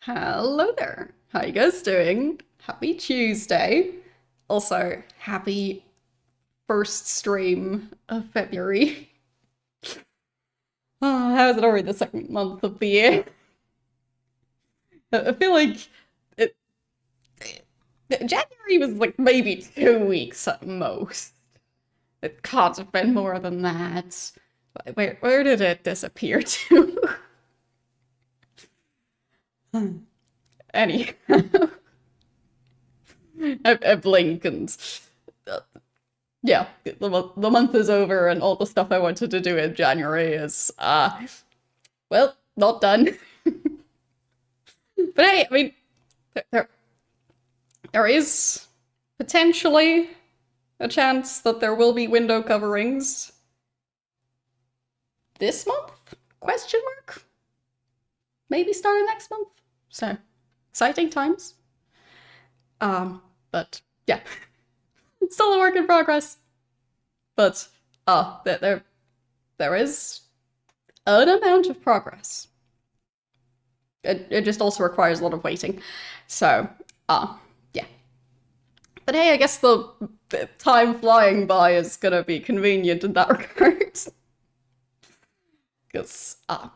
Hello there. How you guys doing? Happy Tuesday. Also, happy first stream of February. Oh, how is it already the second month of the year? I feel like it, January was like maybe 2 weeks at most. It can't have been more than that. Where did it disappear to? Anyhow, I blink and yeah, the month is over and all the stuff I wanted to do in January is, well, not done. But hey, I mean, there, there is potentially a chance that there will be window coverings this month? Question mark? Maybe starting next month. So, exciting times. But yeah, it's still a work in progress. But there is an amount of progress. It just also requires a lot of waiting. So, yeah. But hey, I guess the time flying by is gonna be convenient in that regard. Because, yeah,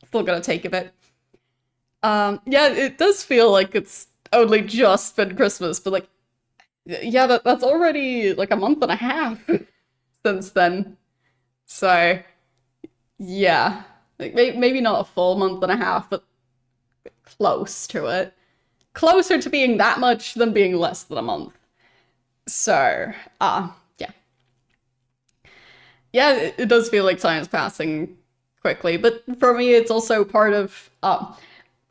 still gonna take a bit. Yeah, it does feel like it's only just been Christmas, but like, yeah, that's already like a month and a half since then. So, yeah, like maybe not a full month and a half, but close to it. Closer to being that much than being less than a month. So, yeah. Yeah, it does feel like time is passing quickly, but for me, it's also part of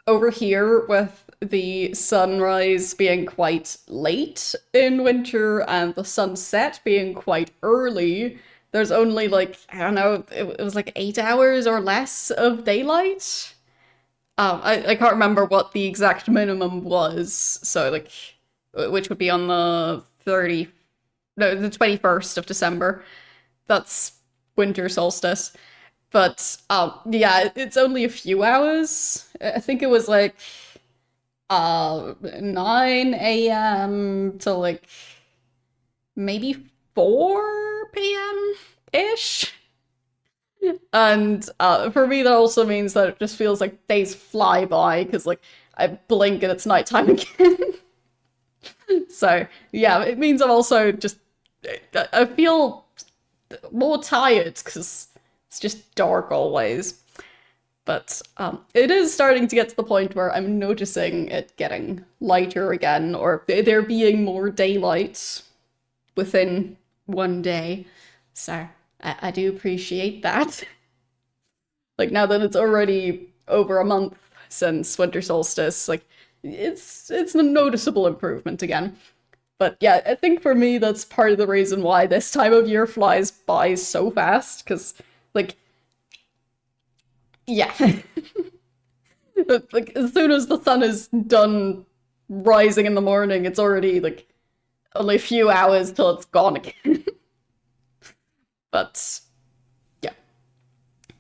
over here with the sunrise being quite late in winter and the sunset being quite early. There's only like, I don't know, it was like 8 hours or less of daylight. I can't remember what the exact minimum was, so like, which would be on the 30, no, the 21st of December. That's winter solstice. But yeah, it's only a few hours. I think it was like 9 a.m. to like maybe 4 p.m. ish. And for me, that also means that it just feels like days fly by because like I blink and it's nighttime again. So yeah, it means I'm also just I feel more tired because it's just dark always. But it is starting to get to the point where I'm noticing it getting lighter again, or there being more daylight within one day. So I do appreciate that. Like now that it's already over a month since winter solstice, like it's a noticeable improvement again. But yeah, I think for me that's part of the reason why this time of year flies by so fast, because like yeah. But like as soon as the sun is done rising in the morning, it's already like only a few hours till it's gone again. But yeah.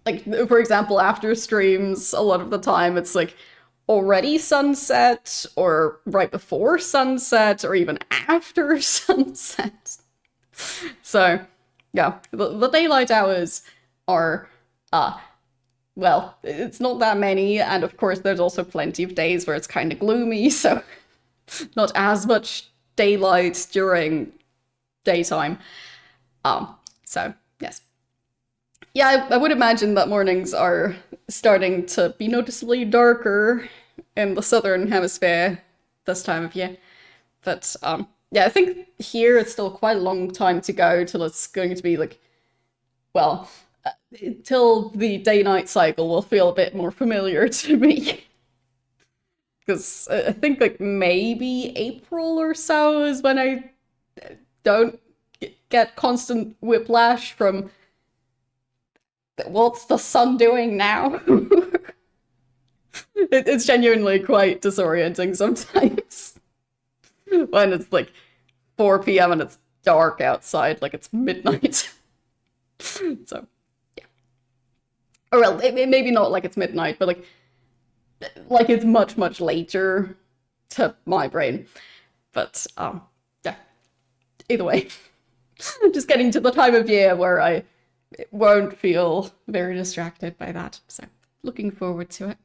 Like for example, after streams, a lot of the time it's like already sunset or right before sunset or even after sunset. So yeah, the daylight hours are well, it's not that many, and of course there's also plenty of days where it's kind of gloomy, so not as much daylight during daytime. So yes. Yeah, I would imagine that mornings are starting to be noticeably darker in the southern hemisphere this time of year. But yeah, I think here it's still quite a long time to go till it's going to be like, well, till the day-night cycle will feel a bit more familiar to me. Because I think like maybe April or so is when I don't get constant whiplash from what's the sun doing now? It's genuinely quite disorienting sometimes when it's like 4 p.m. and it's dark outside, like it's midnight. So, yeah. Or well, maybe not like it's midnight, but like like it's much, much later to my brain. But yeah, either way, just getting to the time of year where I won't feel very distracted by that. So looking forward to it.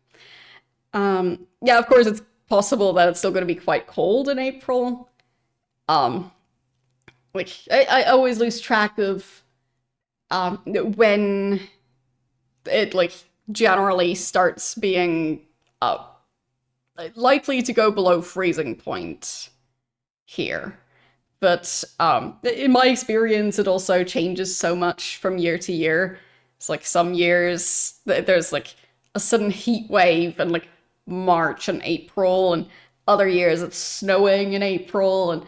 Yeah, of course, it's possible that it's still going to be quite cold in April. Um, which I always lose track of when it like generally starts being uh, likely to go below freezing point here. But in my experience, it also changes so much from year to year. It's like some years there's like a sudden heat wave in like March and April, and other years it's snowing in April, and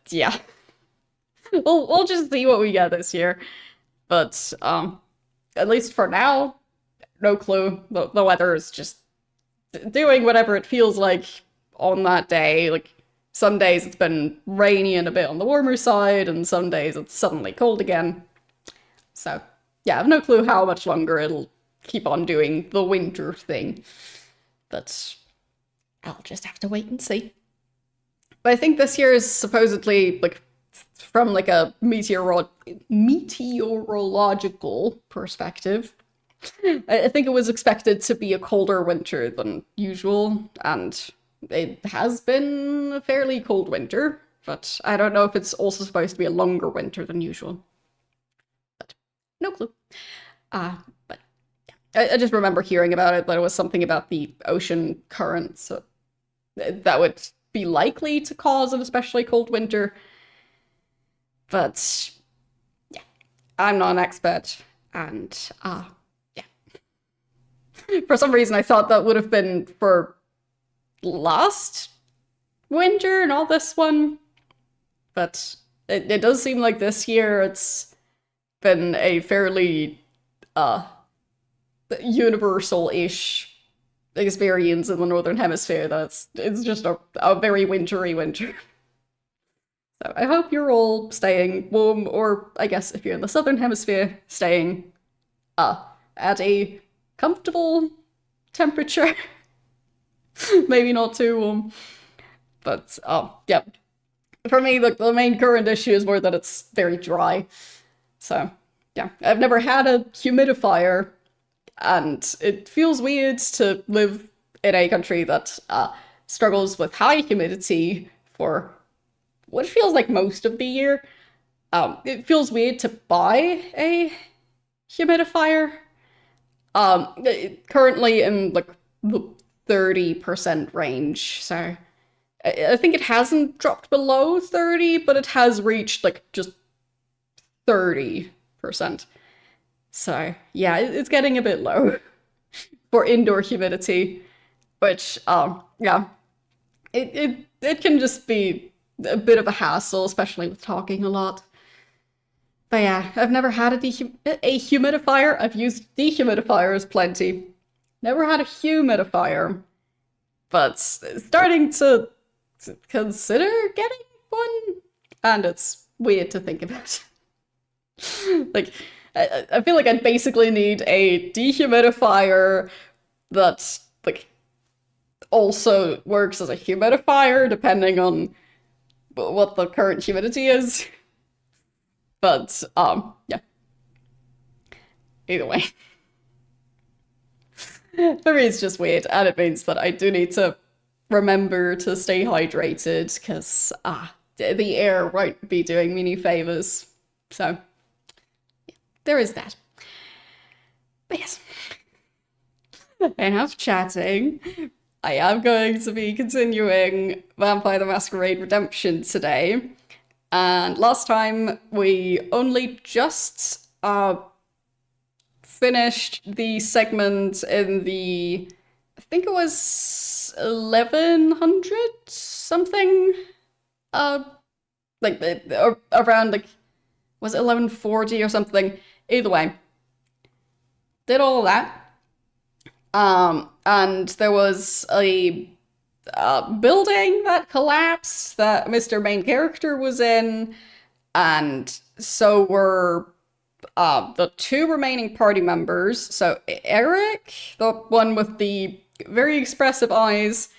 yeah, we'll just see what we get this year. But at least for now, no clue. The weather is just doing whatever it feels like on that day. Like some days it's been rainy and a bit on the warmer side, and some days it's suddenly cold again. So yeah, I have no clue how much longer it'll keep on doing the winter thing. But I'll just have to wait and see. But I think this year is supposedly like from like a meteorological perspective. I think it was expected to be a colder winter than usual, and it has been a fairly cold winter, but I don't know if it's also supposed to be a longer winter than usual. But no clue. But yeah. I just remember hearing about it, that it was something about the ocean currents, so that would be likely to cause an especially cold winter. But yeah, I'm not an expert, and yeah. For some reason, I thought that would have been for last winter, not this one. But it does seem like this year it's been a fairly universal-ish experience in the Northern Hemisphere. It's just a very wintry winter. So I hope you're all staying warm, or I guess if you're in the Southern Hemisphere, staying at a comfortable temperature. Maybe not too warm. But yeah. For me, the main current issue is more that it's very dry. So yeah, I've never had a humidifier, and it feels weird to live in a country that struggles with high humidity for what feels like most of the year. It feels weird to buy a humidifier. Currently in like the 30% range, so I think it hasn't dropped below 30, but it has reached like just 30%. So yeah, it's getting a bit low for indoor humidity, which yeah, it can just be a bit of a hassle, especially with talking a lot. But yeah, I've never had a humidifier. I've used dehumidifiers plenty. Never had a humidifier, but starting to consider getting one, and it's weird to think about. Like, I feel like I'd basically need a dehumidifier that like also works as a humidifier, depending on what the current humidity is. But yeah. Either way. For me, it's just weird, and it means that I do need to remember to stay hydrated, because the air won't be doing me any favors. So there is that. But yes, enough chatting. I am going to be continuing Vampire the Masquerade Redemption today. And last time we only just finished the segment in the, I think it was 1100 something, like around like, was it 1140 or something? Either way, did all that. And there was a building that collapsed that Mr. Main Character was in, and so were the two remaining party members. So Eric, the one with the very expressive eyes,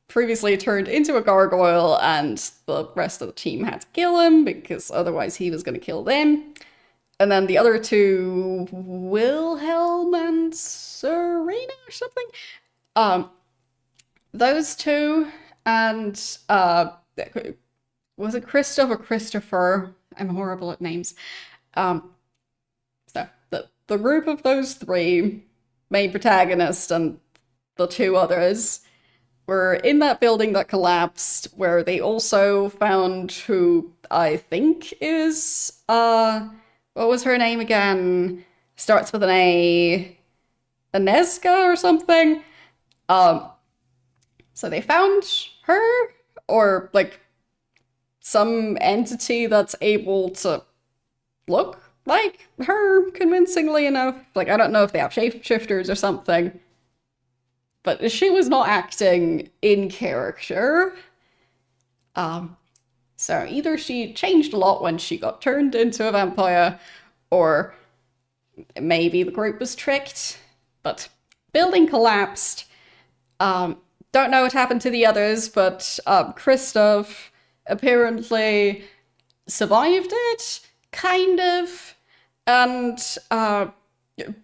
previously turned into a gargoyle, and the rest of the team had to kill him because otherwise he was going to kill them. And then the other two, Wilhelm and Serena or something, those two, and was it Christoph or Christopher? I'm horrible at names. So the group of those three, main protagonist and the two others, were in that building that collapsed, where they also found who I think is what was her name again? Starts with an A. Aneska or something. So they found her, or like some entity that's able to look like her convincingly enough. Like, I don't know if they have shapeshifters or something, but she was not acting in character. So either she changed a lot when she got turned into a vampire, or maybe the group was tricked. But building collapsed. Don't know what happened to the others, but Christoph apparently survived it, kind of, and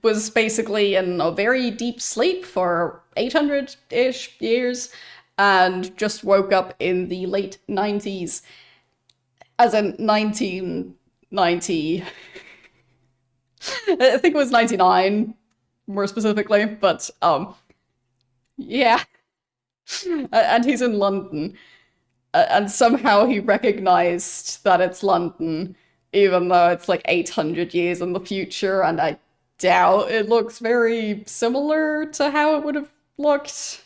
was basically in a very deep sleep for 800-ish years, and just woke up in the late 90s, as in 1990. I think it was 99, more specifically, but yeah. And he's in London. And somehow he recognized that it's London, even though it's like 800 years in the future, and I doubt it looks very similar to how it would have looked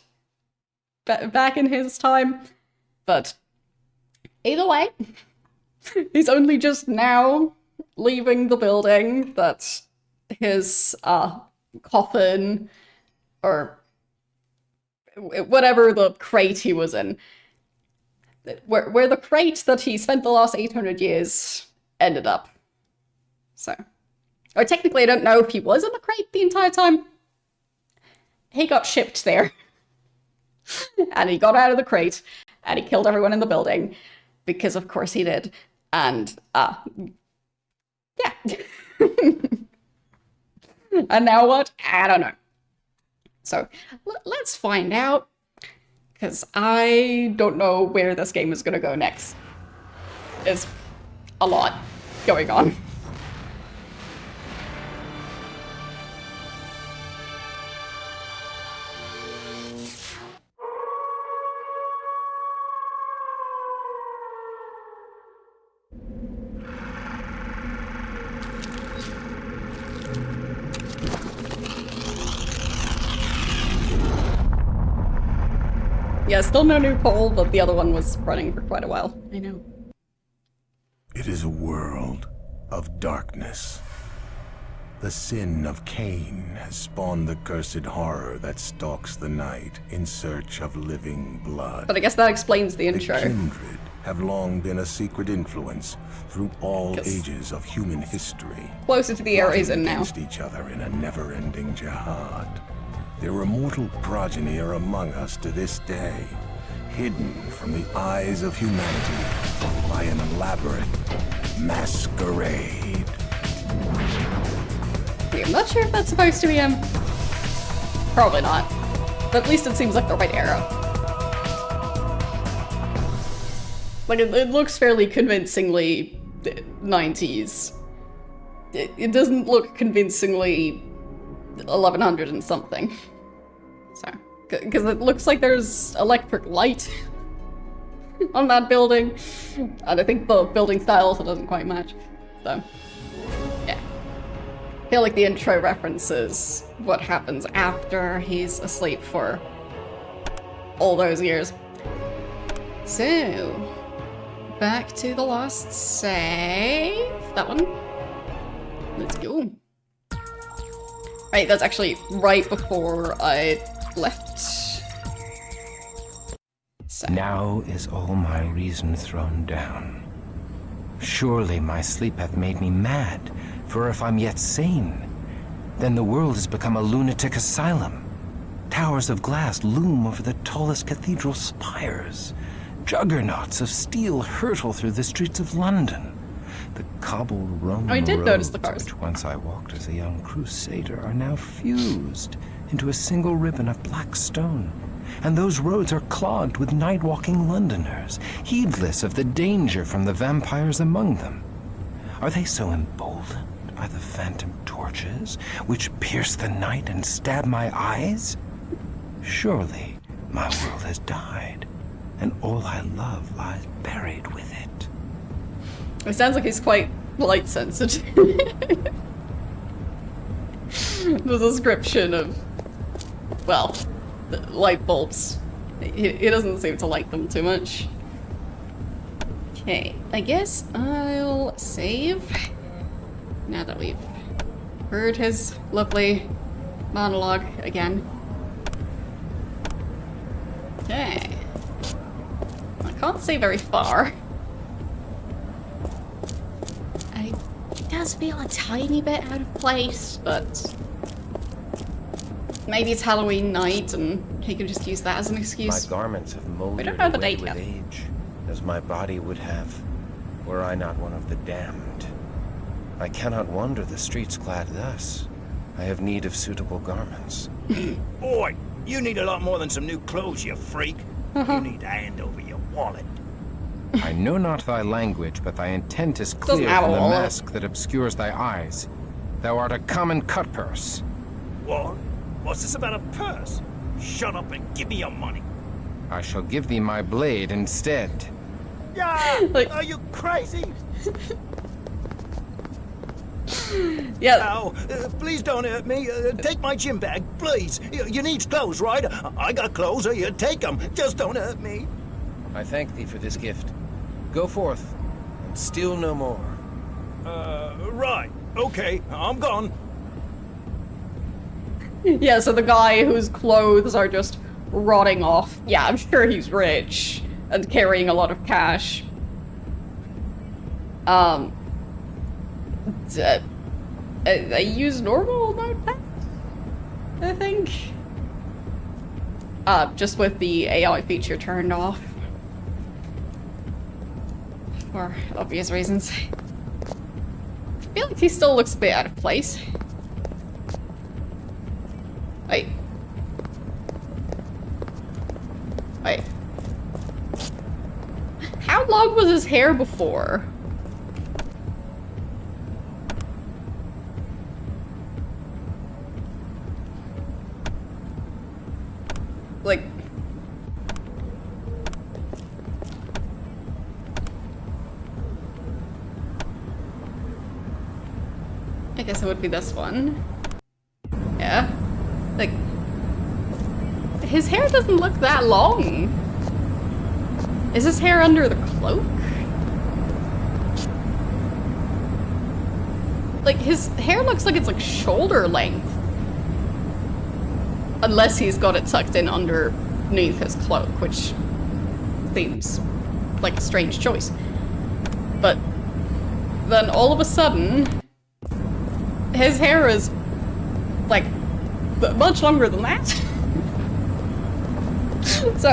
back in his time. But either way, he's only just now leaving the building that his coffin, or whatever the crate he was in, where the crate that he spent the last 800 years ended up. So, or technically I don't know if he was in the crate the entire time. He got shipped there. And he got out of the crate, and he killed everyone in the building, because of course he did. And, yeah. And now what? I don't know. So, let's find out, because I don't know where this game is going to go next. There's a lot going on. Yeah, still no new poll, but the other one was running for quite a while. I know. It is a world of darkness. The sin of Cain has spawned the cursed horror that stalks the night in search of living blood. But I guess that explains the intro. The kindred have long been a secret influence through all ages of human history. Closer to the areas in now. Against each other in a never-ending jihad. Their immortal progeny are among us to this day, hidden from the eyes of humanity by an elaborate masquerade. Yeah, I'm not sure if that's supposed to be him. Probably not. But at least it seems like the right era. Like, it looks fairly convincingly 90s. It doesn't look convincingly 1100 and something. So, because it looks like there's electric light on that building, and I think the building style also doesn't quite match. So, yeah. I feel like the intro references what happens after he's asleep for all those years. So, back to the last save. That one. Let's go. Right, that's actually right before I left. So. Now is all my reason thrown down. Surely my sleep hath made me mad, for if I'm yet sane, then the world has become a lunatic asylum. Towers of glass loom over the tallest cathedral spires. Juggernauts of steel hurtle through the streets of London. The cobbled Roman I did notice the roads, cars. which once I walked as a young crusader, are now fused into a single ribbon of black stone. And those roads are clogged with night-walking Londoners, heedless of the danger from the vampires among them. Are they so emboldened by the phantom torches, which pierce the night and stab my eyes? Surely my world has died, and all I love lies buried with it. It sounds like he's quite light sensitive. The description of, well, the light bulbs. He doesn't seem to like them too much. Okay, I guess I'll save. Now that we've heard his lovely monologue again. Okay. I can't see very far. It does feel a tiny bit out of place, but maybe it's Halloween night and he can just use that as an excuse. My garments have We molded don't know the away date with yet. age, as my body would have, were I not one of the damned. I cannot wander the streets clad thus. I have need of suitable garments. Boy, you need a lot more than some new clothes, you freak. You need to hand over your wallet. I know not thy language, but thy intent is Doesn't clear have a from the wallet. mask that obscures thy eyes. Thou art a common cutpurse. What? What's this about a purse? Shut up and give me your money. I shall give thee my blade instead. Yeah, Like- are you crazy? Yeah, Ow, please don't hurt me. Take my gym bag, please. You need clothes, right? I got clothes, you take them. Just don't hurt me. I thank thee for this gift. Go forth, and steal no more. Right. Okay, I'm gone. yeah, so the guy whose clothes are just rotting off. Yeah, I'm sure he's rich and carrying a lot of cash. I use normal notepad, I think. Just with the AI feature turned off. For obvious reasons. I feel like he still looks a bit out of place. Wait. Wait. How long was his hair before? Like... I guess it would be this one. Yeah. Like... His hair doesn't look that long. Is his hair under the cloak? Like, his hair looks like it's like shoulder length. Unless he's got it tucked in underneath his cloak, which seems like a strange choice. But then all of a sudden, his hair is like much longer than that. So,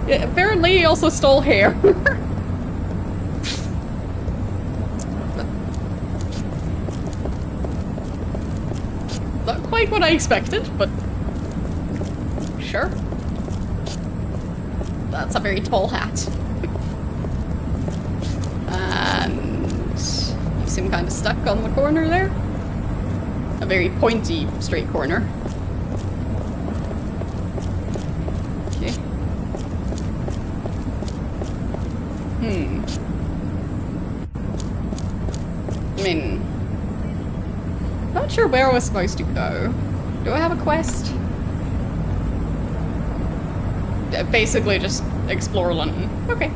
yeah, apparently he also stole hair. Not quite what I expected, but sure. That's a very tall hat. And you seem kind of stuck on the corner there. A very pointy, straight corner. Okay. I mean, not sure where we're supposed to go. Do I have a quest? Basically just explore London. Okay.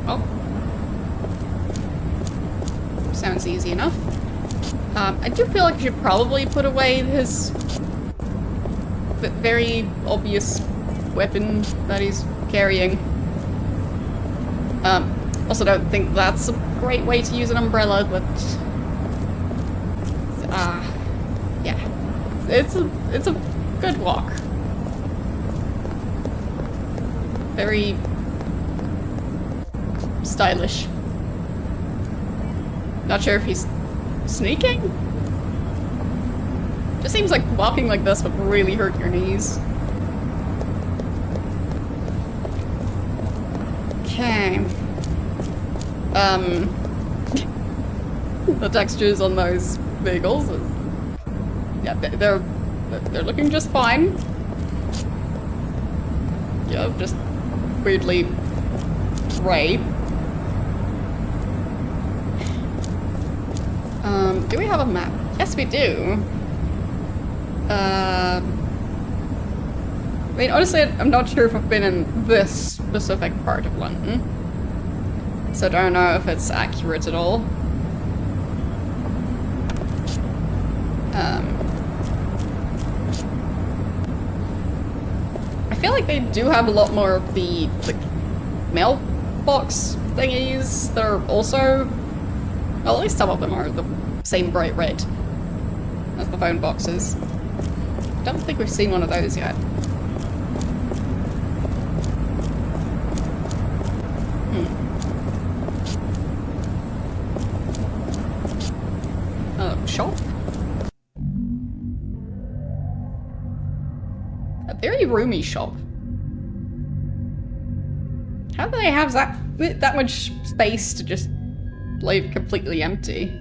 Well. Sounds easy enough. I do feel like I should probably put away his very obvious weapon that he's carrying. Also don't think that's a great way to use an umbrella, but yeah. It's a Good walk. Very stylish. Not sure if he's sneaking? Just seems like walking like this would really hurt your knees. Okay. The textures on those vehicles, yeah, they're looking just fine. Yeah, just weirdly gray. Do we have a map? Yes, we do. I mean, honestly, I'm not sure if I've been in this specific part of London, so I don't know if it's accurate at all. I feel like they do have a lot more of the like mailbox thingies that are also, well, at least some of them are the same bright red as the phone boxes. Don't think we've seen one of those yet. Shop? A very roomy shop. How do they have that much space to just leave completely empty?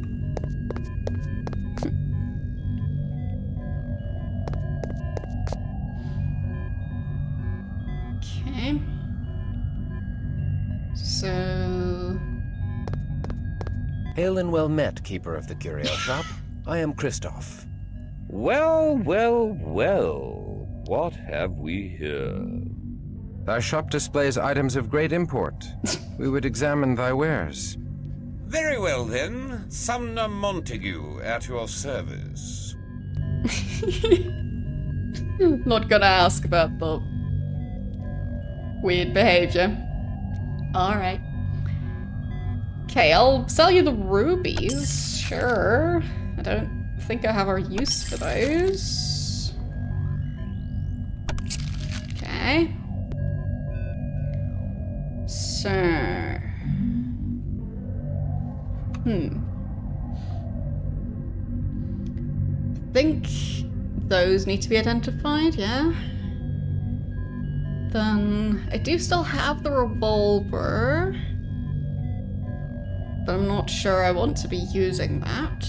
Okay. So... Hail and well met, keeper of the curio shop. I am Christoph. Well, well, well. What have we here? Thy shop displays items of great import. We would examine thy wares. Very well then. Sumner Montague at your service. Not gonna ask about the weird behavior. Alright. Okay, I'll sell you the rubies. Sure. I don't think I have a use for those. Okay. So... I think those need to be identified, yeah? Then I do still have the revolver, but I'm not sure I want to be using that.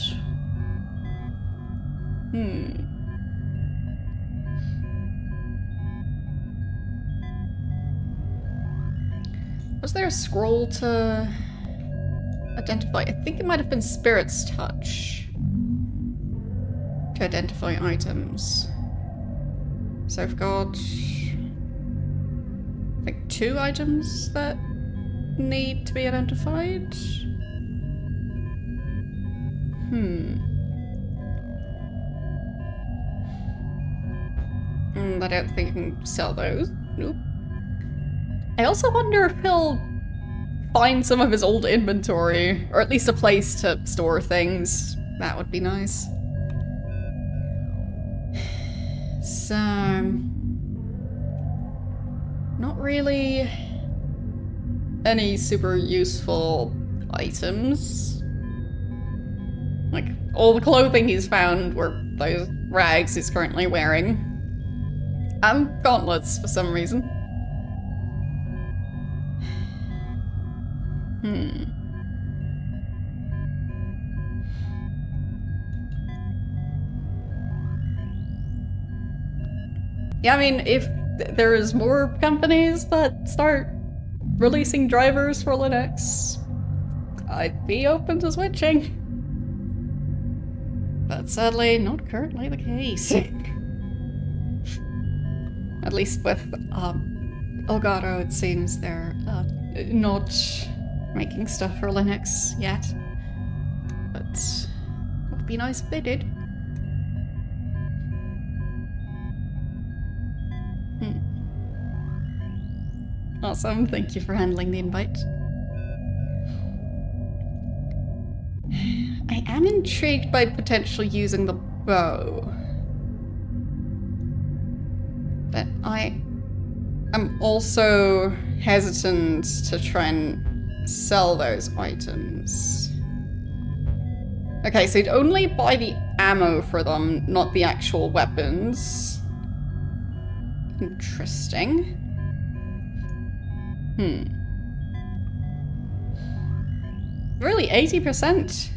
Was there a scroll to identify? I think it might have been Spirit's Touch to identify items. So I've got like 2 items that need to be identified. I don't think I can sell those. Nope. I also wonder if he'll find some of his old inventory, or at least a place to store things. That would be nice. So... not really any super useful items. Like, all the clothing he's found were those rags he's currently wearing. And gauntlets for some reason. Yeah, I mean, if there is more companies that start releasing drivers for Linux, I'd be open to switching. But sadly, not currently the case. At least with Elgato, it seems they're not making stuff for Linux yet. But it would be nice if they did. Awesome, thank you for handling the invite. I am intrigued by potentially using the bow. I am also hesitant to try and sell those items. Okay, so you'd only buy the ammo for them, not the actual weapons. Interesting. Really, 80%.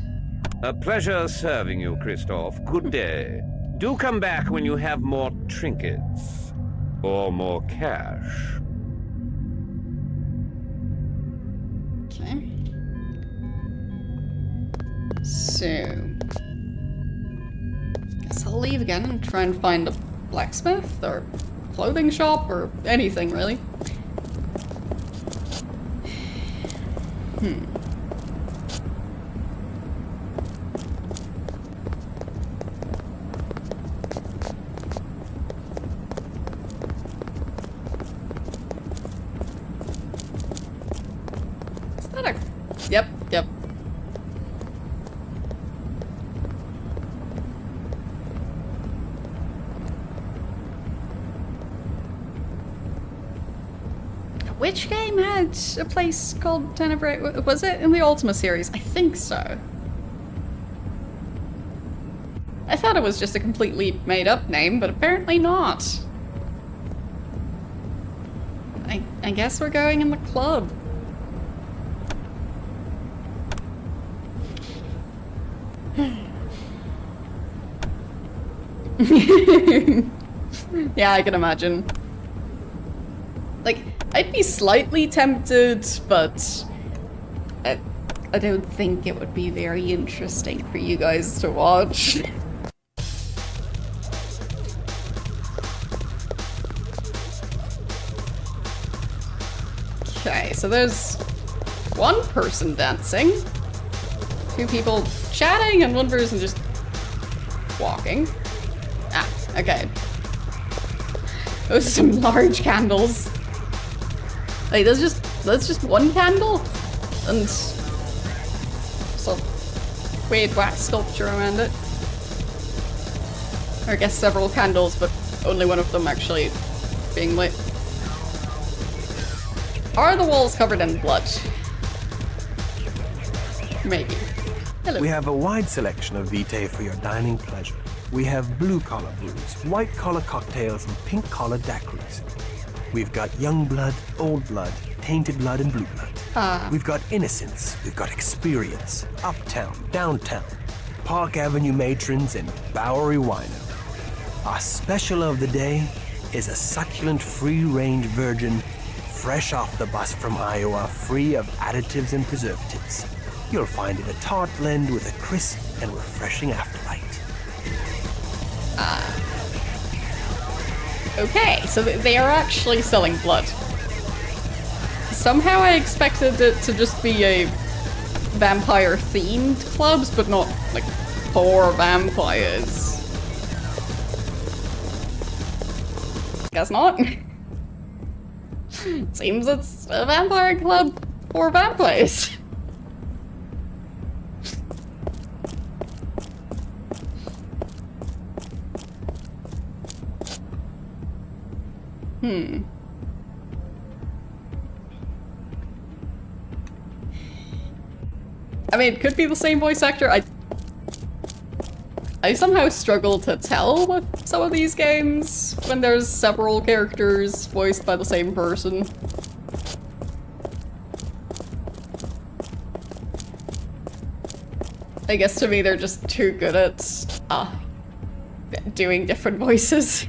A pleasure serving you, Christoph. Good day. Do come back when you have more trinkets. Or more cash. Okay. So... guess I'll leave again and try and find a blacksmith or clothing shop or anything, really. Is that a... Yep. Which game had a place called Tenebrae? Was it in the Ultima series? I think so. I thought it was just a completely made-up name, but apparently not. I guess we're going in the club. Yeah, I can imagine. Like, I'd be slightly tempted, but I don't think it would be very interesting for you guys to watch. Okay, so there's one person dancing, two people chatting, and one person just walking. Ah, okay. Those are some large candles. Like, that's just one candle? And some weird wax sculpture around it. Or I guess several candles, but only one of them actually being lit. Are the walls covered in blood? Maybe. Hello. We have a wide selection of vitae for your dining pleasure. We have blue-collar brews, white-collar cocktails, and pink-collar daiquiris. We've got young blood, old blood, tainted blood, and blue blood. We've got innocence, we've got experience, uptown, downtown, Park Avenue matrons, and Bowery wino. Our special of the day is a succulent free-range virgin, fresh off the bus from Iowa, free of additives and preservatives. You'll find it a tart blend with a crisp and refreshing afterlight. Okay, so they are actually selling blood. Somehow I expected it to just be a vampire-themed clubs, but not, like, for vampires. Guess not. Seems it's a vampire club for vampires. I mean, it could be the same voice actor. I somehow struggle to tell with some of these games when there's several characters voiced by the same person. I guess to me they're just too good at doing different voices.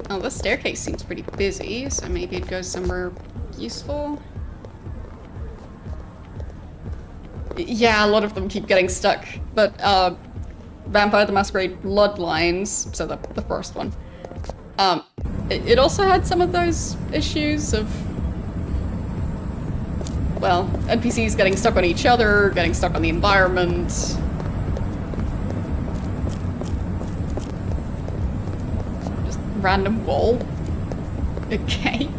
Oh, this staircase seems pretty busy, so maybe it goes somewhere useful. Yeah, a lot of them keep getting stuck, but Vampire the Masquerade Bloodlines, so the first one, it also had some of those issues of, well, NPCs getting stuck on each other, getting stuck on the environment. Random wall. Okay.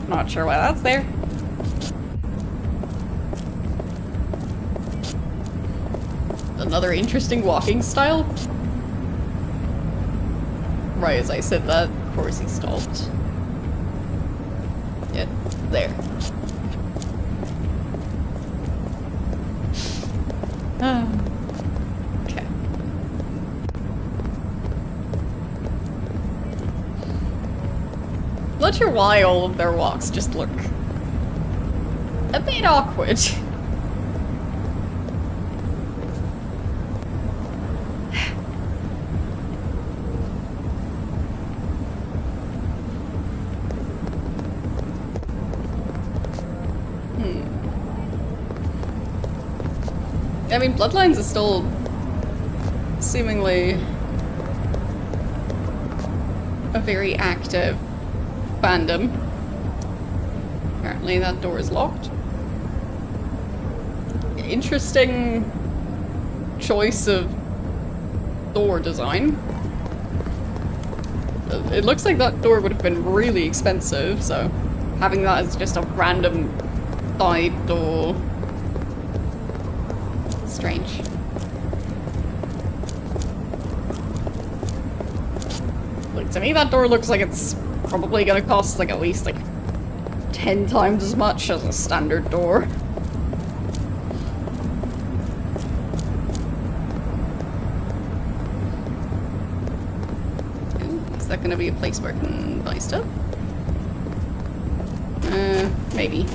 Not sure why that's there. another interesting walking style. Right as I said that, of course he stopped. Yeah, there. Okay. Not sure why all of their walks just look a bit awkward. I mean, Bloodlines is still seemingly a very active fandom. Apparently that door is locked. Interesting choice of door design. It looks like that door would have been really expensive, so having that as just a random side door... strange. Like, to me that door looks like it's probably gonna cost like at least like 10 times as much as a standard door. Ooh, is that gonna be a place where I can buy stuff? Maybe.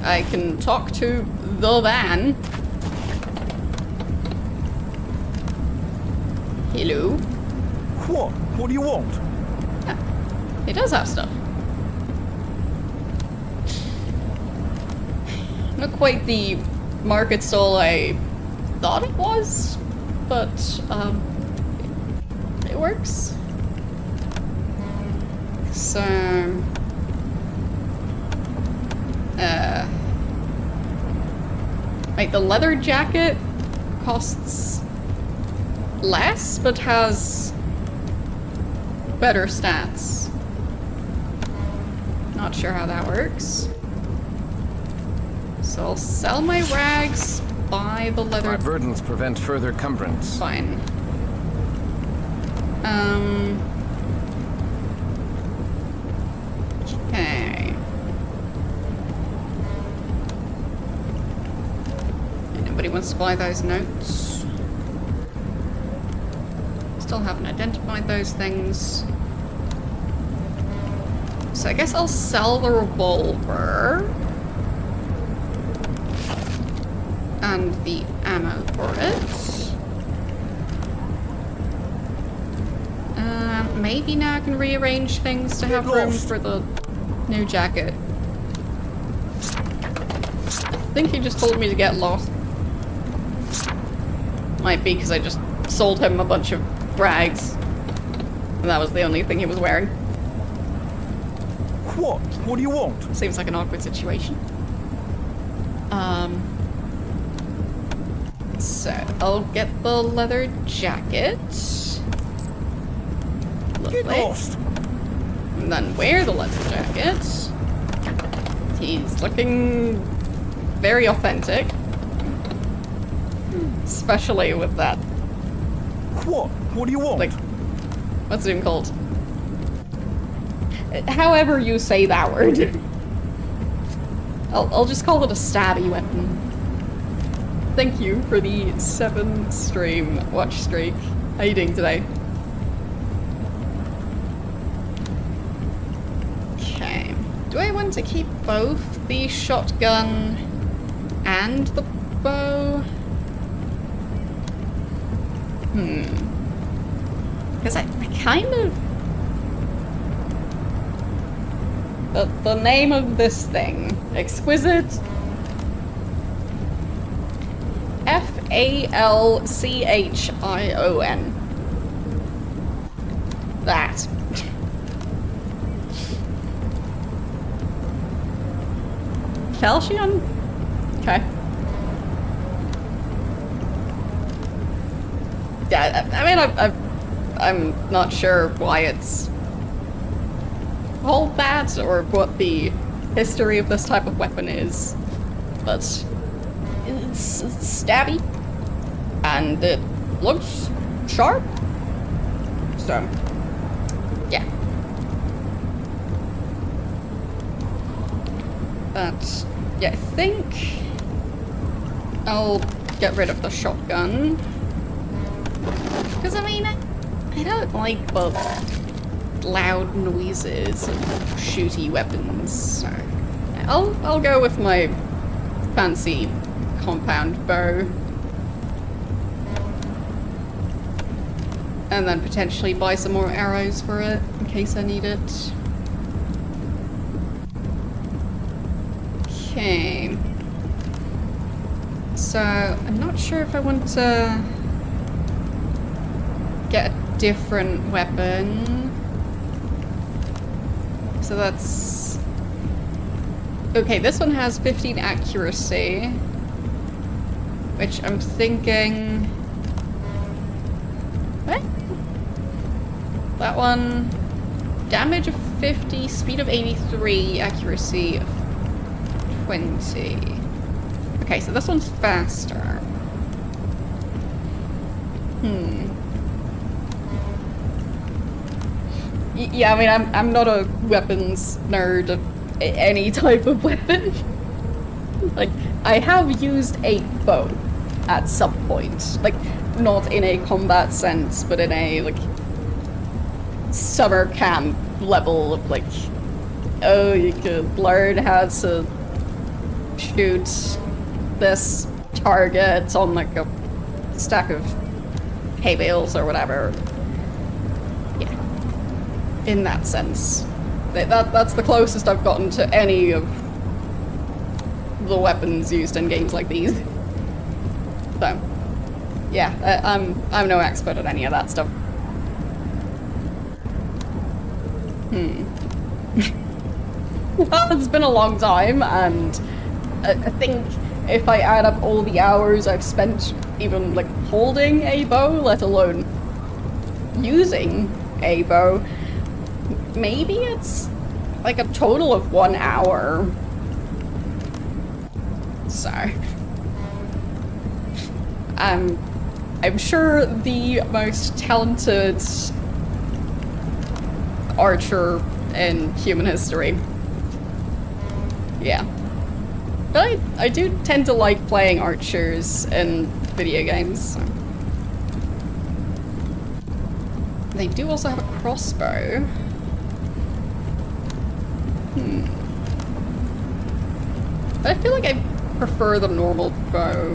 I can talk to the van. Hello. What? What do you want? Ah, it does have stuff. Not quite the market stall I thought it was, but it works. So like the leather jacket costs less, but has better stats. Not sure how that works. So I'll sell my rags, buy the leather. My burdens prevent further cumbrance. Fine. Okay. Anybody wants to buy those notes? Still haven't identified those things. So I guess I'll sell the revolver. And the ammo for it. Maybe now I can rearrange things to have room for the new jacket. I think he just told me to get lost. Might be because I just sold him a bunch of rags. And that was the only thing he was wearing. What? What do you want? Seems like an awkward situation. So, I'll get the leather jacket. Get Lovely. lost. And then wear the leather jacket. He's looking very authentic. Especially with that, What? What do you want? like, what's it even called? However you say that word. I'll just call it a stabby weapon. Thank you for the 7 stream watch streak. How you doing today? Okay. Do I want to keep both the shotgun and the bow? Because I kind of... The name of this thing, Exquisite Falchion. That. Falchion? Okay. Yeah, I mean, I'm not sure why it's called that or what the history of this type of weapon is, but it's stabby, and it looks sharp. So, yeah. But, yeah, I think I'll get rid of the shotgun. Because, I mean, I don't like the loud noises of shooty weapons, so I'll go with my fancy compound bow. And then potentially buy some more arrows for it, in case I need it. Okay. So, I'm not sure if I want to get a different weapon. So that's... Okay, this one has 15 accuracy. Which I'm thinking... What? That one... Damage of 50, speed of 83, accuracy of 20. Okay, so this one's faster. Yeah, I mean, I'm not a weapons nerd of any type of weapon. Like, I have used a bow at some point. Like, not in a combat sense, but in a, like, summer camp level of, like, oh, you could learn how to shoot this target on, like, a stack of hay bales or whatever. Yeah. In that sense. That's the closest I've gotten to any of the weapons used in games like these. So, yeah, I'm no expert at any of that stuff. Well, it's been a long time, and I think if I add up all the hours I've spent even, like, holding a bow, let alone using a bow, maybe it's like a total of 1 hour. So, I'm sure the most talented archer in human history. Yeah. But I do tend to like playing archers in video games. So. They do also have a crossbow. But I feel like I prefer the normal bow.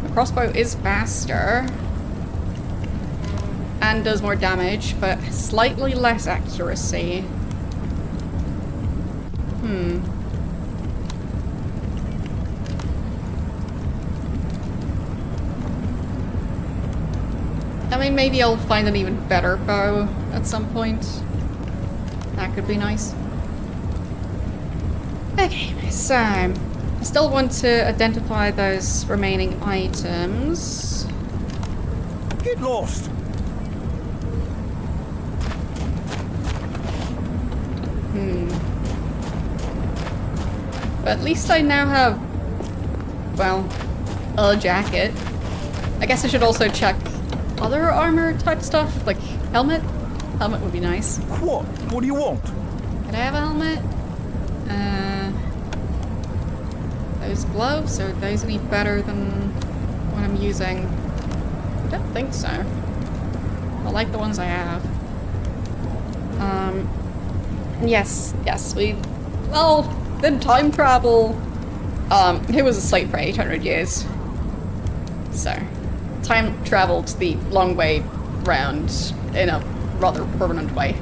The crossbow is faster. And does more damage, but slightly less accuracy. I mean, maybe I'll find an even better bow at some point. That could be nice. Okay, so I still want to identify those remaining items. Get lost. But at least I now have, well, a jacket. I guess I should also check other armor type stuff, like helmet. Helmet would be nice. What? What do you want? Could I have a helmet? Those gloves, are those any better than what I'm using? I don't think so. I like the ones I have. Yes, we, well, did time travel. It was a slave for 800 years. So, time traveled the long way round in a rather permanent way.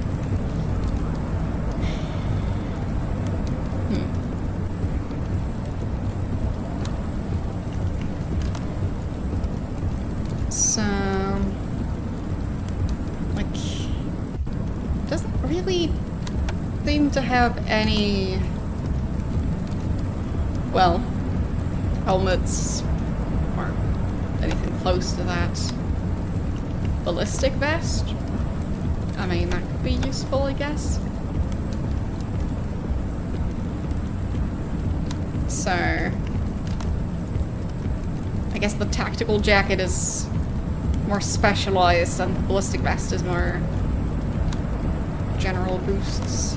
So, like, doesn't really seem to have any, well, helmets or anything close to that. Ballistic vest? I mean, that could be useful, I guess. So, guess the tactical jacket is more specialized and the ballistic vest is more general boosts.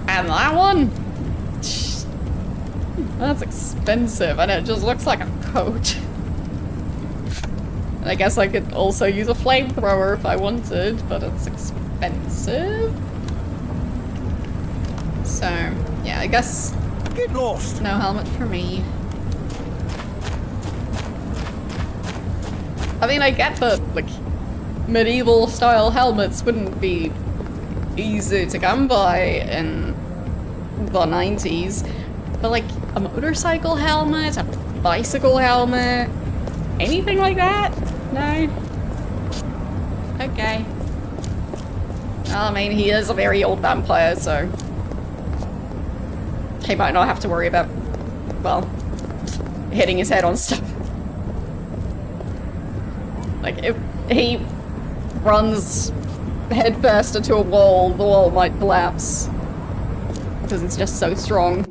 And that one? That's expensive, and it just looks like a coat. And I guess I could also use a flamethrower if I wanted, but it's expensive. So, yeah, I guess Get lost. no helmet for me. I mean, I get that, like, medieval style helmets wouldn't be easy to come by in the 90s, but like a motorcycle helmet, a bicycle helmet, anything like that? No? Okay. I mean, he is a very old vampire, so he might not have to worry about, well, hitting his head on stuff. Like, if he runs headfirst into a wall, the wall might collapse. Because it's just so strong.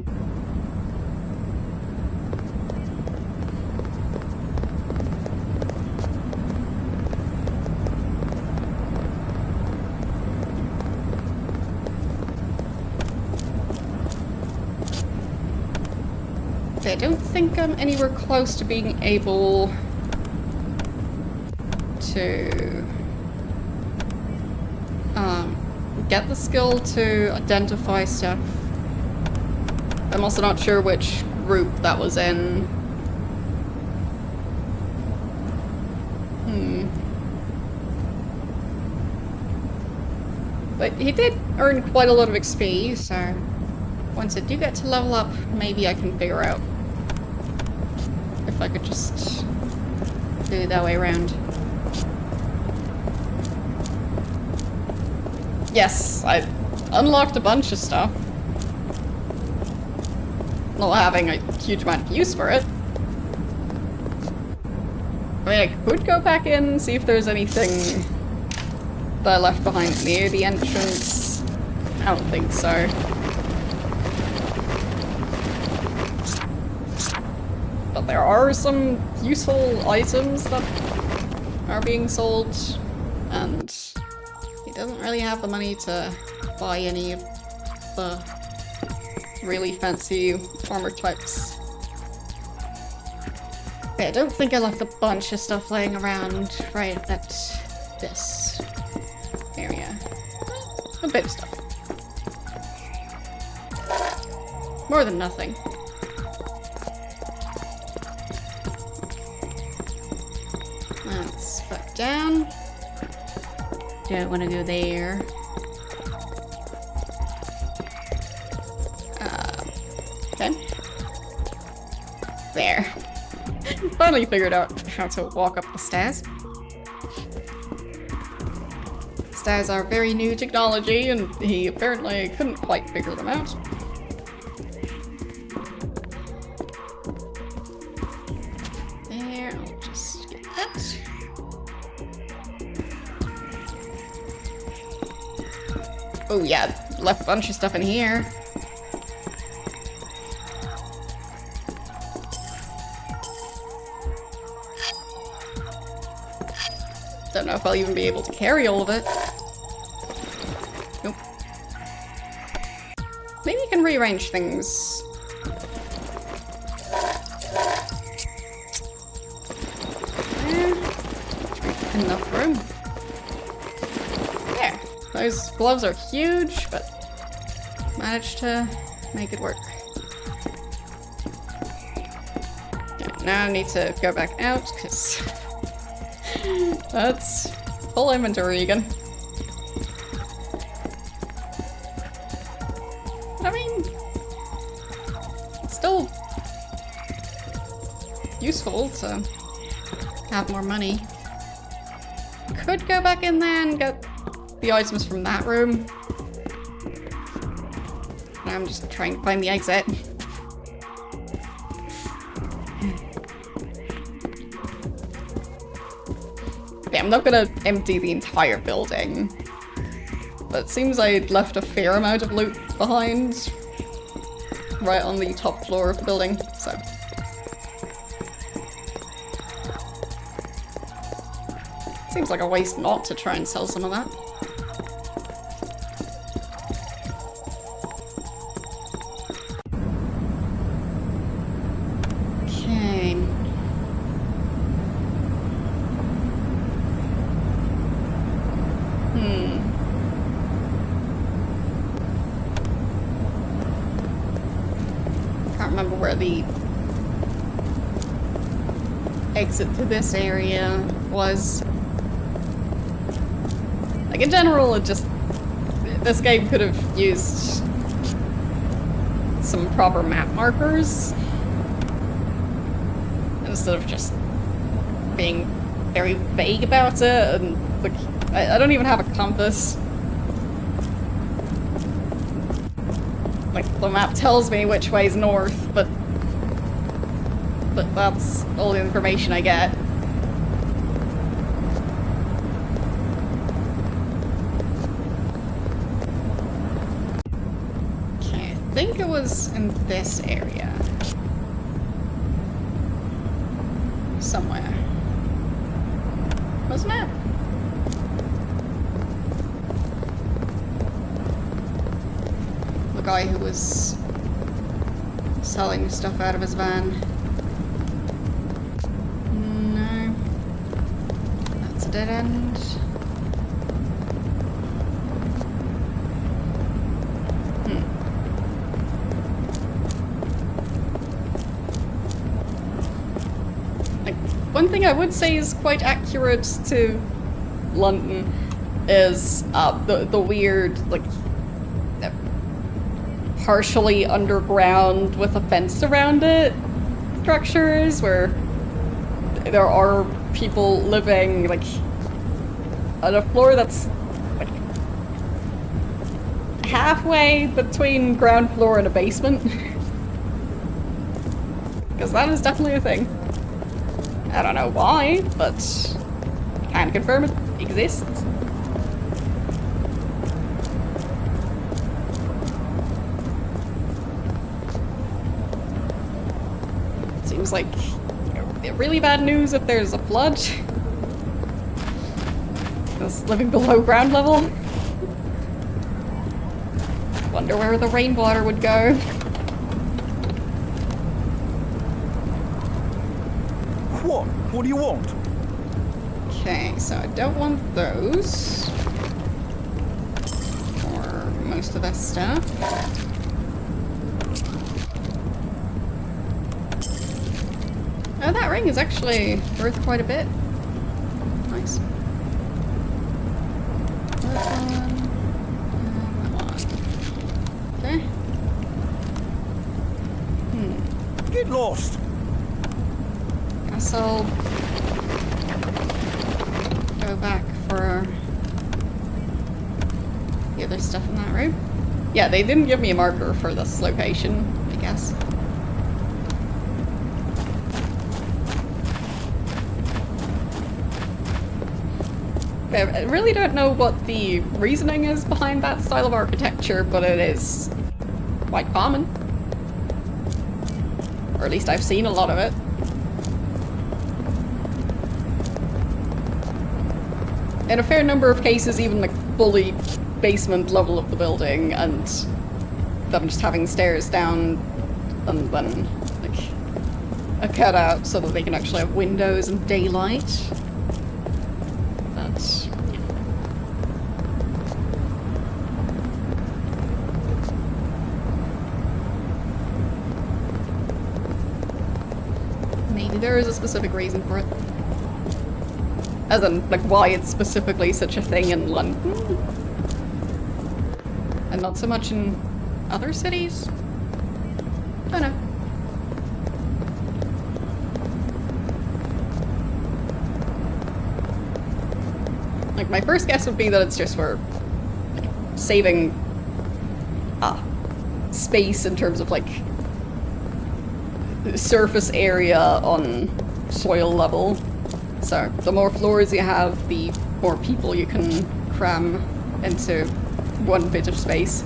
Okay, I don't think I'm anywhere close to being able to get the skill to identify stuff. I'm also not sure which group that was in. But he did earn quite a lot of XP, so once I do get to level up, maybe I can figure out if I could just do it that way around. Yes, I unlocked a bunch of stuff. Not having a huge amount of use for it. I mean, I could go back in and see if there's anything that I left behind near the entrance. I don't think so. But there are some useful items that are being sold, and he doesn't really have the money to buy any of the really fancy armor types. Okay, I don't think I left a bunch of stuff laying around right at this area. A bit of stuff. More than nothing. Let's back down. Don't want to go there. Okay. There. Finally figured out how to walk up the stairs. Stairs are very new technology, and he apparently couldn't quite figure them out. There, I'll just get that. Oh yeah, left a bunch of stuff in here. Don't know if I'll even be able to carry all of it. Nope. Maybe you can rearrange things. There. Enough room. There. Those gloves are huge, but managed to make it work. Okay, now I need to go back out, because that's full inventory again. I mean, it's still useful to have more money. Could go back in there and get the items from that room. I'm just trying to find the exit. I'm not gonna empty the entire building, but it seems I left a fair amount of loot behind right on the top floor of the building, so. Seems like a waste not to try and sell some of that. Okay. Can't remember where the exit to this area was. Like, in general, it just... This game could have used some proper map markers instead of just being very vague about it, and, like, I don't even have a compass. Like, the map tells me which way's north, but that's all the information I get. Okay, I think it was in this area. Somewhere. Wasn't it? The guy who was selling stuff out of his van. No. That's a dead end. Like, one thing I would say is quite accurate to London is the weird, like, partially underground with a fence around it structures where there are people living, like, on a floor that's like halfway between ground floor and a basement. Because that is definitely a thing. I don't know why, but I can confirm it exists. Seems like really bad news if there's a flood. Because living below ground level. Wonder where the rainwater would go. What? What do you want? Okay, so I don't want those. Or most of this stuff. Oh, that ring is actually worth quite a bit. Nice. That one. And that one. Okay. Get lost. Guess I'll go back for the other stuff in that room. Yeah, they didn't give me a marker for this location, I guess. I really don't know what the reasoning is behind that style of architecture, but it is quite common. Or at least I've seen a lot of it. In a fair number of cases, even like fully basement level of the building, and them just having stairs down and then like a cutout so that they can actually have windows and daylight. That's... maybe there is a specific reason for it. As in, like, why it's specifically such a thing in London. And not so much in other cities? Don't know. Like, my first guess would be that it's just for like, saving space in terms of, like, surface area on soil level. So, the more floors you have, the more people you can cram into one bit of space.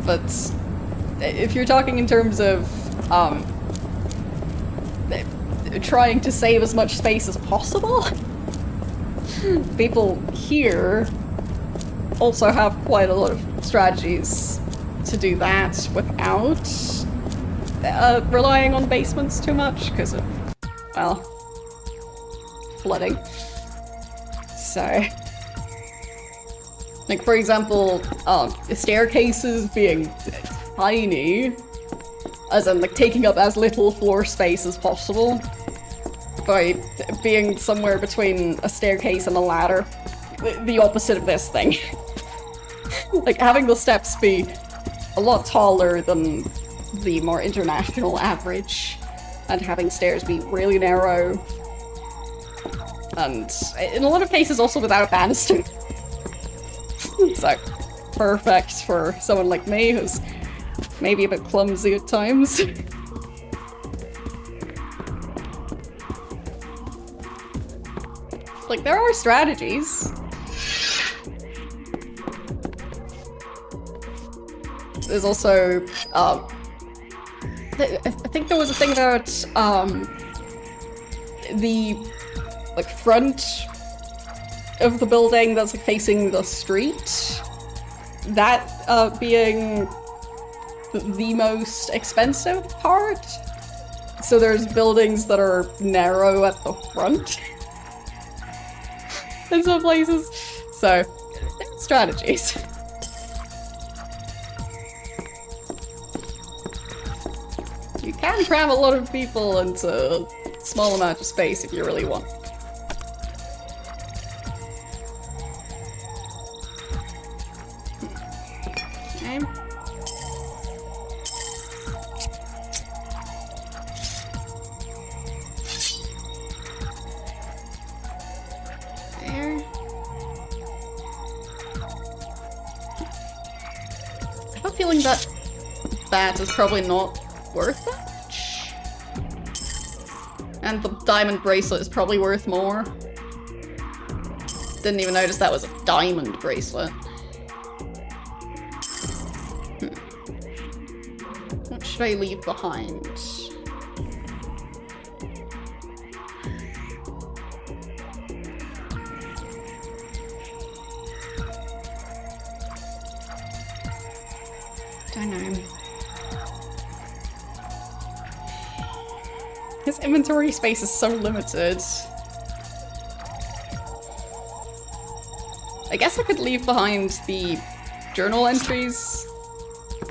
But if you're talking in terms of trying to save as much space as possible, people here also have quite a lot of strategies to do that without relying on basements too much because of, well, flooding. So, like for example, staircases being tiny, as in like taking up as little floor space as possible, by being somewhere between a staircase and a ladder. The opposite of this thing. Like having the steps be a lot taller than the more international average, and having stairs be really narrow. And in a lot of cases also without a banister. So, perfect for someone like me who's maybe a bit clumsy at times. Like, there are strategies. There's also, I think there was a thing about, the, like, front of the building that's, like, facing the street. That, being the most expensive part. So there's buildings that are narrow at the front. In some places. So, there's strategies. You can cram a lot of people into a small amount of space if you really want. Okay. There. I have a feeling that that is probably not worth that much. And the diamond bracelet is probably worth more. Didn't even notice that was a diamond bracelet. What should I leave behind? Don't know. His inventory space is so limited. I guess I could leave behind the journal entries.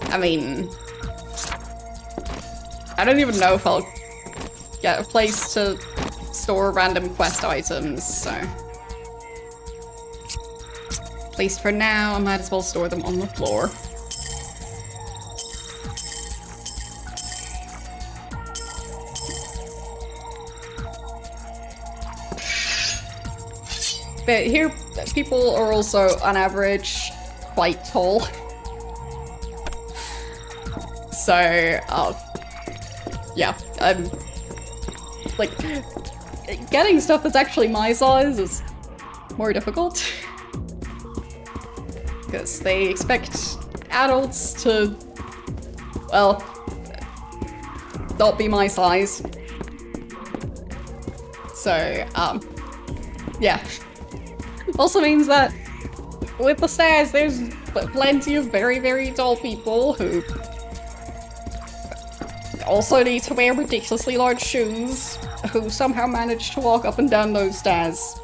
I mean, I don't even know if I'll get a place to store random quest items, so. At least for now, I might as well store them on the floor. But here, people are also, on average, quite tall. So, yeah, I'm... like, getting stuff that's actually my size is more difficult. Because they expect adults to, well, not be my size. So, yeah. Also means that with the stairs, there's plenty of very, very tall people who also need to wear ridiculously large shoes, who somehow manage to walk up and down those stairs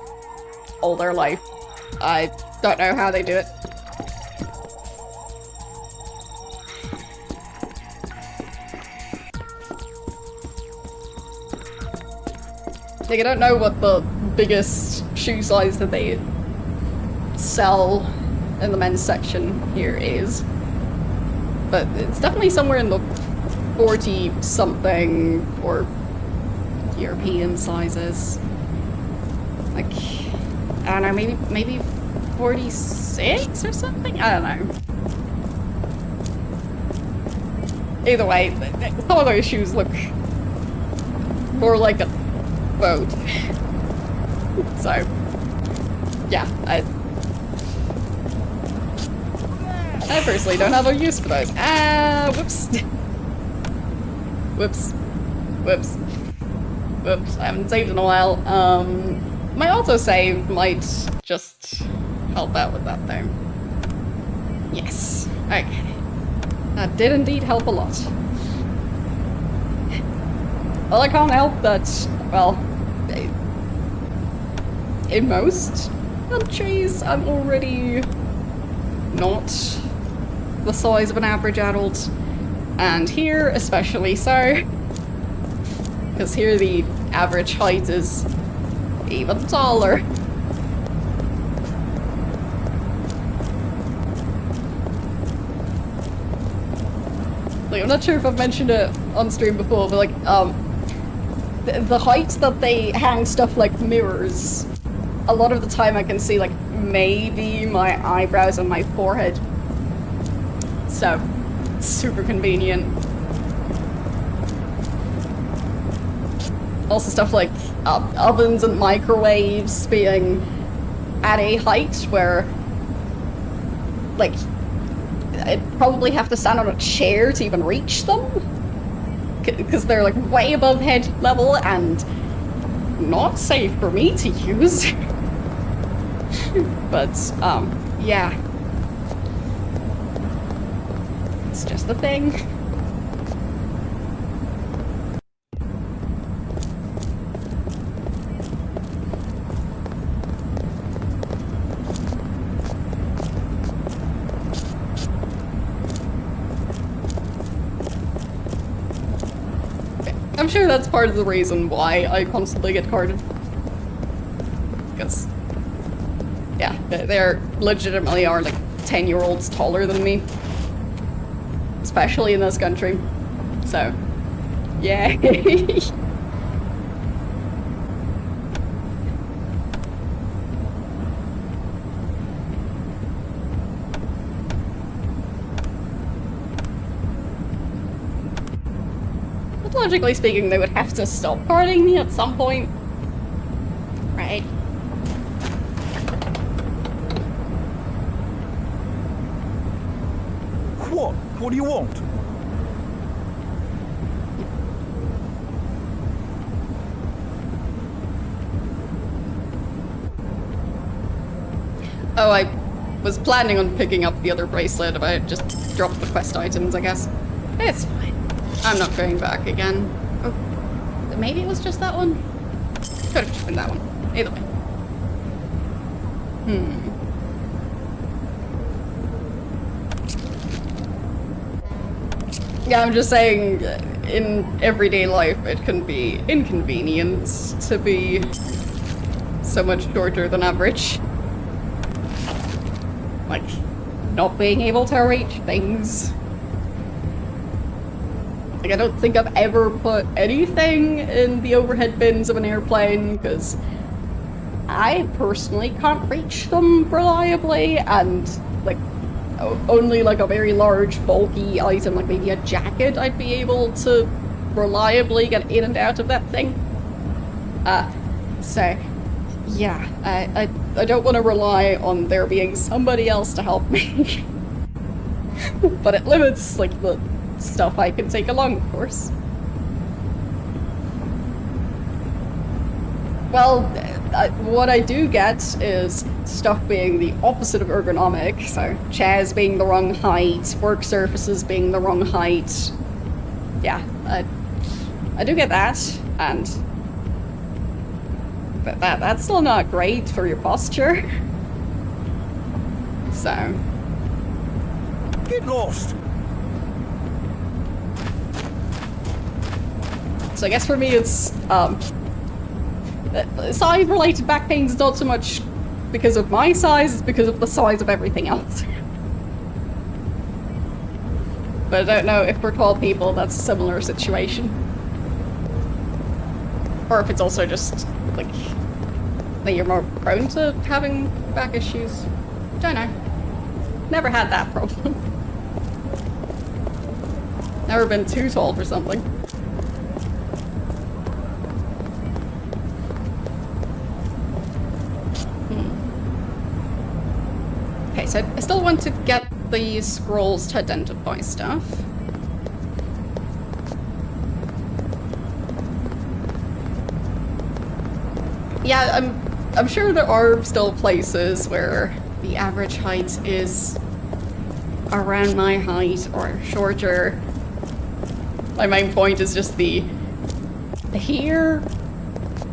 all their life. I don't know how they do it. Like, I don't know what the biggest shoe size that they sell in the men's section here is, but it's definitely somewhere in the 40-something or European sizes. Like, I don't know, maybe 46 or something? I don't know. Either way, some of those shoes look more like a boat. So, yeah, I personally don't have a use for those. Ah, whoops. Whoops. Whoops. Whoops. I haven't saved in a while. My autosave might just help out with that though. Yes. Okay. That did indeed help a lot. Well, I can't help that, well, in most countries, I'm already not the size of an average adult. And here, especially so. Because here the average height is even taller. Like, I'm not sure if I've mentioned it on stream before, but like, the height that they hang stuff like mirrors, a lot of the time I can see like maybe my eyebrows and my forehead. So, it's super convenient. Also stuff like ovens and microwaves being at a height where, like, I'd probably have to stand on a chair to even reach them. Because they're like way above head level and not safe for me to use. But, yeah. It's just a thing. I'm sure that's part of the reason why I constantly get carded. Because, yeah, they're legitimately are like 10-year-olds taller than me. Especially in this country. So, yeah. Logically speaking, they would have to stop carding me at some point. Right? What? What do you want? Oh, I was planning on picking up the other bracelet if I had just dropped the quest items, I guess. It's fine. I'm not going back again. Oh, maybe it was just that one? Could have just been that one. Either way. Yeah, I'm just saying, in everyday life, it can be inconvenient to be so much shorter than average. Like, not being able to reach things. Like, I don't think I've ever put anything in the overhead bins of an airplane, because I personally can't reach them reliably, and, like, only, like, a very large, bulky item, like maybe a jacket, I'd be able to reliably get in and out of that thing. So, yeah, I don't want to rely on there being somebody else to help me. But it limits, like, the stuff I can take along, of course. Well, what I do get is stuff being the opposite of ergonomic, so chairs being the wrong height, work surfaces being the wrong height. Yeah, I do get that, and but that's still not great for your posture. So... Get lost! So I guess for me it's, size-related back pain is not so much because of my size, it's because of the size of everything else. But I don't know if for tall people that's a similar situation. Or if it's also just, like, that you're more prone to having back issues. Don't know. Never had that problem. Never been too tall for something. Okay, so I still want to get the scrolls to identify stuff. Yeah, I'm sure there are still places where the average height is around my height or shorter. My main point is just here,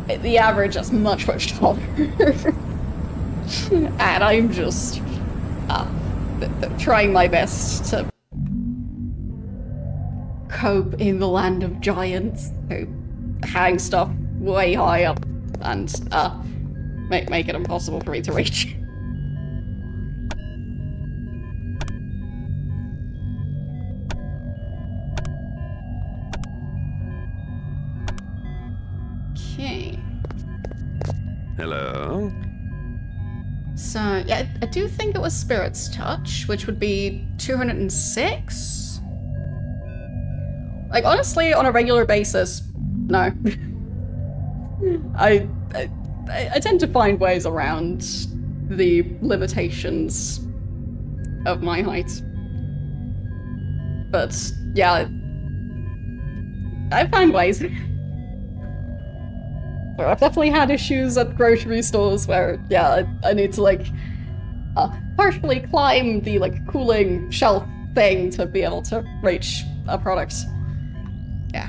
the average is much, much taller. And I'm just trying my best to cope in the land of giants who hang stuff way high up and make it impossible for me to reach. Okay. Hello? So, yeah, I do think it was Spirit's Touch, which would be 206? Like, honestly, on a regular basis, no. I tend to find ways around the limitations of my height. But, yeah, I find ways. I've definitely had issues at grocery stores where, yeah, I need to, like, partially climb the, like, cooling shelf thing to be able to reach a product. Yeah.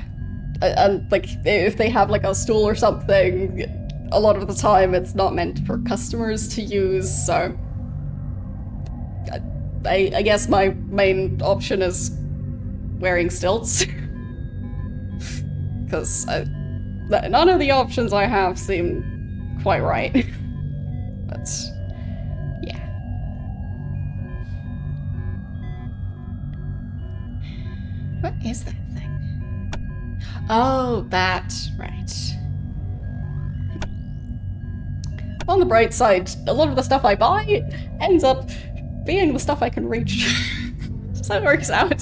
And, like, if they have, like, a stool or something, a lot of the time it's not meant for customers to use, so... I guess my main option is wearing stilts. Because none of the options I have seem quite right. But, yeah. What is that thing? Oh, that, right. On the bright side, a lot of the stuff I buy ends up being the stuff I can reach. So it works out.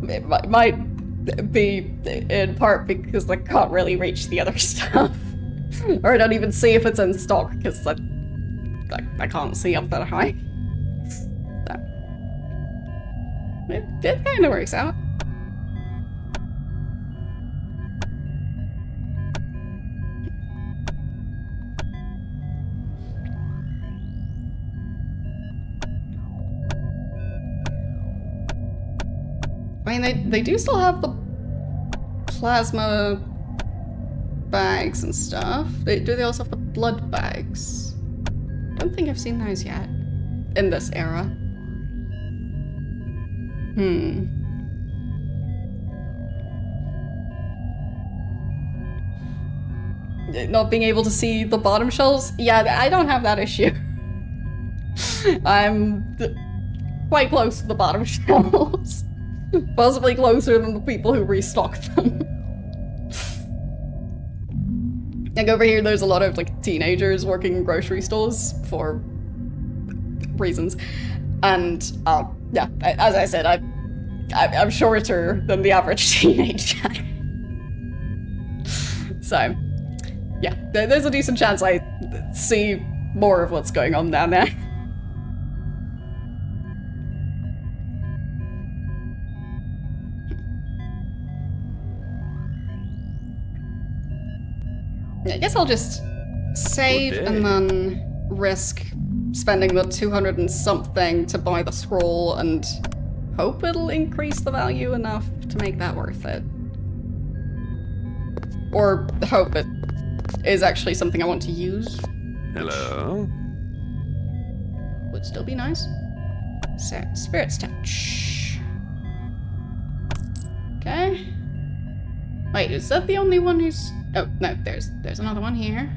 It might be in part because I can't really reach the other stuff. Or I don't even see if it's in stock because I can't see up that high. So it kind of works out. I mean, they do still have the plasma bags and stuff. Do they also have the blood bags? Don't think I've seen those yet. In this era. Not being able to see the bottom shelves? Yeah, I don't have that issue. I'm quite close to the bottom shelves. Possibly closer than the people who restock them. Like over here, there's a lot of like teenagers working in grocery stores for reasons, and yeah, as I said, I'm shorter than the average teenager. So, yeah, there's a decent chance I see more of what's going on down there. I guess I'll just save and then risk spending the 200 and something to buy the scroll and hope it'll increase the value enough to make that worth it. Or hope it is actually something I want to use. Hello? Would still be nice. So, Spirit's Touch. Okay. Wait, is that the only one who's... Oh, no, there's another one here.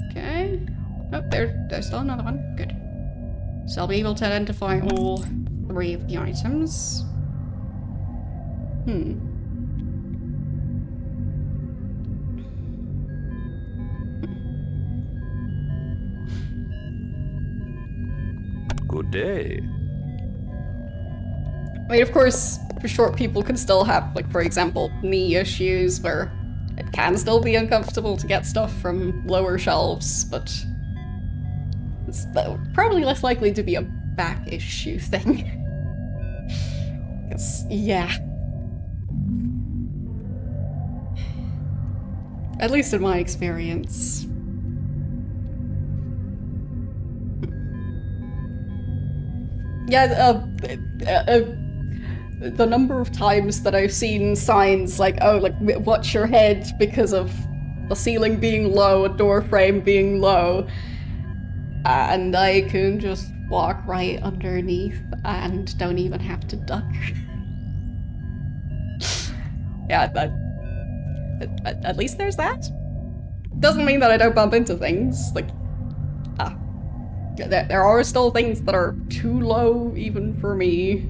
Okay. Oh, there's still another one. Good. So I'll be able to identify all 3 of the items. Good day. I mean, of course, short people can still have, like, for example, knee issues where it can still be uncomfortable to get stuff from lower shelves, but It's probably less likely to be a back issue thing. 'Cause, yeah. At least in my experience. Yeah, the number of times that I've seen signs like, oh, like, watch your head because of the ceiling being low, a door frame being low, and I can just walk right underneath and don't even have to duck. Yeah, at least there's that. Doesn't mean that I don't bump into things, like, there are still things that are too low even for me.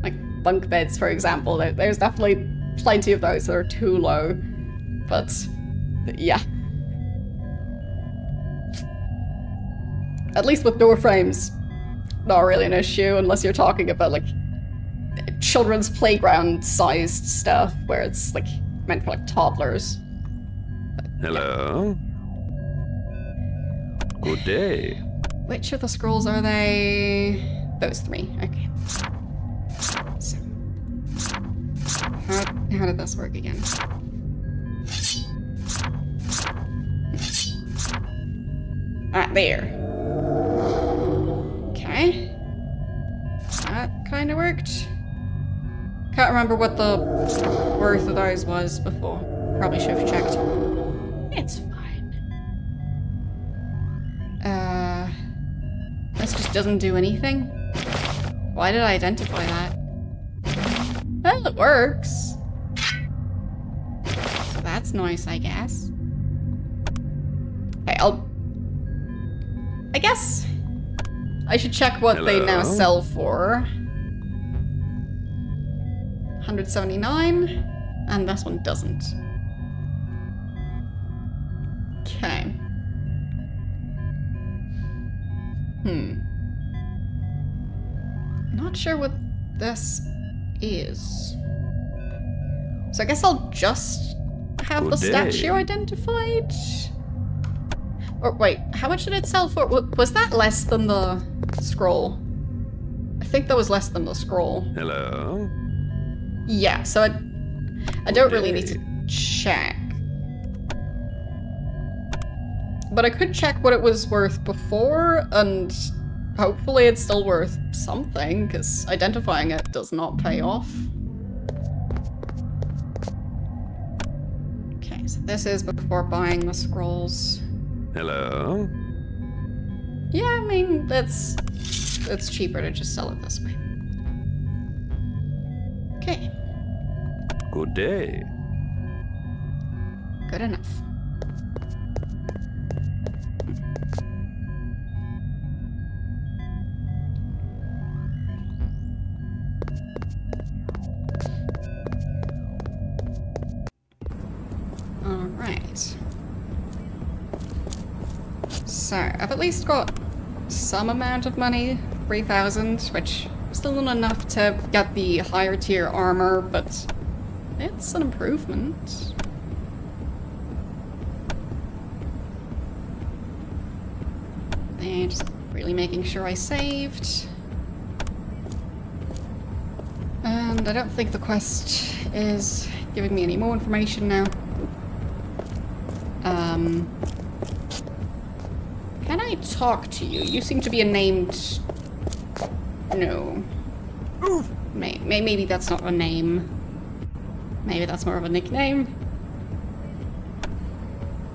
Like bunk beds, for example. There's definitely plenty of those that are too low. But, yeah. At least with door frames, not really an issue unless you're talking about, like, children's playground-sized stuff where it's, like, meant for, like, toddlers. Hello? Good day. Which of the scrolls are they? Those three, okay. So, how did this work again? Ah, there. Okay. That kind of worked. Can't remember what the worth of those was before. Probably should have checked. It's fine. This just doesn't do anything? Why did I identify that? Well, it works. So that's nice, I guess. Okay, I guess I should check what they now sell for. 179, and this one doesn't. Okay. Not sure what this is. So I guess I'll just have the statue identified? Or wait, how much did it sell for? Was that less than the scroll? I think that was less than the scroll. Hello? Yeah, so I don't really need to check. But I could check what it was worth before, and hopefully it's still worth something, because identifying it does not pay off. Okay, so this is before buying the scrolls. Hello? Yeah, I mean, it's cheaper to just sell it this way. Okay. Good day. Good enough. Alright. So, I've at least got some amount of money, 3,000, which is still not enough to get the higher tier armor, but it's an improvement. And just really making sure I saved. And I don't think the quest is giving me any more information now. Can I talk to you? You seem to be a named... No. Maybe that's not a name. Maybe that's more of a nickname.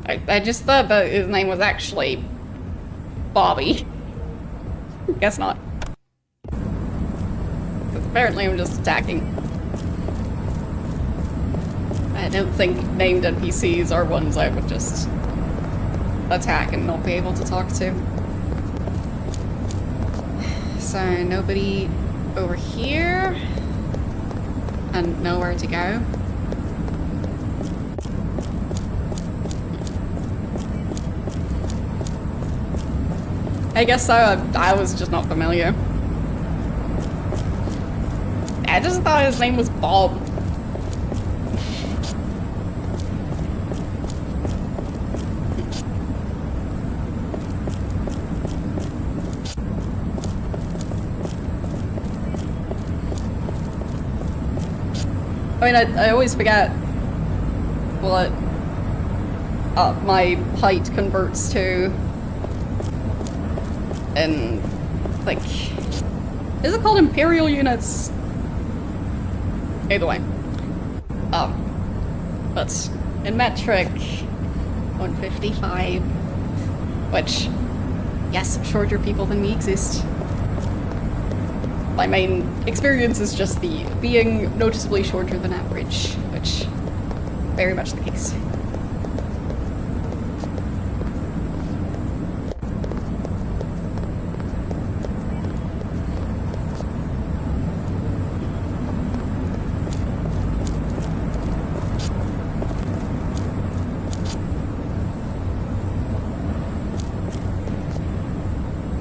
I just thought that his name was actually Bobby. Guess not. Because apparently I'm just attacking. I don't think named NPCs are ones I would just attack and not be able to talk to. So nobody over here. And nowhere to go. I guess so. I was just not familiar. I just thought his name was Bob. I mean, I always forget what my height converts to in, like, is it called imperial units? Either way. But in metric, 155, which, yes, shorter people than me exist. My main experience is just the being noticeably shorter than average, which, very much the case.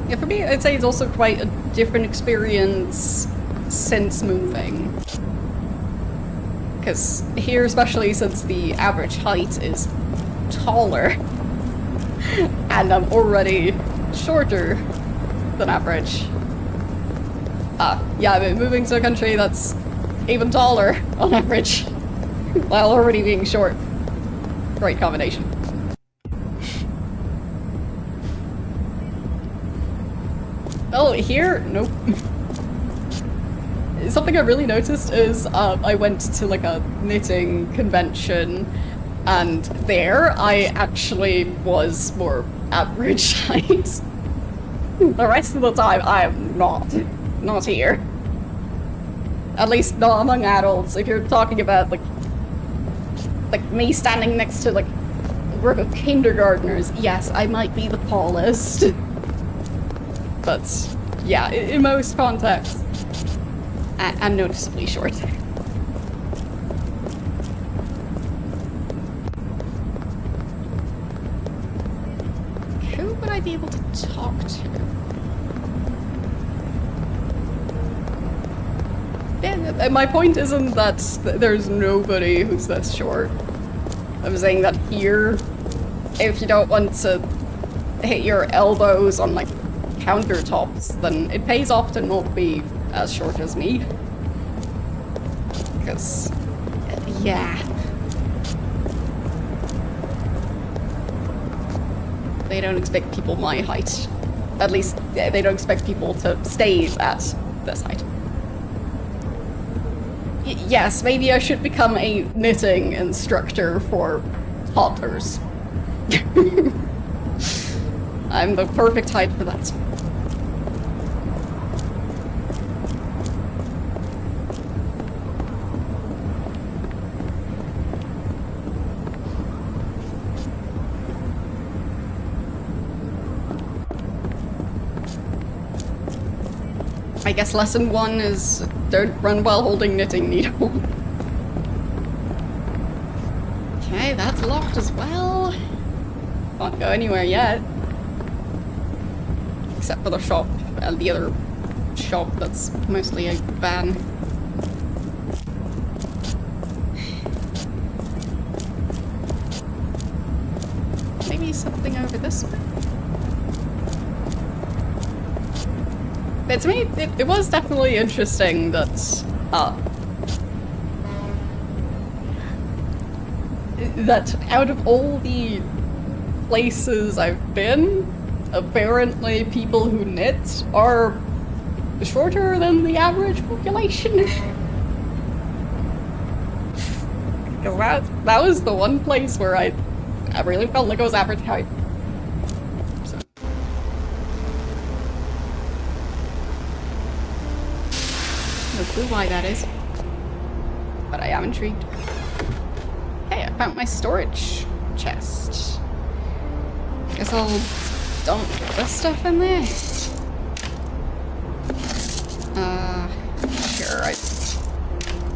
Yeah, for me, I'd say it's also quite a different experience since moving. Because here, especially since the average height is taller, and I'm already shorter than average. Yeah, I mean, moving to a country that's even taller on average, while already being short. Great combination. Oh, here? Nope. Something I really noticed is I went to like a knitting convention, and there I actually was more average height. The rest of the time I am not here. At least not among adults. If you're talking about like me standing next to like a group of kindergartners, yes, I might be the tallest. But yeah, in most contexts, I'm noticeably short. Who would I be able to talk to? Yeah, my point isn't that there's nobody who's this short. I'm saying that here, if you don't want to hit your elbows on like countertops, then it pays off to not be as short as me. Because, yeah. They don't expect people my height. At least, they don't expect people to stay at this height. Yes, maybe I should become a knitting instructor for toddlers. I'm the perfect height for that. I guess lesson 1 is don't run while holding knitting needle. Okay, that's locked as well. Can't go anywhere yet. Except for the shop and the other shop that's mostly a van. Maybe something over this way? But to me, it was definitely interesting that, that out of all the places I've been, apparently people who knit are shorter than the average population. Because that was the one place where I really felt like I was average height. So. No clue why that is. But I am intrigued. Hey, I found my storage chest. Guess I'll dump this stuff in there. Sure, I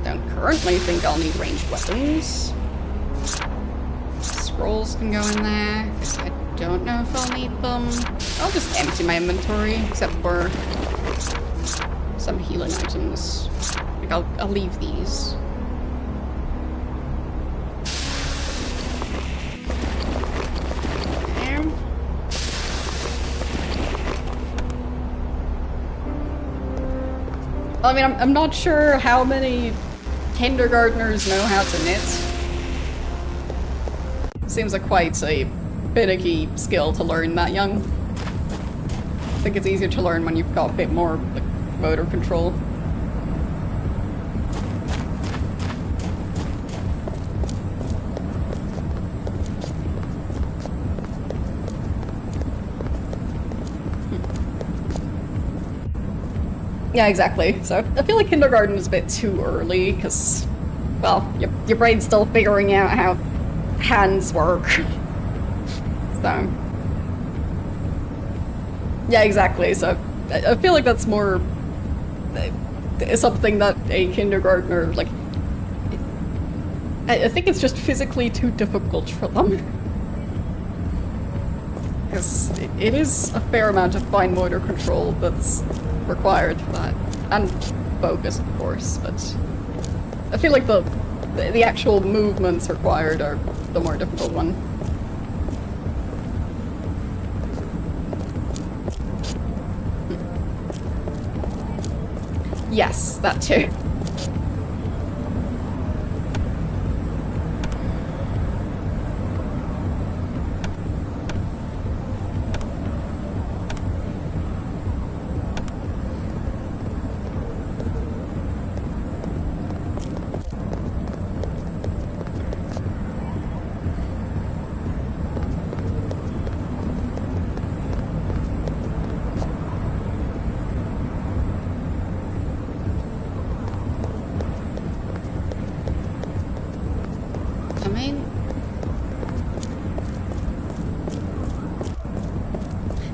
don't currently think I'll need ranged weapons. Scrolls can go in there, because I don't know if I'll need them. I'll just empty my inventory, except for some healing items. Like, I'll leave these. I mean, I'm not sure how many kindergartners know how to knit. Seems like quite a finicky skill to learn that young. I think it's easier to learn when you've got a bit more like, motor control. Yeah, exactly. So I feel like kindergarten is a bit too early because, well, your brain's still figuring out how hands work. So, yeah, exactly. So I feel like that's more something that a kindergartner, like, I think it's just physically too difficult for them. Because it is a fair amount of fine motor control that's required for that. And focus, of course, but I feel like the actual movements required are the more difficult one. Yes, that too.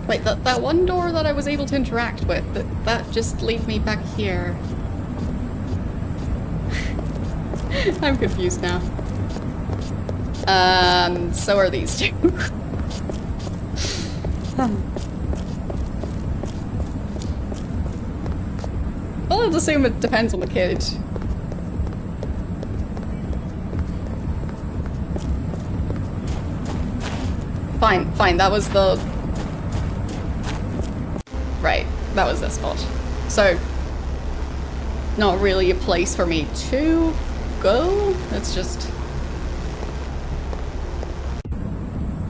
Wait, that one door that I was able to interact with, that just lead me back here. I'm confused now. So are these two. Well, I'll assume it depends on the kid. Fine, that was the... Right, that was this spot. So, not really a place for me to go. It's just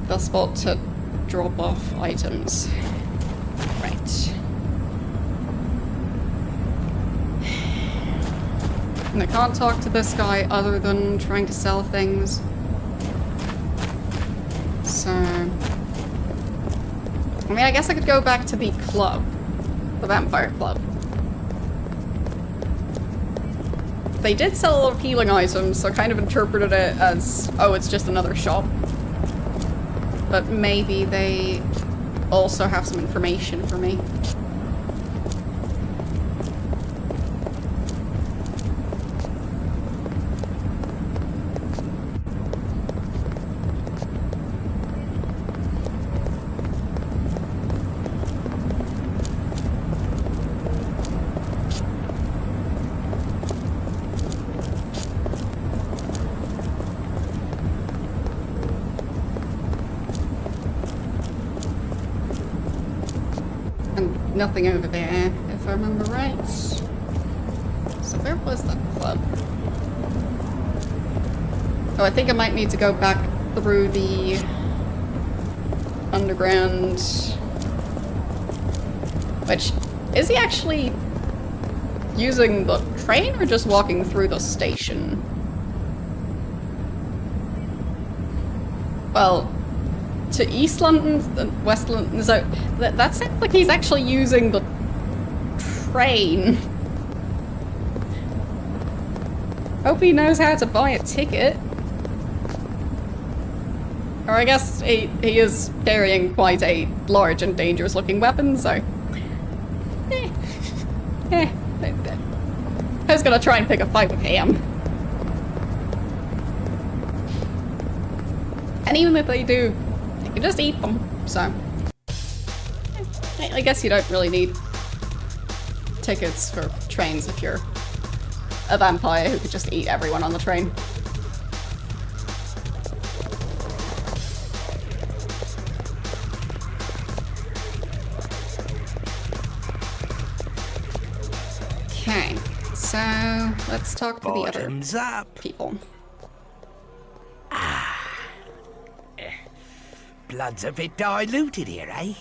the spot to drop off items. Right. And I can't talk to this guy other than trying to sell things. So... I mean, I guess I could go back to the club. The vampire club. They did sell a lot of healing items, so I kind of interpreted it as, oh, it's just another shop. But maybe they also have some information for me. Nothing over there, if I remember right. So where was that club? Oh, I think I might need to go back through the underground. Which, is he actually using the train or just walking through the station? Well, to East London and West London, so that sounds like he's actually using the train. Hope he knows how to buy a ticket. Or I guess he is carrying quite a large and dangerous looking weapon, so... I was gonna try and pick a fight with him. And even if they do, you can just eat them, so... I guess you don't really need tickets for trains if you're a vampire who could just eat everyone on the train. Okay, So, let's talk to the other Bottoms up. people. Blood's a bit diluted here, eh?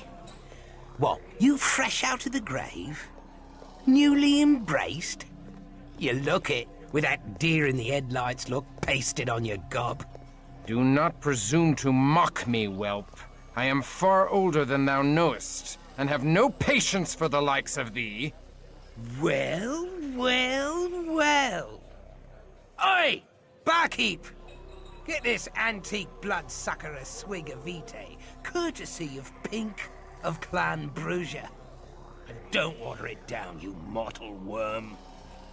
What, you fresh out of the grave? Newly embraced? You look it, with that deer in the headlights look pasted on your gob. Do not presume to mock me, whelp. I am far older than thou knowest, and have no patience for the likes of thee. Well, well, well. Oi! Barkeep! Get this antique bloodsucker a swig of vitae, courtesy of Pink of Clan Brugia. And don't water it down, you mortal worm.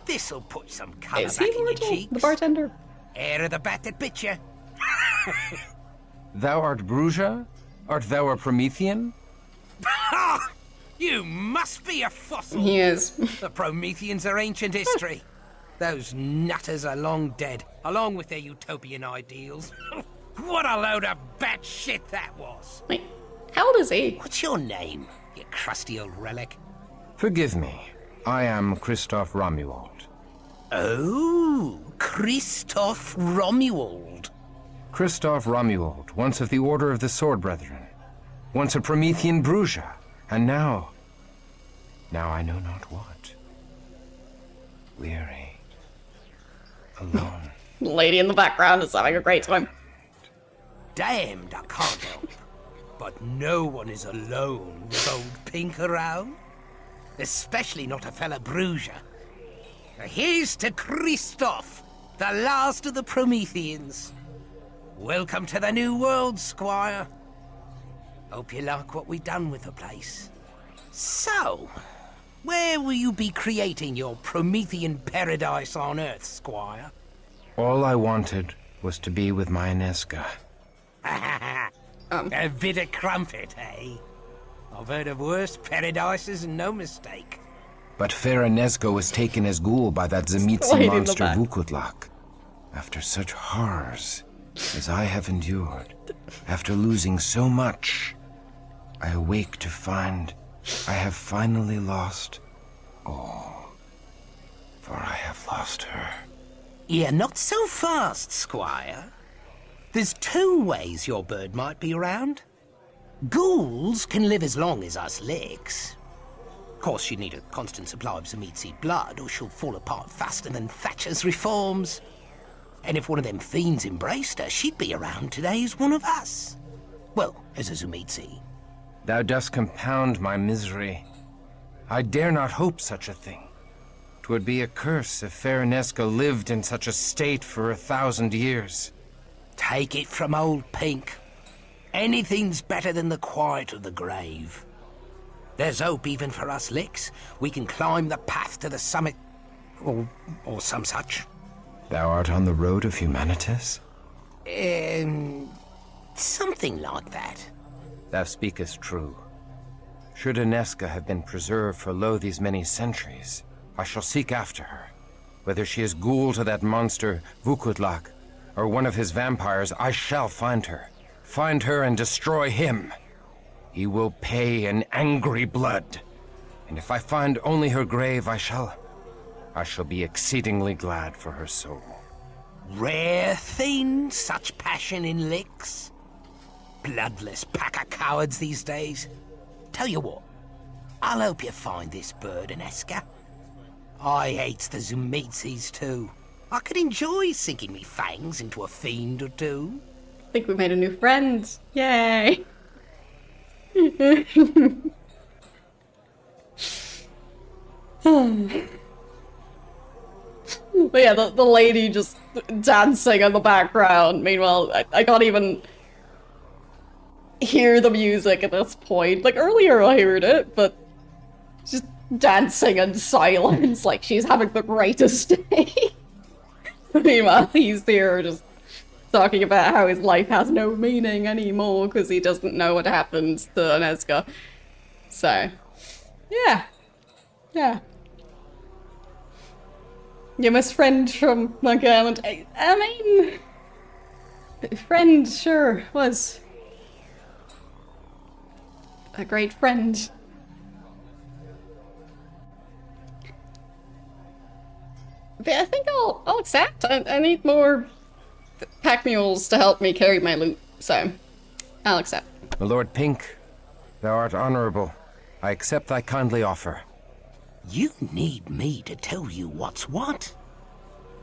This'll put some colour Is back he in your mortal? cheeks. The bartender? Air of the bat that bit you. Thou art Brugia? Art thou a Promethean? Ha! You must be a fossil. He is. The Prometheans are ancient history. Those nutters are long dead, along with their utopian ideals. What a load of bad shit that was. Wait, how old is he? What's your name, you crusty old relic? Forgive me. I am Christoph Romuald. Oh, Christoph Romuald. Christoph Romuald, once of the Order of the Sword Brethren. Once a Promethean Brugia, and now I know not what. Weary. Alone. The lady in the background is having a great time. Damned, I can't help. But no one is alone with old Pink around. Especially not a fella Brugia. Here's to Christoph, the last of the Prometheans. Welcome to the new world, Squire. Hope you like what we've done with the place. So, where will you be creating your Promethean paradise on Earth, Squire? All I wanted was to be with my Inesca. A bit of crumpet, eh? I've heard of worse paradises and no mistake. But fair Inesca was taken as ghoul by that Zemitzi Lady in the monster back. Vukutlak. After such horrors as I have endured, after losing so much, I awake to find I have finally lost all. For I have lost her. Yeah, not so fast, Squire. There's two ways your bird might be around. Ghouls can live as long as us licks. Of course, you need a constant supply of Zemitzi blood, or she'll fall apart faster than Thatcher's reforms. And if one of them fiends embraced her, she'd be around today as one of us. Well, as a Zemitzi. Thou dost compound my misery. I dare not hope such a thing. 'Twould be a curse if fair Inesca lived in such a state for 1,000 years. Take it from old Pink. Anything's better than the quiet of the grave. There's hope even for us licks. We can climb the path to the summit. Or some such. Thou art on the road of humanitas? Something like that. Thou speakest true. Should Inesca have been preserved for lo these many centuries, I shall seek after her. Whether she is ghoul to that monster Vukutlak, or one of his vampires, I shall find her. Find her and destroy him. He will pay in angry blood. And if I find only her grave, I shall be exceedingly glad for her soul. Rare thing, such passion in licks. Bloodless pack of cowards these days. Tell you what, I'll help you find this bird, Inesca. I hates the Zumizis too. I could enjoy sinking me fangs into a fiend or two. I think we made a new friend. Yay! But yeah, the lady just dancing in the background. Meanwhile, I can't even hear the music at this point. Like, earlier I heard it, but just dancing in silence like she's having the greatest day. Meanwhile, he's here just talking about how his life has no meaning anymore because he doesn't know what happens to Inesca. So, yeah. Yeah. You miss friend from Monkey Island. I mean, friend sure was a great friend. But I think I'll accept. I need more pack mules to help me carry my loot, so I'll accept. My Lord Pink, thou art honorable. I accept thy kindly offer. You need me to tell you what's what?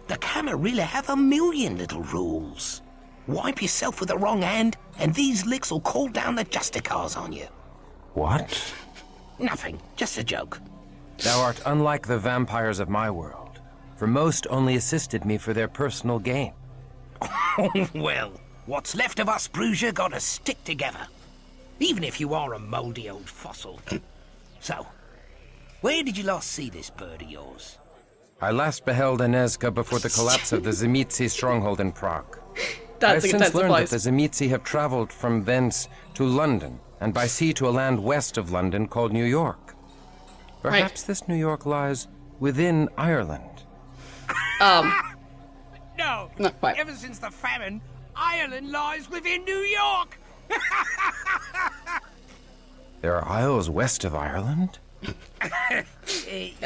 The Camarilla have a million little rules. Wipe yourself with the wrong hand, and these licks will call down the Justicars on you. What? Nothing, just a joke. Thou art unlike the vampires of my world, for most only assisted me for their personal gain. Well, what's left of us, Bruiser, gotta stick together. Even if you are a moldy old fossil. So, where did you last see this bird of yours? I last beheld Anezka before the collapse of the Zemitsi stronghold in Prague. I have That's since learned that the intensifies. Zemitsi have traveled from thence to London, and by sea to a land west of London called New York. Perhaps this New York lies within Ireland. No, Not quite. ever since the famine, Ireland lies within New York. There are isles west of Ireland?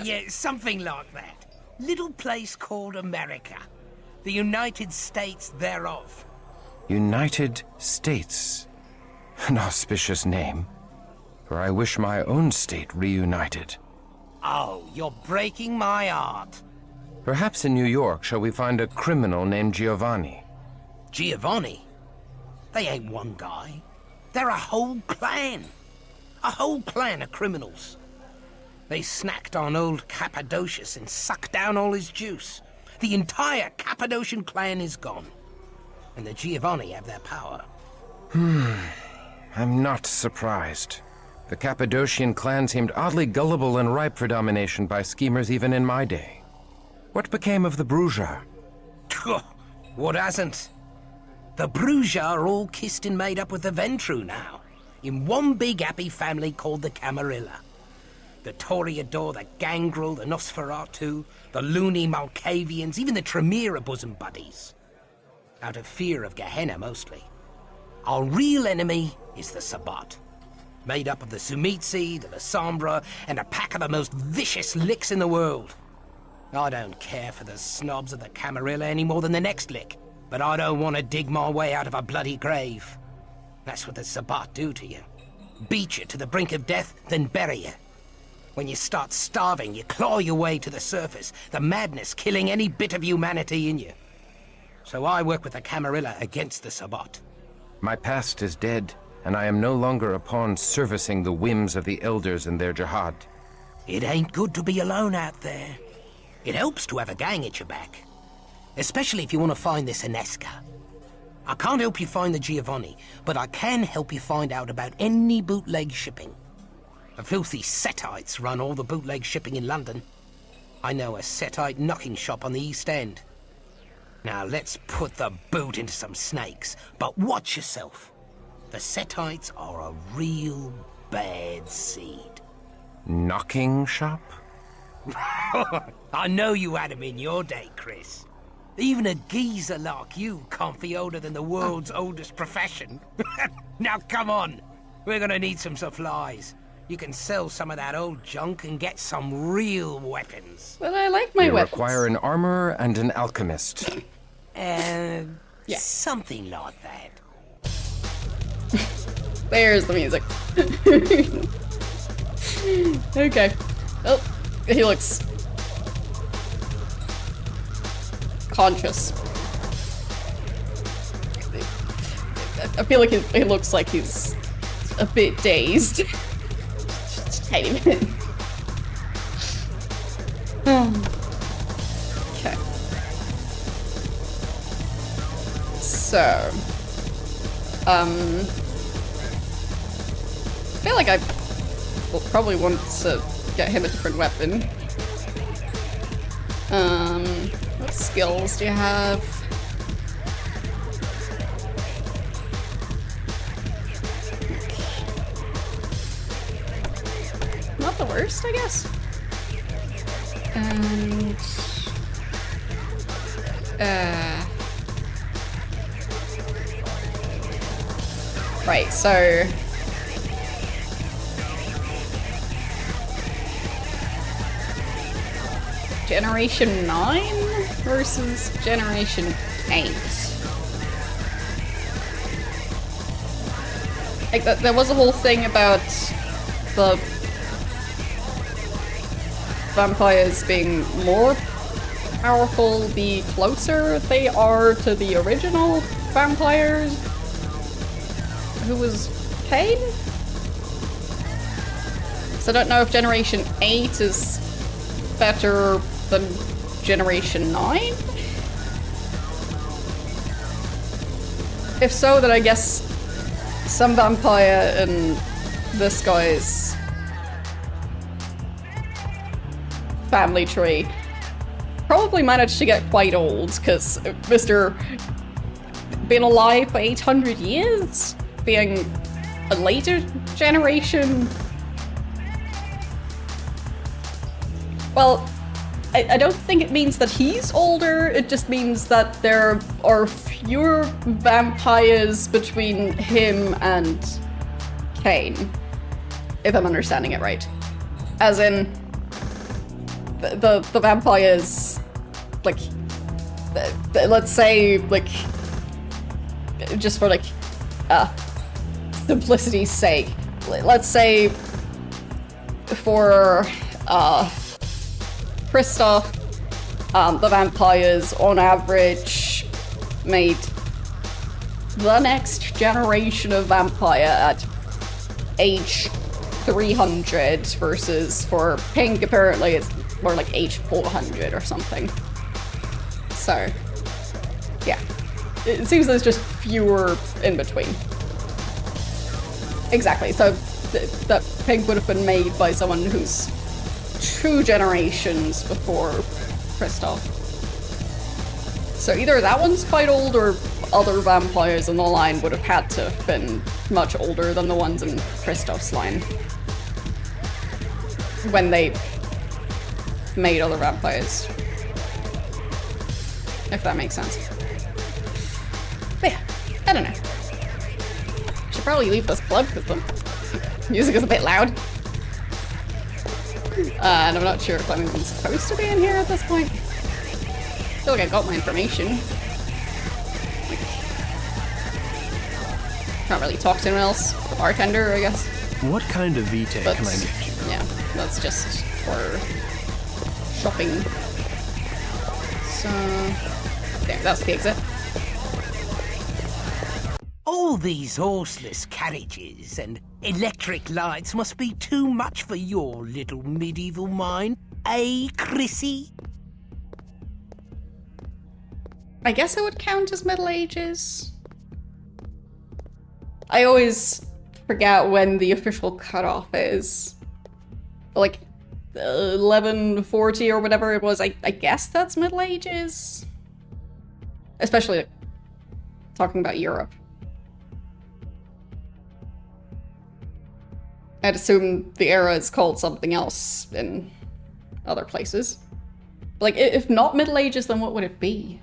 Yeah, something like that. Little place called America. The United States thereof. United States. An auspicious name, for I wish my own state reunited. Oh, you're breaking my heart. Perhaps in New York shall we find a criminal named Giovanni. Giovanni? They ain't one guy. They're a whole clan. A whole clan of criminals. They snacked on old Cappadocius and sucked down all his juice. The entire Cappadocian clan is gone. And the Giovanni have their power. I'm not surprised. The Cappadocian clan seemed oddly gullible and ripe for domination by schemers even in my day. What became of the Bruja? What hasn't? The Bruja are all kissed and made up with the Ventru now, in one big happy family called the Camarilla. The Toreador, the Gangrel, the Nosferatu, the loony Malkavians, even the Tremere are bosom buddies. Out of fear of Gehenna, mostly. Our real enemy is the Sabbat, made up of the Sumitsi, the Lasombra, and a pack of the most vicious licks in the world. I don't care for the snobs of the Camarilla any more than the next lick, but I don't want to dig my way out of a bloody grave. That's what the Sabbat do to you. Beat you to the brink of death, then bury you. When you start starving, you claw your way to the surface, the madness killing any bit of humanity in you. So I work with the Camarilla against the Sabbat. My past is dead, and I am no longer a pawn servicing the whims of the elders and their jihad. It ain't good to be alone out there. It helps to have a gang at your back. Especially if you want to find this Anezka. I can't help you find the Giovanni, but I can help you find out about any bootleg shipping. The filthy Setites run all the bootleg shipping in London. I know a Setite knocking shop on the East End. Now let's put the boot into some snakes, but watch yourself. The Setites are a real bad seed. Knocking shop? I know you had 'em in your day, Chris. Even a geezer like you can't be older than the world's oldest profession. Now come on, we're gonna need some supplies. You can sell some of that old junk and get some real weapons. But I like my We weapons. require an armorer and an alchemist. Yeah. Something like that. There's the music. Okay. Oh, he looks conscious. I feel like he looks like he's a bit dazed. Just a tiny bit. Okay. So, I feel like I will probably want to get him a different weapon. What skills do you have? Not the worst, I guess. And right, so Generation 9 versus Generation 8. Like, there was a whole thing about the vampires being more powerful the closer they are to the original vampires, who was Cain? So I don't know if Generation 8 is better than Generation 9? If so, then I guess some vampire in this guy's family tree probably managed to get quite old, because Mr. being alive for 800 years, being a later generation. Well, I don't think it means that he's older, it just means that there are fewer vampires between him and Cain, if I'm understanding it right. As in, the vampires, like, let's say, like, just for, like, simplicity's sake, let's say for, Christoph, the vampires, on average, made the next generation of vampire at age 300, versus for Pink, apparently it's more like age 400 or something. So, yeah. It seems there's just fewer in between. Exactly, so that Pink would have been made by someone who's 2 generations before Christoph. So either that one's quite old, or other vampires in the line would have had to have been much older than the ones in Christoph's line when they made other vampires. If that makes sense. But yeah, I don't know. Should probably leave this club because the music is a bit loud. And I'm not sure if I'm even supposed to be in here at this point. I feel like I got my information. Like, can't really talk to anyone else. The bartender, I guess. What kind of vitae But can I get you? yeah, that's just for shopping. So there, that's the exit. All these horseless carriages and electric lights must be too much for your little medieval mind, eh, Chrissy? I guess it would count as Middle Ages. I always forget when the official cutoff is. Like, 1140 or whatever it was, I guess that's Middle Ages? Especially, like, talking about Europe. I'd assume the era is called something else in other places. Like, if not Middle Ages, then what would it be?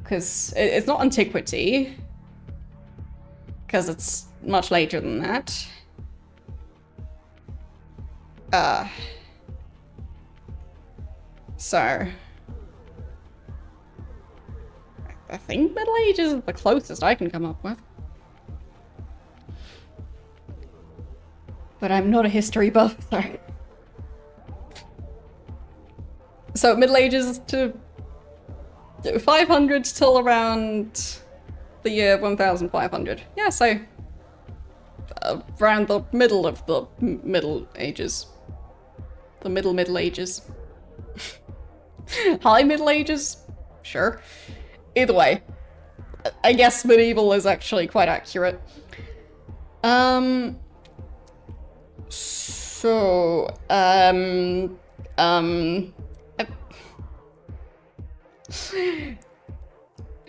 Because it's not antiquity. Because it's much later than that. So I think Middle Ages is the closest I can come up with. But I'm not a history buff, sorry. So Middle Ages to 500 till around the year 1500. Yeah, so around the middle of the Middle Ages. The Middle Ages. High Middle Ages? Sure. Either way, I guess medieval is actually quite accurate.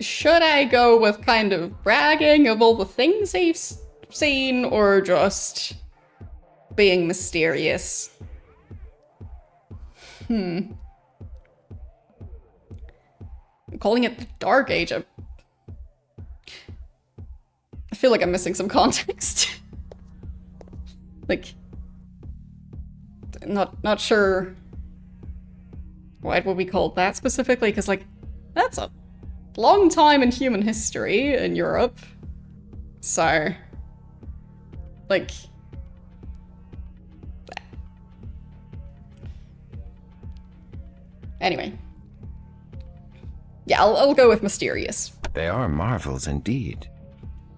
Should I go with kind of bragging of all the things they've seen, or just being mysterious? I'm calling it the Dark Age. I feel like I'm missing some context. Like, not sure why would we call that specifically? Because, like, that's a long time in human history in Europe. So, like... Anyway. Yeah, I'll go with mysterious. They are marvels indeed.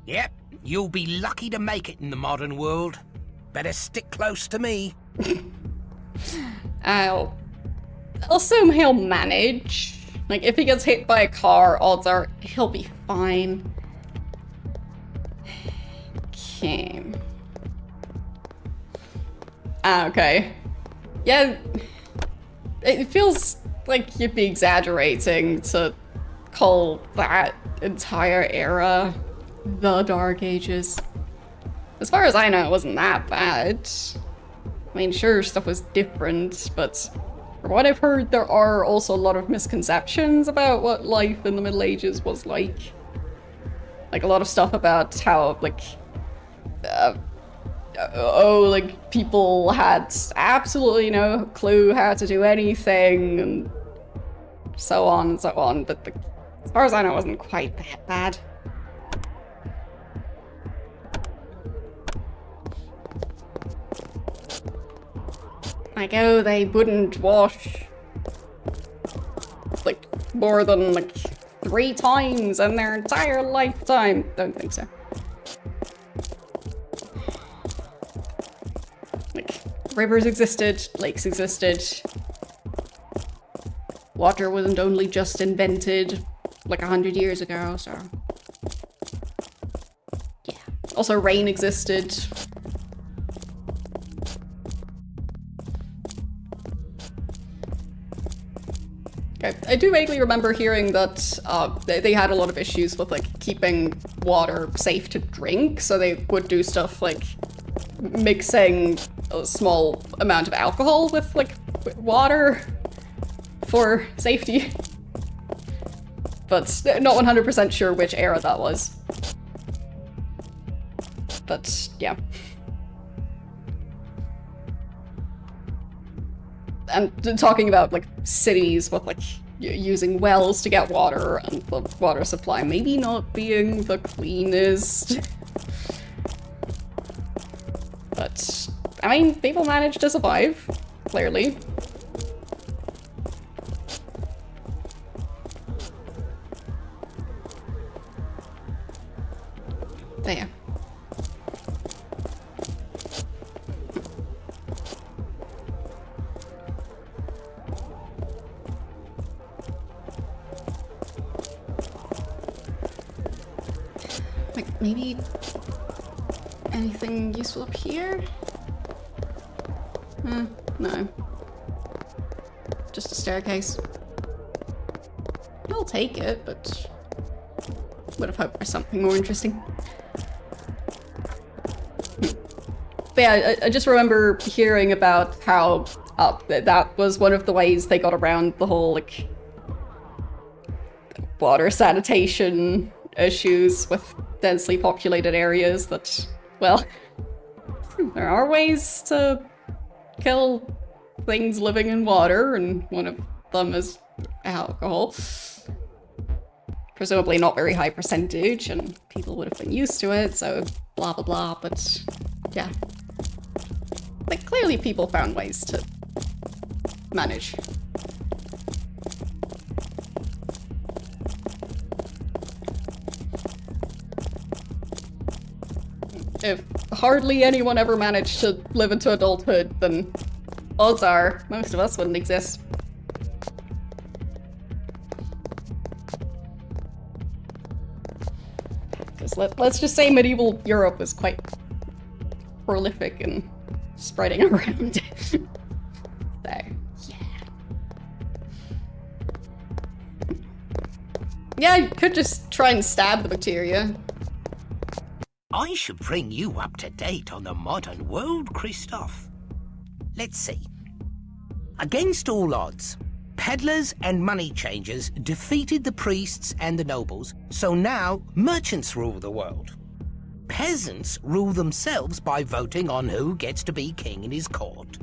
Yep, you'll be lucky to make it in the modern world. Better stick close to me. I'll assume he'll manage. Like, if he gets hit by a car, odds are he'll be fine. Okay. Okay. Yeah, it feels like you'd be exaggerating to call that entire era the Dark Ages. As far as I know, it wasn't that bad. I mean, sure, stuff was different, but from what I've heard, there are also a lot of misconceptions about what life in the Middle Ages was like. Like, a lot of stuff about how, like, like, people had absolutely no clue how to do anything, and so on and so on, but as far as I know, it wasn't quite that bad. Like, oh, they wouldn't wash, like, more than, like, 3 times in their entire lifetime. Don't think so. Like, rivers existed, lakes existed. Water wasn't only just invented, like, 100 years ago, so... Yeah. Also, rain existed. I do vaguely remember hearing that they had a lot of issues with, like, keeping water safe to drink, so they would do stuff like mixing a small amount of alcohol with, like, water for safety. But not 100% sure which era that was. But, yeah. And talking about, like, cities with, like, using wells to get water and the water supply maybe not being the cleanest. But, I mean, people managed to survive, clearly. There. Like, maybe anything useful up here? No. Just a staircase. I'll take it, but would have hoped for something more interesting. But yeah, I just remember hearing about how that was one of the ways they got around the whole, like, water sanitation issues with densely populated areas, that, well, there are ways to kill things living in water, and one of them is alcohol. Presumably not very high percentage, and people would have been used to it, so blah blah blah, but yeah. Like, clearly people found ways to manage. If hardly anyone ever managed to live into adulthood, then odds are most of us wouldn't exist. Because let's just say medieval Europe was quite prolific and spreading around. So, yeah. Yeah, you could just try and stab the bacteria. I should bring you up to date on the modern world, Christoph. Let's see. Against all odds, peddlers and money changers defeated the priests and the nobles, so now merchants rule the world. Peasants rule themselves by voting on who gets to be king in his court.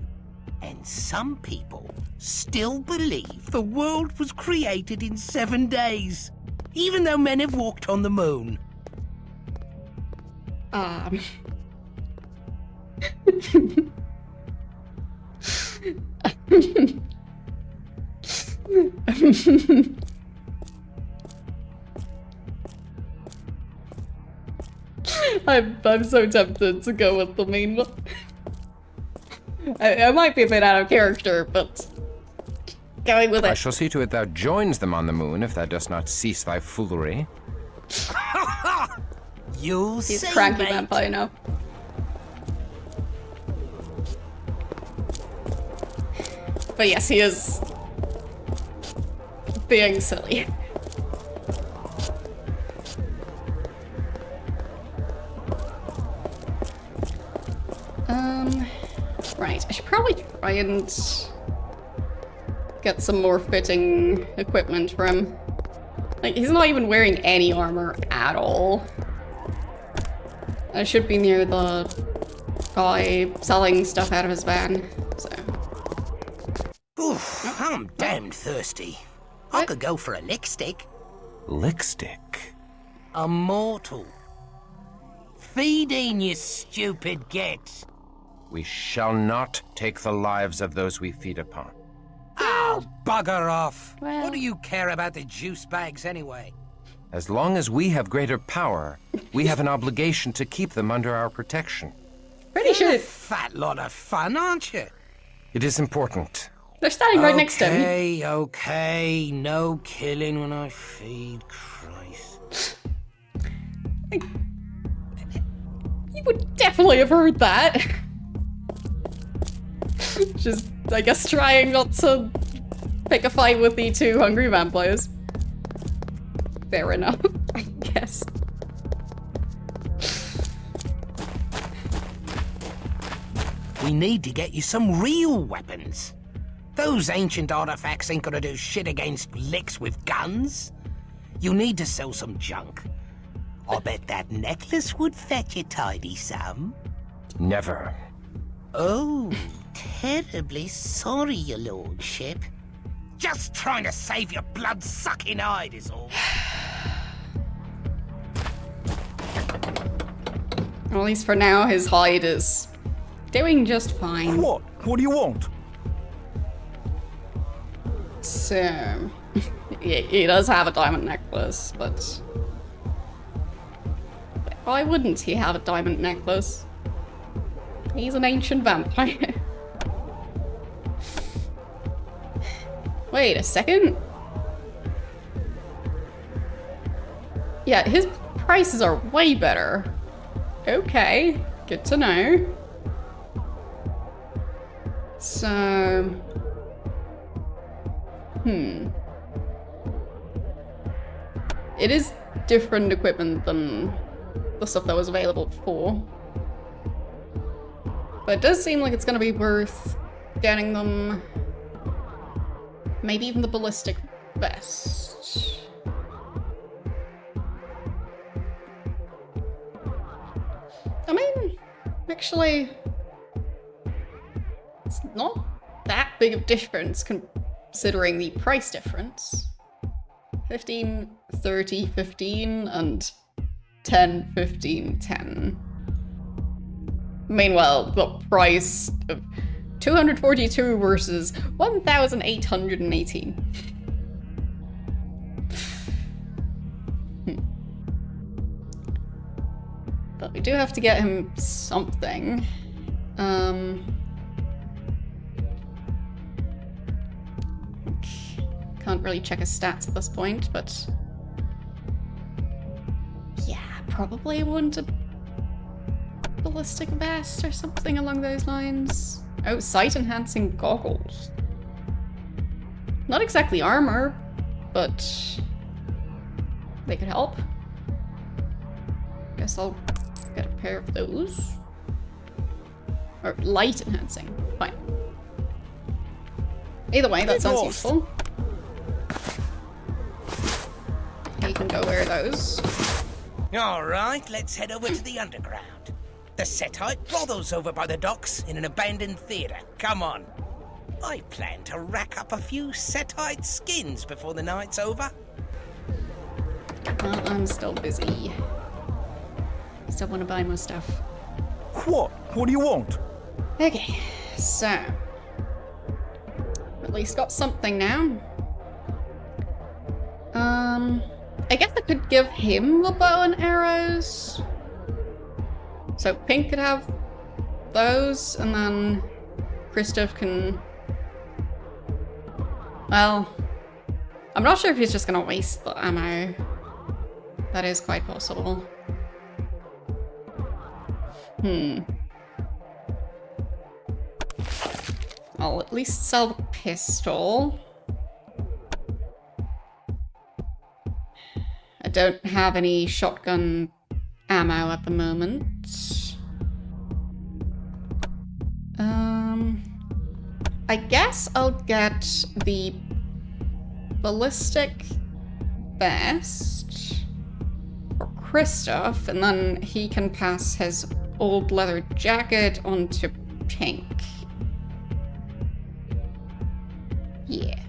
And some people still believe the world was created in 7 days, even though men have walked on the moon. I'm so tempted to go with the main one. I might be a bit out of character, but going with I it. shall see to it thou joins them on the moon, if thou dost not cease thy foolery. You'll He's see, cranky mate. vampire now. But yes, he is being silly. Right, I should probably try and get some more fitting equipment for him. Like, he's not even wearing any armor at all. I should be near the guy selling stuff out of his van, so. Oof, I'm damned thirsty. I What? could go for a lick stick. Lickstick. A mortal. Feed in, you stupid git. We shall not take the lives of those we feed upon. Oh, bugger off. Well. What do you care about the juice bags anyway? As long as we have greater power, we have an obligation to keep them under our protection. Pretty You're a sure fat lot of fun, aren't you? It is important. they're standing right next to him. Okay, no killing when I feed, Christ. You would definitely have heard that. Just, I guess, trying not to pick a fight with the two hungry vampires. Fair enough, I guess. We need to get you some real weapons. Those ancient artifacts ain't gonna do shit against licks with guns. You need to sell some junk. I bet that necklace would fetch a tidy sum. Never. Oh, terribly sorry, your lordship. Just trying to save your blood-sucking hide is all. At least for now, his hide is doing just fine. What? What do you want? So, he does have a diamond necklace, but why wouldn't he have a diamond necklace? He's an ancient vampire. Wait a second. Yeah, his prices are way better. Okay, good to know. So, it is different equipment than the stuff that was available before. But it does seem like it's gonna be worth getting them. Maybe even the ballistic vest. I mean, actually, it's not that big of a difference considering the price difference. 15, 30, 15, and 10, 15, 10. Meanwhile, the price of 242 versus 1,818. But we do have to get him something. Can't really check his stats at this point, but yeah, probably want a ballistic vest or something along those lines. Oh, sight-enhancing goggles. Not exactly armor, but they could help. Guess I'll get a pair of those. Or light-enhancing. Fine. Either way, that sounds useful. You can go wear those. All right, let's head over to the underground. The Setite brothels over by the docks in an abandoned theater. Come on. I plan to rack up a few Setite skins before the night's over. Well, I'm still busy. Still want to buy more stuff. What? What do you want? Okay, so at least got something now. I guess I could give him the bow and arrows. So Pink could have those, and then Kristoff can... Well, I'm not sure if he's just gonna waste the ammo. That is quite possible. I'll at least sell the pistol. I don't have any shotgun ammo at the moment. I guess I'll get the ballistic vest for Kristoff, and then he can pass his old leather jacket onto Pink. Yeah,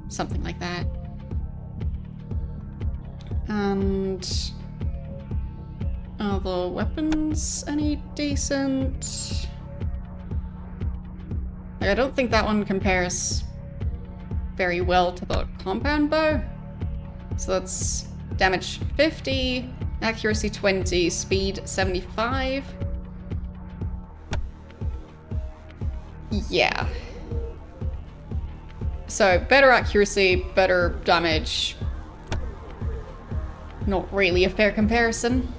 something like that. And are the weapons any decent? Like, I don't think that one compares very well to the compound bow. So that's damage 50, accuracy 20, speed 75. Yeah. So better accuracy, better damage. Not really a fair comparison.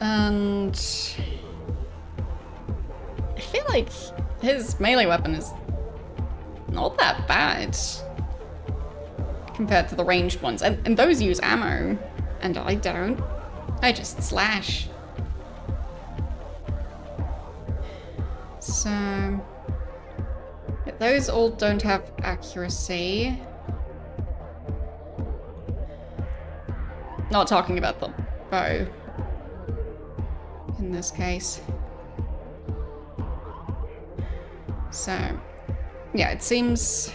And I feel like his melee weapon is not that bad compared to the ranged ones. And those use ammo, and I don't. I just slash. So yeah, those all don't have accuracy. Not talking about the bow in this case. So, yeah, it seems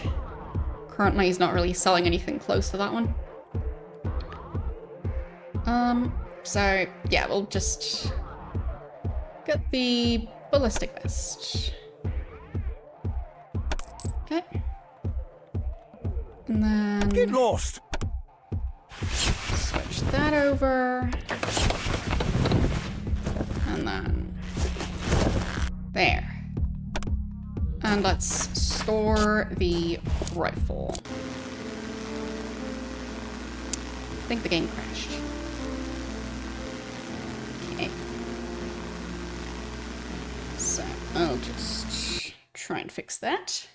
currently he's not really selling anything close to that one. So, yeah, we'll just get the ballistic vest. Okay. And then... Get lost! Switch that over. And then... There. And let's store the rifle. I think the game crashed. Okay. So, I'll just try and fix that.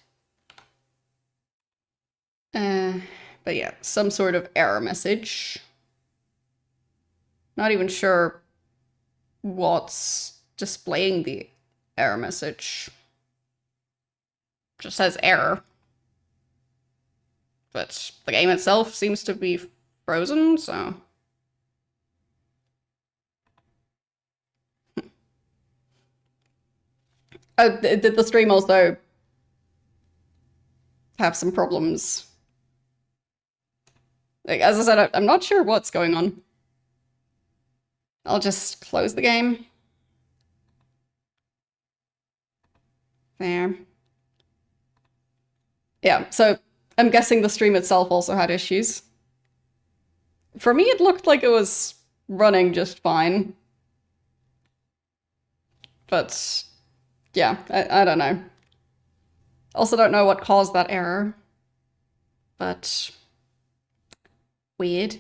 But yeah, some sort of error message. Not even sure what's displaying the error message. Just says error. But the game itself seems to be frozen, so... Oh, did the stream also have some problems? Like, as I said, I'm not sure what's going on. I'll just close the game. There. Yeah, so I'm guessing the stream itself also had issues. For me, it looked like it was running just fine. But, yeah, I don't know. Also don't know what caused that error. But... weird.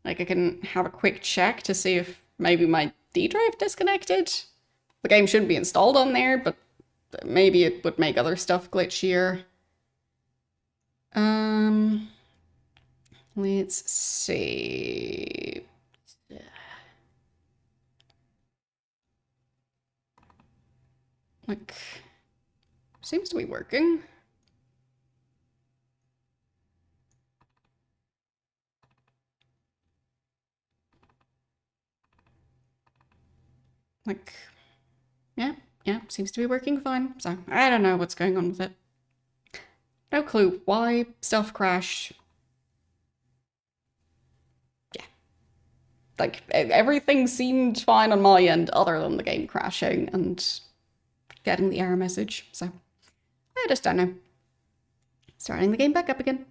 Like, I can have a quick check to see if maybe my D drive disconnected. The game shouldn't be installed on there, but maybe it would make other stuff glitchier. Let's see. Like, seems to be working. Like, yeah, Yeah, seems to be working fine. So, I don't know what's going on with it. No clue why stuff crashed. Yeah. Like, everything seemed fine on my end other than the game crashing and getting the error message. So, I just don't know. Starting the game back up again.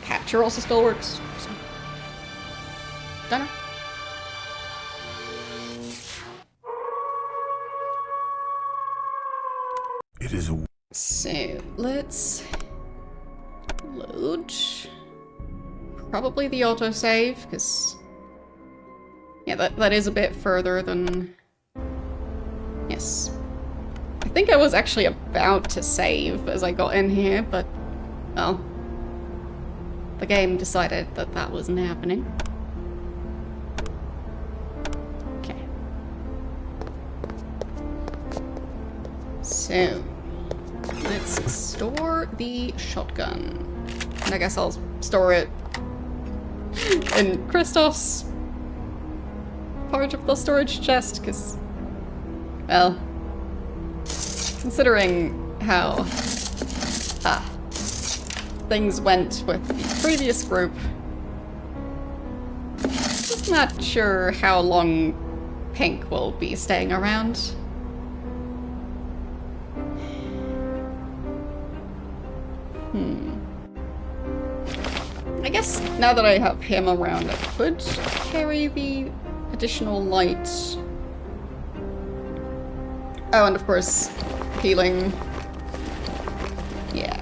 Capture also still works. So. Don't know. It is a... So, let's load. Probably the autosave, because... yeah, that is a bit further than... yes. I think I was actually about to save as I got in here, but... well... the game decided that that wasn't happening. Okay. So... let's store the shotgun. And I guess I'll store it in Christoph's part of the storage chest, because, well, considering how things went with the previous group, just not sure how long Pink will be staying around. I guess now that I have him around, I could carry the additional light. Oh, and of course, healing. Yeah.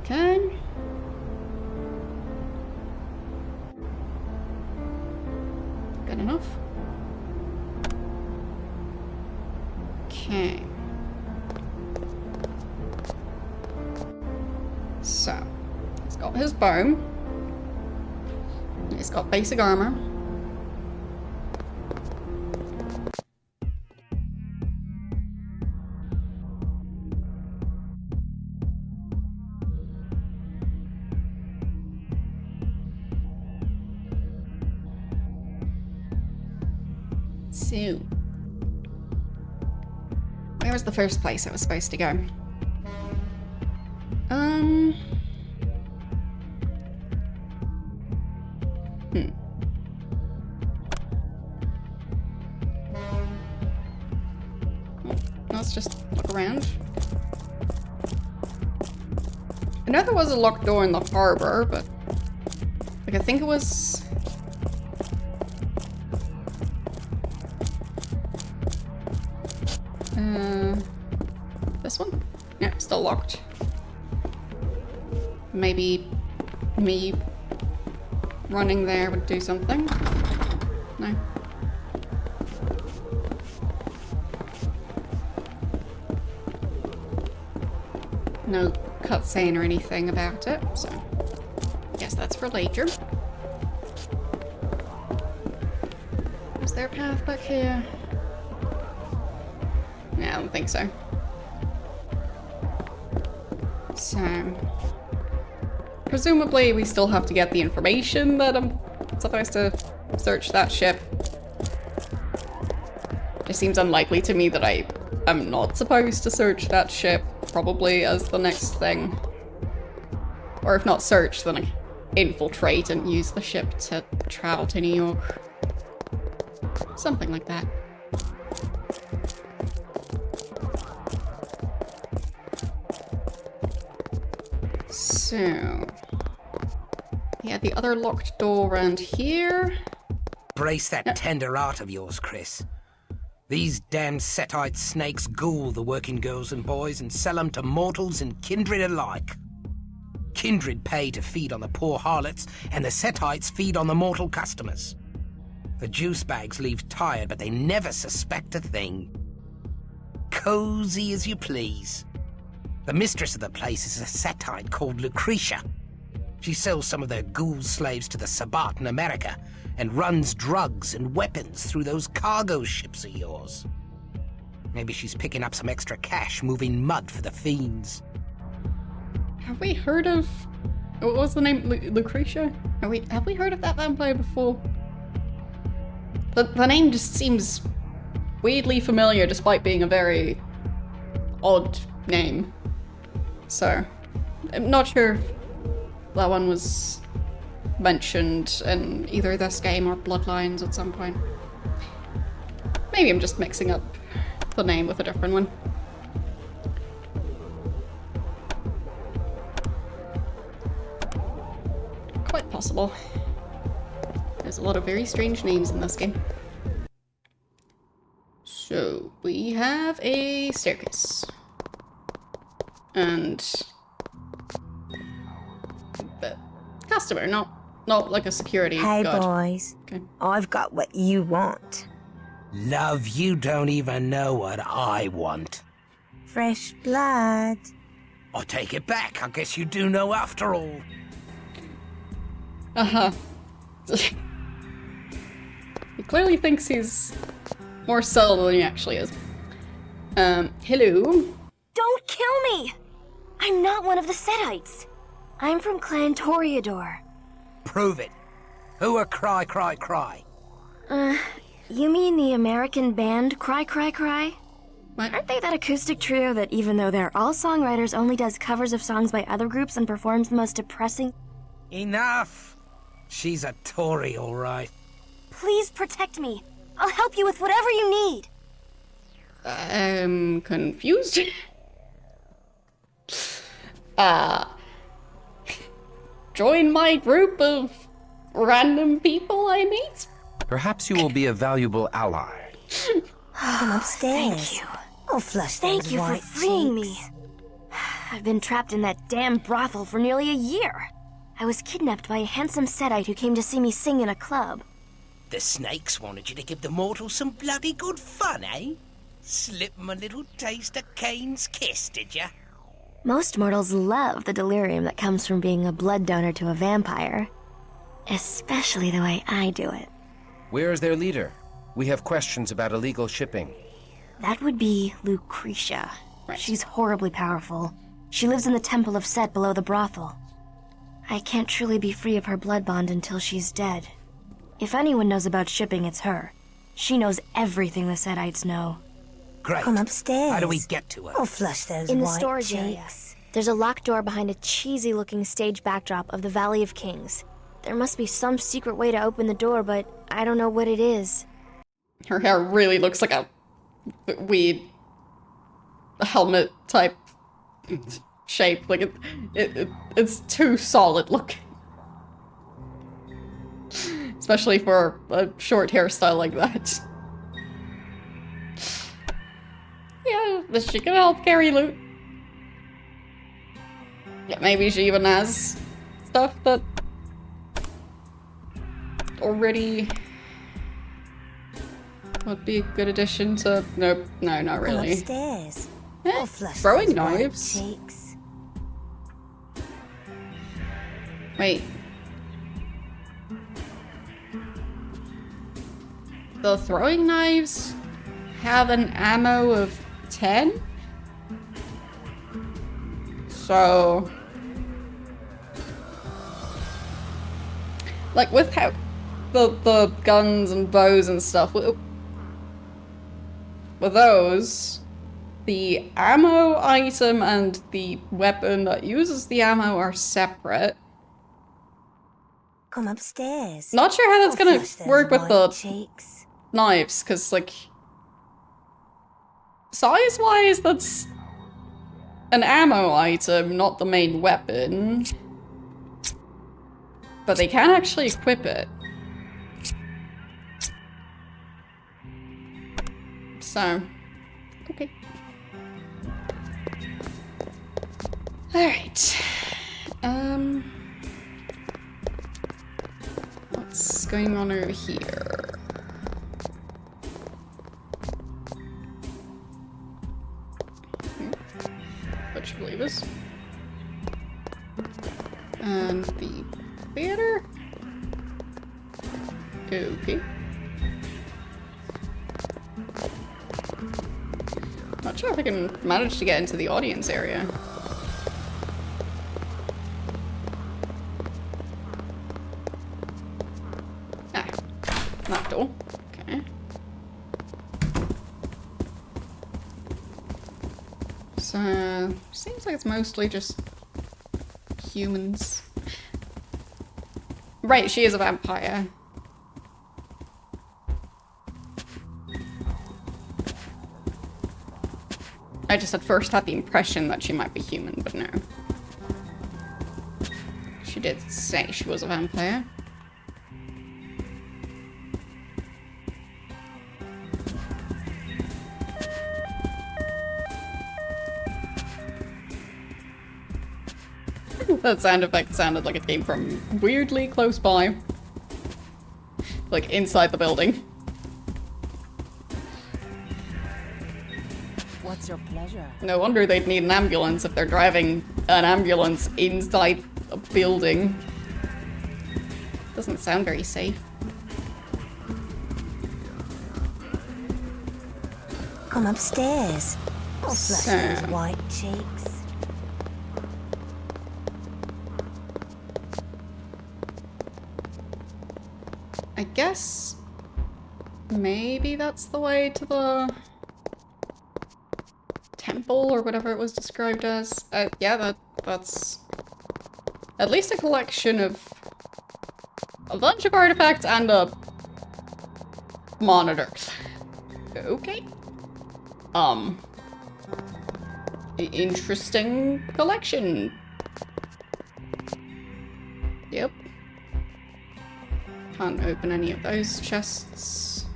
Okay. Good enough. Okay. So, he's got his bow. He's got basic armor. So, where was the first place I was supposed to go? Let's just look around. I know there was a locked door in the harbor, but like I think it was this one? Yeah, still locked. Maybe me running there would do something. No. No cutscene or anything about it, so guess that's for later. Is there a path back here? No, I don't think so. So, presumably we still have to get the information that I'm supposed to search that ship. It seems unlikely to me that I am not supposed to search that ship, probably as the next thing. Or if not search, then I infiltrate and use the ship to travel to New York. Something like that. So... yeah, the other locked door around here. Brace that tender heart of yours, Chris. These damned Setite snakes ghoul the working girls and boys and sell them to mortals and kindred alike. Kindred pay to feed on the poor harlots, and the Setites feed on the mortal customers. The juice bags leave tired, but they never suspect a thing. Cozy as you please. The mistress of the place is a Setite called Lucretia. She sells some of their ghoul slaves to the Sabbat in America, and runs drugs and weapons through those cargo ships of yours. Maybe she's picking up some extra cash moving mud for the fiends. Have we heard of What was the name? Lucretia? Have we heard of that vampire before? The name just seems weirdly familiar despite being a very odd name. So, I'm not sure if that one was mentioned in either this game or Bloodlines at some point. Maybe I'm just mixing up the name with a different one. Quite possible. There's a lot of very strange names in this game. So, we have a staircase. And... the customer, not like a security Hey, guard. boys. Okay. I've got what you want. Love, you don't even know what I want. Fresh blood. I take it back. I guess you do know after all. Uh-huh. He clearly thinks he's more subtle than he actually is. Hello? Don't kill me! I'm not one of the Setites. I'm from Clan Toreador. Prove it. Who are Cry Cry Cry? You mean the American band Cry Cry Cry? What? Aren't they that acoustic trio that, even though they're all songwriters, only does covers of songs by other groups and performs the most depressing... Enough! She's a Tory, all right. Please protect me. I'll help you with whatever you need. I'm confused. Join my group of random people I meet? Perhaps you will be a valuable ally. Come upstairs. Thank you. I'll flush Thank those you for white freeing me. cheeks. I've been trapped in that damn brothel for nearly a year. I was kidnapped by a handsome Setite who came to see me sing in a club. The snakes wanted you to give the mortals some bloody good fun, eh? Slip 'em a little taste of Cain's kiss, did ya? Most mortals love the delirium that comes from being a blood donor to a vampire. Especially the way I do it. Where is their leader? We have questions about illegal shipping. That would be Lucretia. Right. She's horribly powerful. She lives in the Temple of Set below the brothel. I can't truly be free of her blood bond until she's dead. If anyone knows about shipping, it's her. She knows everything the Setites know. Great. Come upstairs. How do we get to her? I'll flush those In the white storage cheeks. area, there's a locked door behind a cheesy-looking stage backdrop of the Valley of Kings. There must be some secret way to open the door, but I don't know what it is. Her hair really looks like a weird helmet type shape. Like it's too solid looking. Especially for a short hairstyle like that. Yeah, but she can help carry loot. Yeah, maybe she even has stuff that already would be a good addition to... Nope, no, not Come really. upstairs. Eh, I'll flush throwing those white knives? cheeks. Wait. The throwing knives have an ammo of 10? So... like, with how... the guns and bows and stuff, with those, the ammo item and the weapon that uses the ammo are separate. Come upstairs. Not sure how that's I'll gonna flush those work with white the cheeks. knives, because, like, size-wise, that's an ammo item, not the main weapon. But they can actually equip it. So, okay. Alright. What's going on over here? Butcher believers. And the theater? Okay. Not sure if I can manage to get into the audience area. So, seems like it's mostly just humans. Right, she is a vampire. I just at first had the impression that she might be human, but no. She did say she was a vampire. That sound effect sounded like it came from weirdly close by. Like inside the building. What's your pleasure? No wonder they'd need an ambulance if they're driving an ambulance inside a building. Doesn't sound very safe. Come upstairs. I'll flush those So- white cheeks. I guess maybe that's the way to the temple or whatever it was described as. Yeah, that's at least a collection of a bunch of artifacts and a monitor. Okay. Interesting collection. Yep. Can't open any of those chests.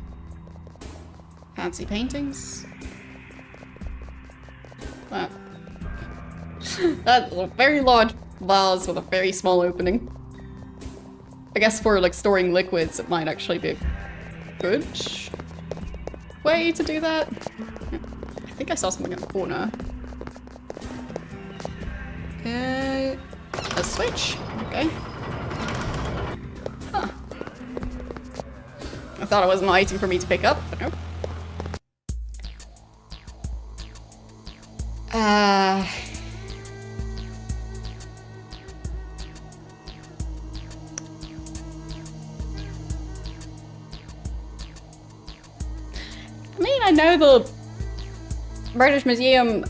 Fancy paintings. That. That's a very large vase with a very small opening. I guess for like storing liquids, it might actually be a good way to do that. I think I saw something in the corner. A switch. Okay. Huh. I thought it was an item for me to pick up, but no. I mean, I know the British Museum,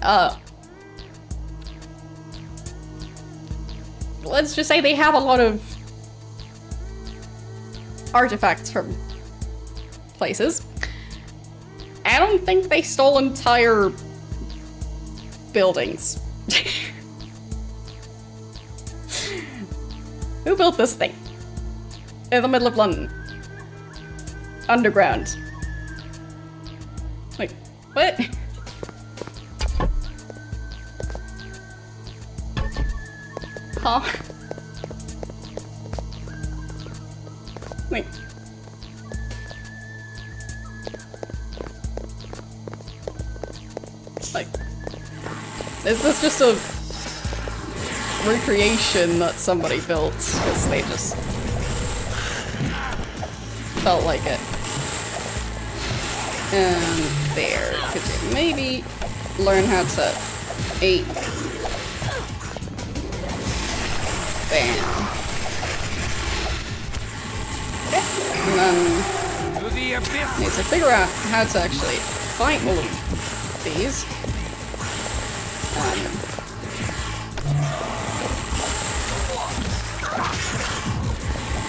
let's just say they have a lot of artifacts from places. I don't think they stole entire buildings. Who built this thing? In the middle of London. Underground. Like, what? Huh? Wait. Like, is this just a recreation that somebody built because they just felt like it? And there, could you maybe learn how to eat? Bam. And then need to figure out how to actually fight all of these.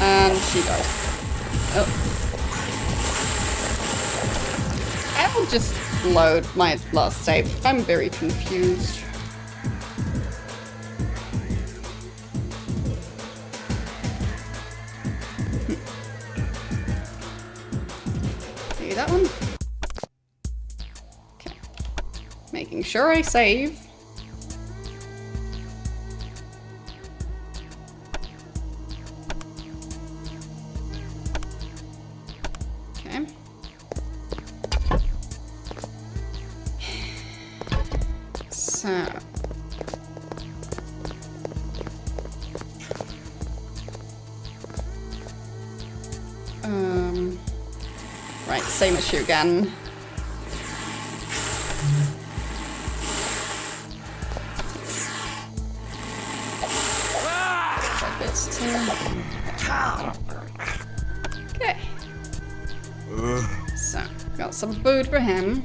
And she died. Oh. I'll just load my last save. I'm very confused. Do that one. Okay. Making sure I save. Okay. So. Right, same issue again. Bits too. Okay. So, got some food for him.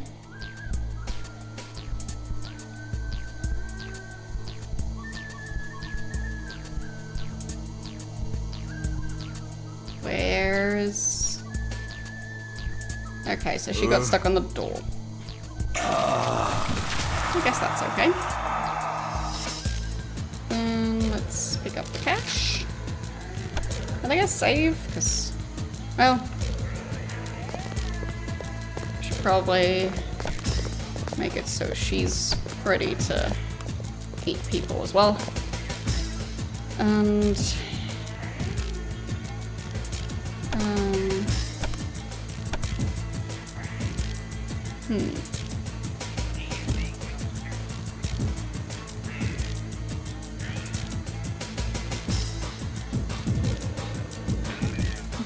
Okay, so she got stuck on the door. I guess that's okay. Let's pick up the cash. And I guess save, because, well, should probably make it so she's ready to eat people as well. And I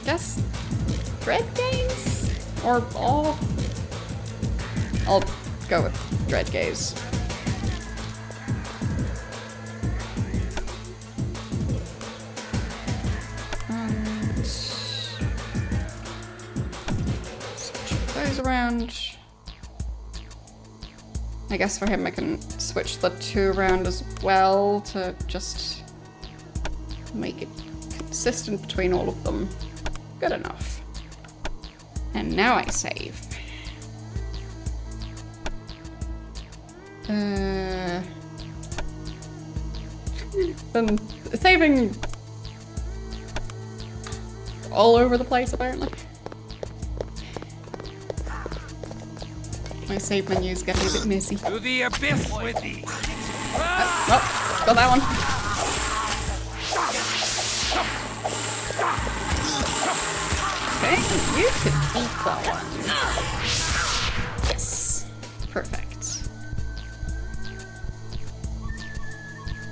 guess Dread Gaze? Or all? I'll go with Dread Gaze. And switch those around. I guess for him I can switch the 2 around as well to just make it consistent between all of them. Good enough. And now I save. Been saving all over the place apparently. My save menu's getting a bit messy. To the abyss with thee! Oh, got that one. Okay, you could beat that one. Yes. Perfect.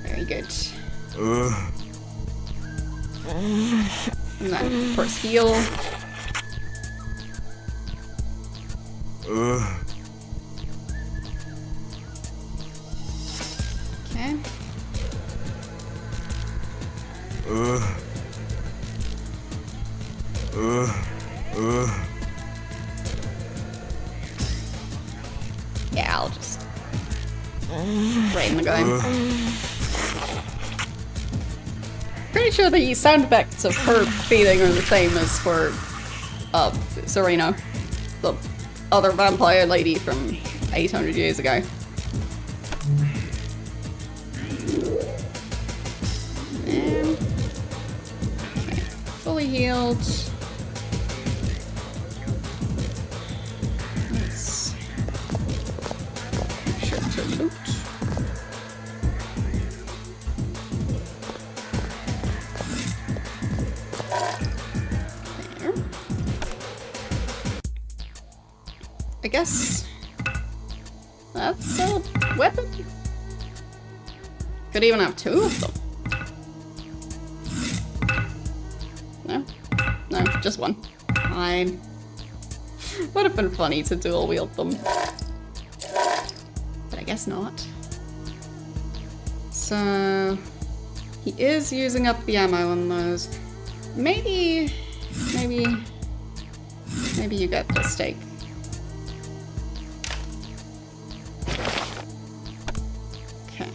Very good. And then, of course, heal. Okay. Yeah, I'll just drain the guy. Pretty sure the sound effects of her feeding are the same as for Serena, the other vampire lady from 800 years ago. Okay, fully healed. Let's make sure to loot. There. I guess that's a weapon. Could even have 2 of them. No? No, just 1. Fine. Would have been funny to dual wield them. But I guess not. So he is using up the ammo on those. Maybe you get the steak. Okay.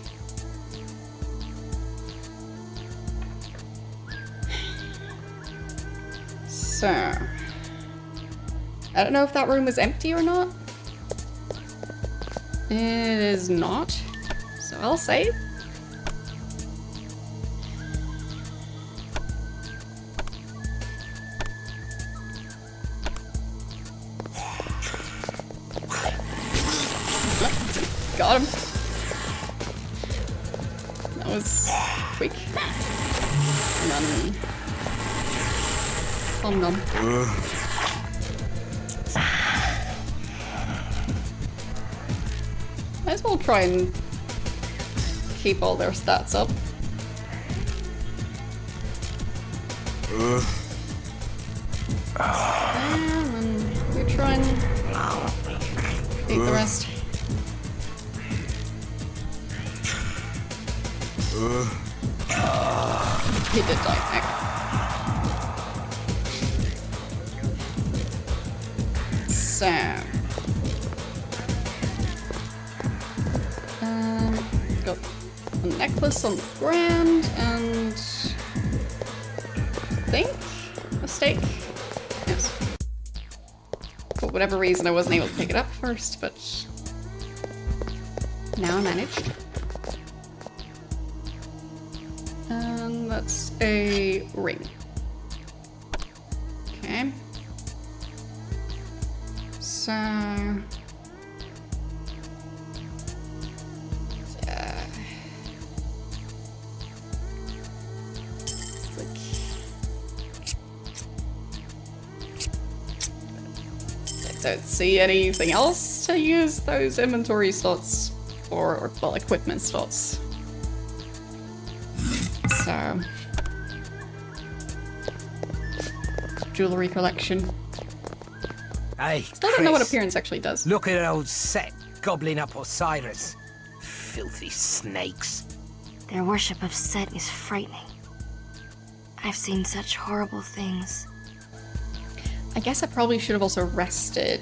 So I don't know if that room is empty or not. It is not. So I'll save. Got him. That was quick. And then Om nom. Might as well try and keep all their stats up. And then you try and eat the rest. He did die. Okay. So, got a necklace on the ground and I think a steak. Yes. Cool. whatever reason I wasn't able to pick it up first, but now I managed. And that's a ring. Okay. So... don't see anything else to use those inventory slots for, or well, equipment slots. So, jewelry collection. Hey, Still don't know what Chris, appearance actually does. look at old Set gobbling up Osiris. Filthy snakes. Their worship of Set is frightening. I've seen such horrible things. I guess I probably should have also rested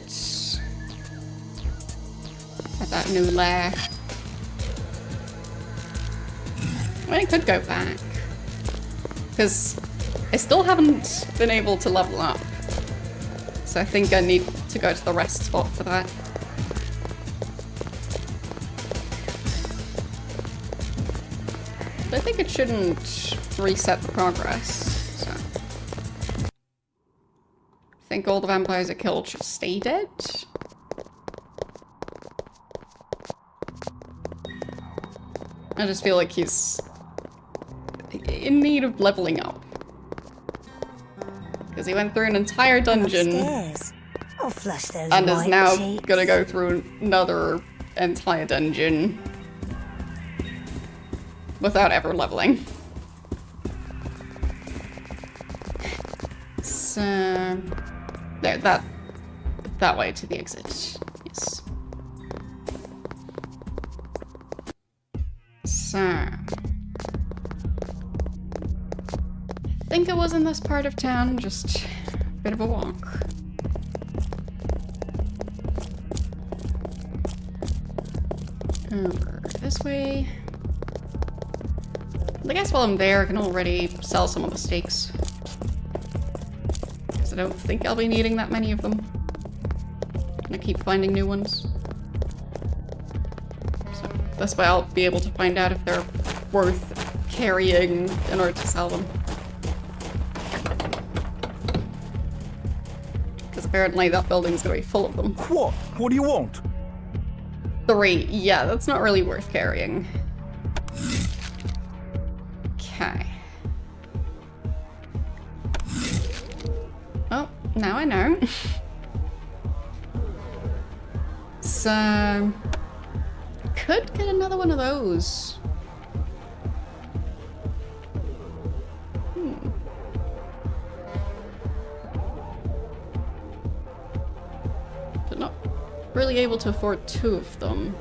at that new lair. I mean, I could go back, because I still haven't been able to level up. So I think I need to go to the rest spot for that. But I think it shouldn't reset the progress. I think all the vampires I killed should stay dead. I just feel like he's in need of leveling up. Because he went through an entire dungeon Upstairs. I'll flush those and is white now cheeks. gonna go through another entire dungeon without ever leveling. So... there, that way to the exit. Yes. So... I think it was in this part of town, just a bit of a walk. Over this way. I guess while I'm there, I can already sell some of the steaks. I don't think I'll be needing that many of them. I'm gonna keep finding new ones. So this way I'll be able to find out if they're worth carrying in order to sell them. Because apparently that building's gonna be full of them. What? What do you want? 3. Yeah, that's not really worth carrying. Okay. Oh, now I know. So... could get another one of those. But not really able to afford 2 of them.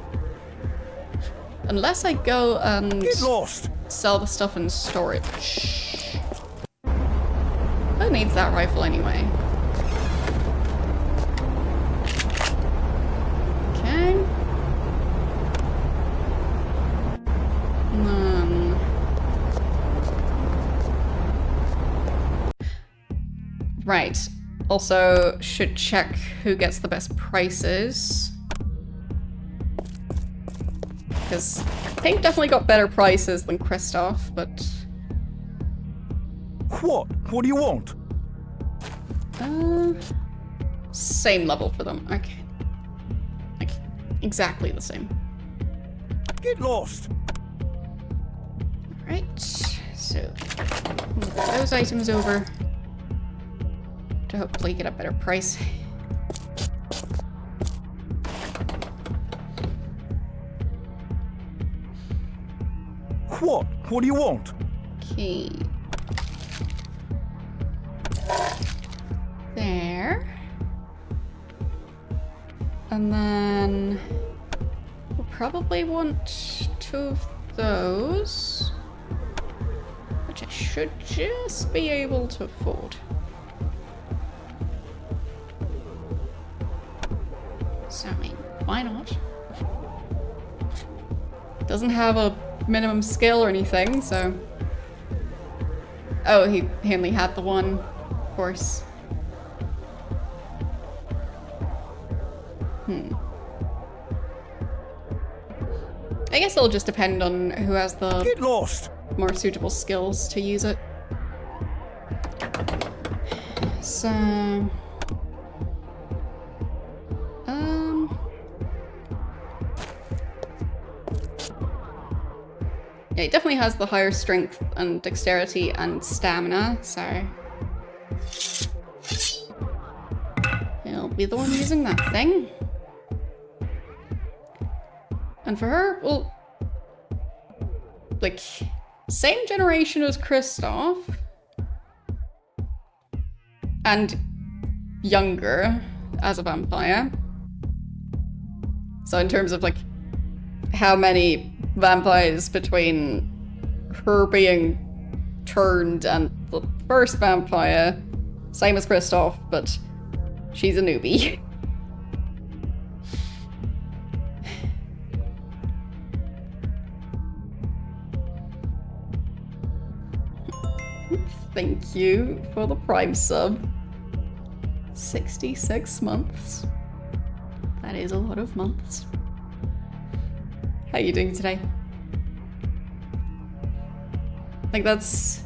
Unless I go and Get lost! sell the stuff in storage. Who needs that rifle anyway? Okay. Right. Also, should check who gets the best prices. Because Pink definitely got better prices than Kristoff, but... What? What do you want? Same level for them. Okay. Like, exactly the same. Get lost! Alright, so move those items over to hopefully get a better price. What? What do you want? Okay. There. And then we'll probably want 2 of those, which I should just be able to afford. So, I mean, why not? Doesn't have a minimum skill or anything, so... Oh, he only had the one, of course. I guess it'll just depend on who has the Get lost! more suitable skills to use it. So... Yeah, it definitely has the higher strength and dexterity and stamina, so... He'll be the one using that thing. And for her, well... Like, same generation as Kristoff. And younger as a vampire. So in terms of, like, how many vampires between her being turned and the first vampire, same as Kristoff, but she's a newbie. Thank you for the Prime sub. 66 months. That is a lot of months. How are you doing today? I think that's...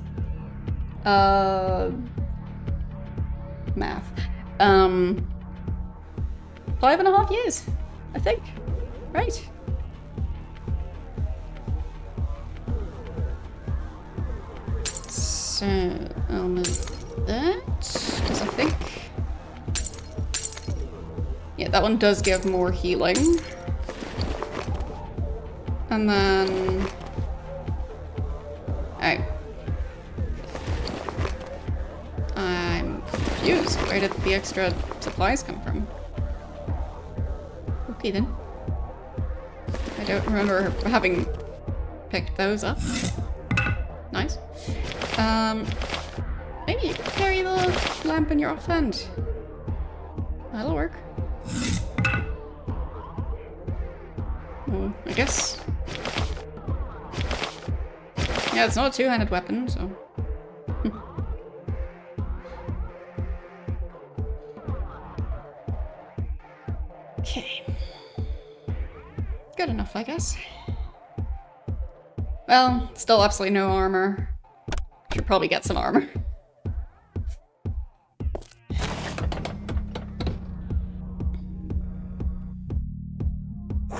math. 5.5 years, I think. Right. So, I'll move that, because I think... Yeah, that one does give more healing. And then... Oh. I'm confused. Where did the extra supplies come from? Okay then. I don't remember having picked those up. Nice. Maybe you could carry the lamp in your offhand. That'll work. Oh, I guess. Yeah, it's not a two-handed weapon, so. Okay. Good enough, I guess. Well, still absolutely no armor. Should probably get some armor.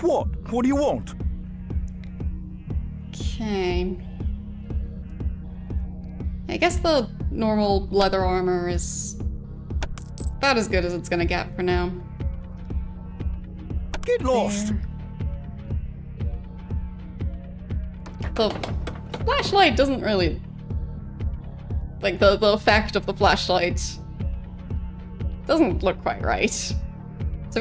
What? What do you want? Okay. I guess the normal leather armor is about as good as it's gonna get for now. Get lost! The flashlight doesn't really... Like, the effect of the flashlight doesn't look quite right. So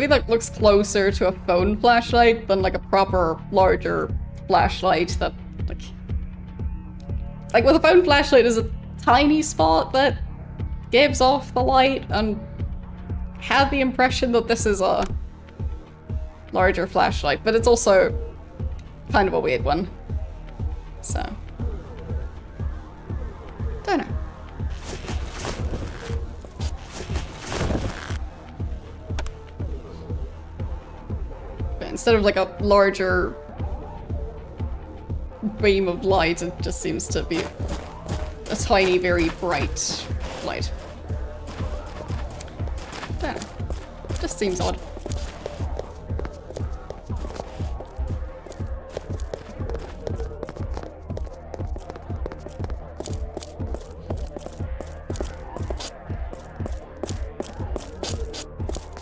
if it looks closer to a phone flashlight than like a proper, larger flashlight that, like with a phone flashlight is a tiny spot that gives off the light, and had the impression that this is a larger flashlight, but it's also kind of a weird one. So, don't know. But instead of like a larger beam of light, it just seems to be a tiny, very bright light. Don't know. Just seems odd.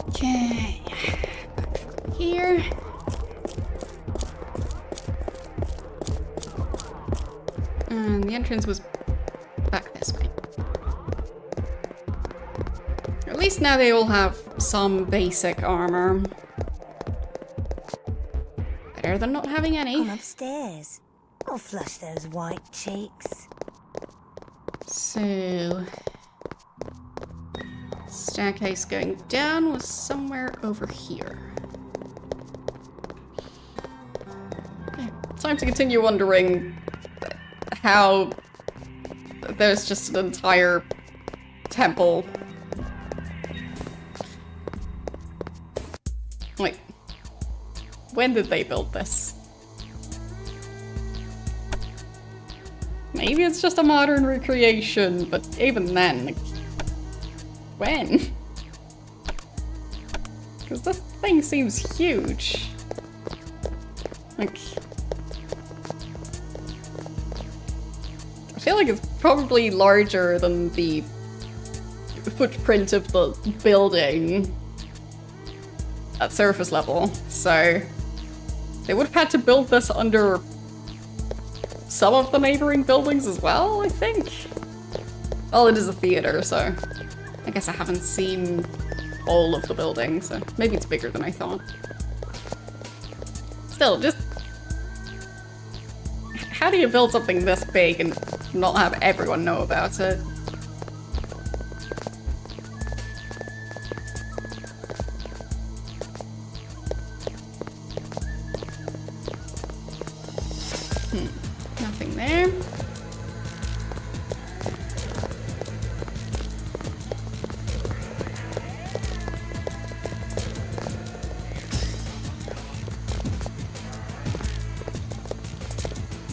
Okay, back here. And the entrance was back this way. At least now they all have some basic armor. Better than not having any. Come upstairs. I'll flush those white cheeks. So... staircase going down was somewhere over here. Okay, time to continue wondering how there's just an entire temple. Wait. When did they build this? Maybe it's just a modern recreation, but even then, like, when? Because this thing seems huge. Like, I feel like it's probably larger than the footprint of the building at surface level, so they would have had to build this under some of the neighboring buildings as well, I think. Well, it is a theater, so I guess I haven't seen all of the buildings, so maybe it's bigger than I thought. Still, just how do you build something this big and not have everyone know about it? Nothing there.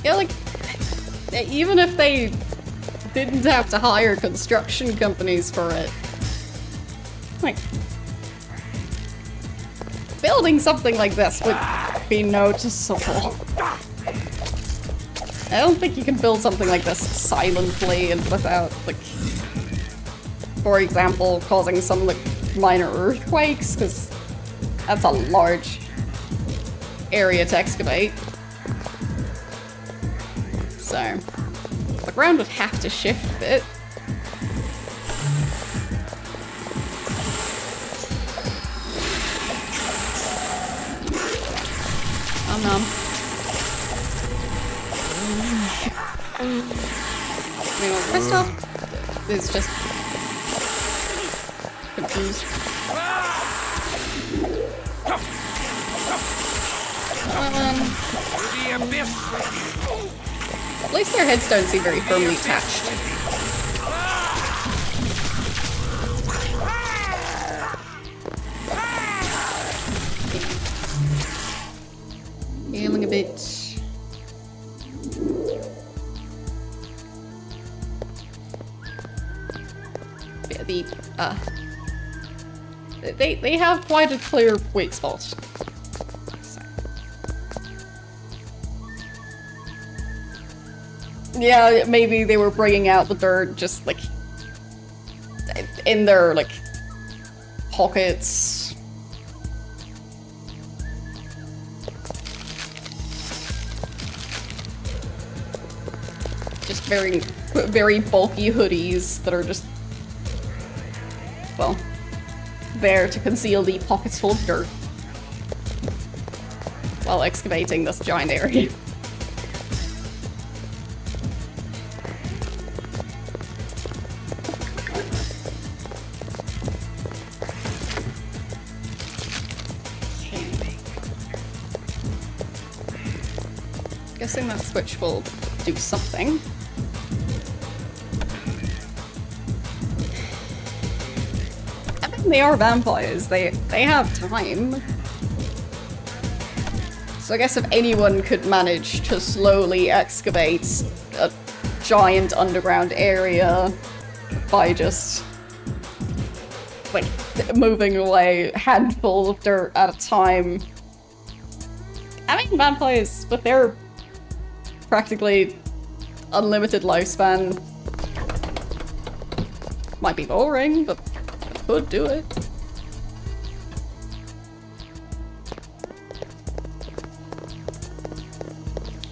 Yeah, like, even if they didn't have to hire construction companies for it, like, building something like this would be noticeable. I don't think you can build something like this silently and without, like, for example, causing some, like, minor earthquakes, because that's a large area to excavate. So, the ground would have to shift a bit. Meanwhile, Kristoff is just confused. At least their heads don't seem very firmly attached. Healing a bit. They have quite a clear weak spot. So. Yeah, maybe they were bringing out the dirt just like in their like pockets. Just very, very bulky hoodies that are just, well, there to conceal the pockets full of dirt while excavating this giant area. Guessing that switch will do something. They are vampires, they have time. So I guess if anyone could manage to slowly excavate a giant underground area by just like moving away a handful of dirt at a time. I mean, vampires with their practically unlimited lifespan might be boring, but could do it.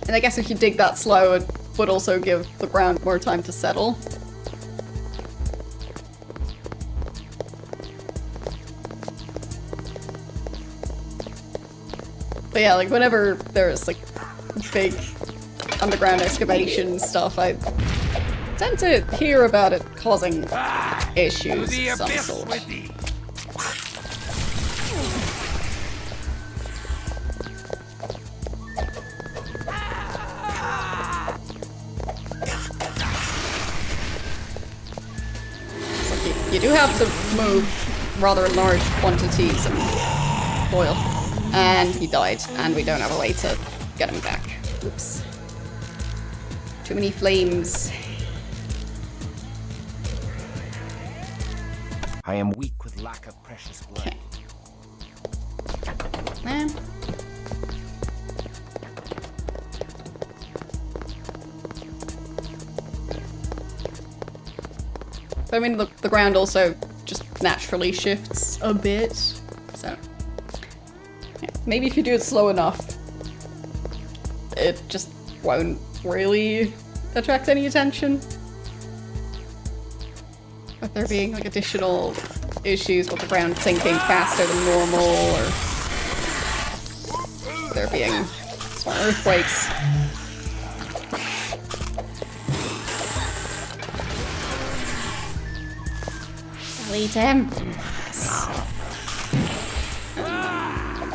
And I guess if you dig that slow, it would also give the ground more time to settle. But yeah, like whenever there's like big underground excavation stuff, I tend to hear about it causing issues of some sort. You do have to move rather large quantities of boil. And he died, and we don't have a way to get him back. Oops. Too many flames. I am weak with lack of precious blood. Okay. There. But I mean, the ground also just naturally shifts a bit, so yeah, maybe if you do it slow enough, it just won't really attract any attention. With there being like additional issues with the ground sinking faster than normal, or there being small earthquakes. I'll eat him. Yes.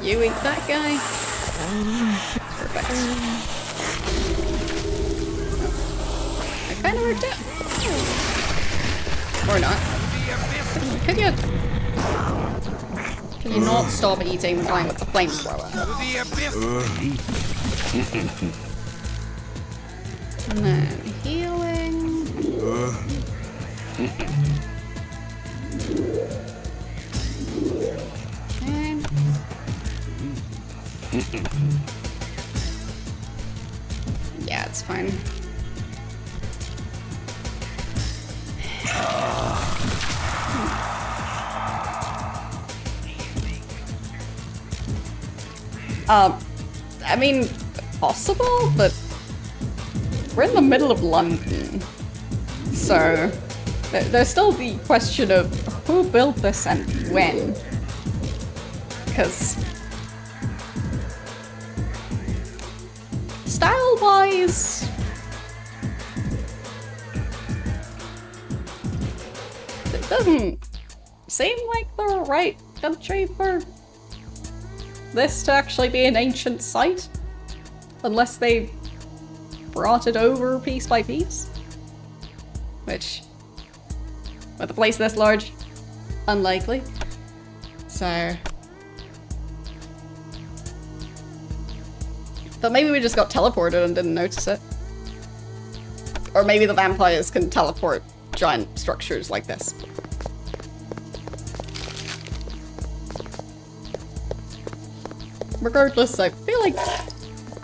You eat that guy. Perfect. That kind of worked out. Or not. Can you not stop eating the guy with the flamethrower? And then healing. Okay. Yeah, it's fine. I mean, possible, but we're in the middle of London, so there's still the question of who built this and when, because style-wise, it doesn't seem like the right country for this to actually be an ancient site, unless they brought it over piece by piece, which, with a place this large, unlikely. So, but maybe we just got teleported and didn't notice it, or maybe the vampires can teleport giant structures like this. Regardless, I feel like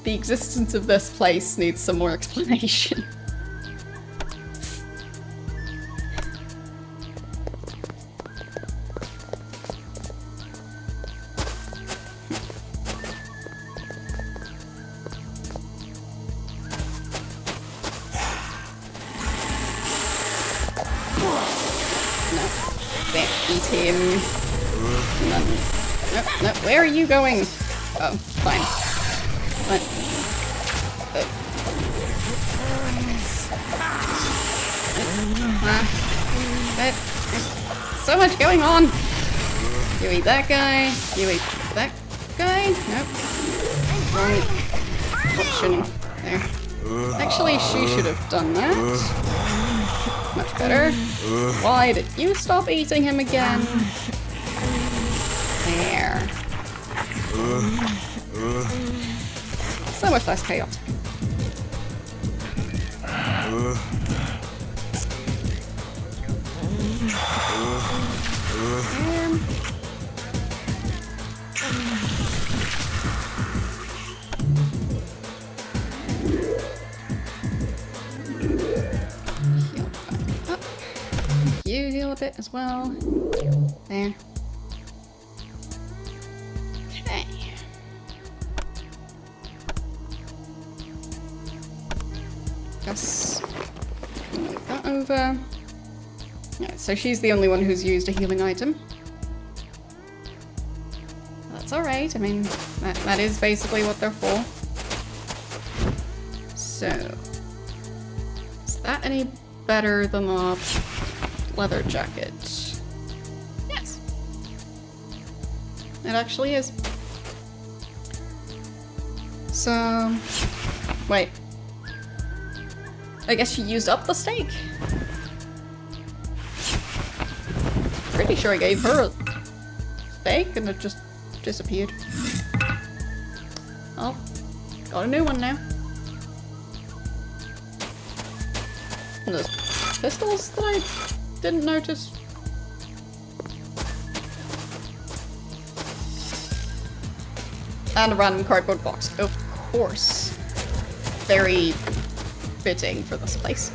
the existence of this place needs some more explanation. No. There, eat him. No, no, where are you going? Oh, fine. What? So much going on! You eat that guy, you eat that guy? Nope. Wrong option. There. Actually, she should have done that. Much better. Why did you stop eating him again? There. So much less chaotic. Heal back up. You heal a bit as well. There. Okay. Guess move that over. Yeah, so she's the only one who's used a healing item. That's alright, I mean, that is basically what they're for. So, is that any better than the leather jacket? Yes. It actually is. So, wait. I guess she used up the steak. Pretty sure I gave her a steak and it just disappeared. Oh, got a new one now. And there's pistols that I didn't notice. And a random cardboard box, of course. Very fitting for this place.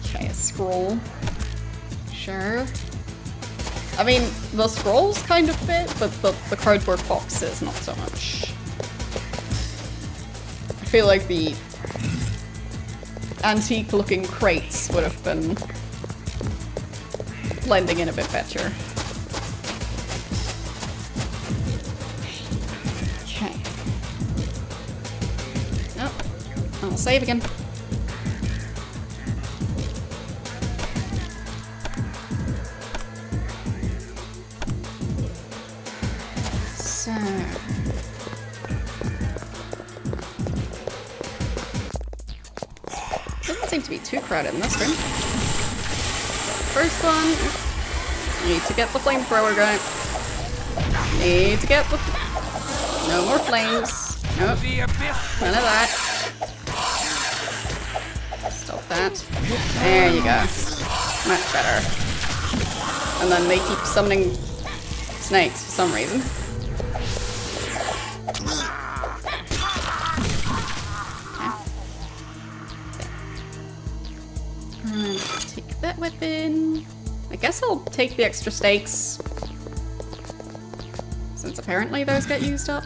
Okay, a scroll. Sure. I mean, the scrolls kind of fit, but the cardboard boxes not so much. I feel like the antique-looking crates would have been blending in a bit better. Okay. Oh, I'll save again. So... doesn't seem to be too crowded in this room. First one, need to get the flamethrower guy. Need to get the... no more flames. Nope. None of that. Stop that. There you go. Much better. And then they keep summoning snakes for some reason. Take that weapon. I guess I'll take the extra stakes, since apparently those get used up.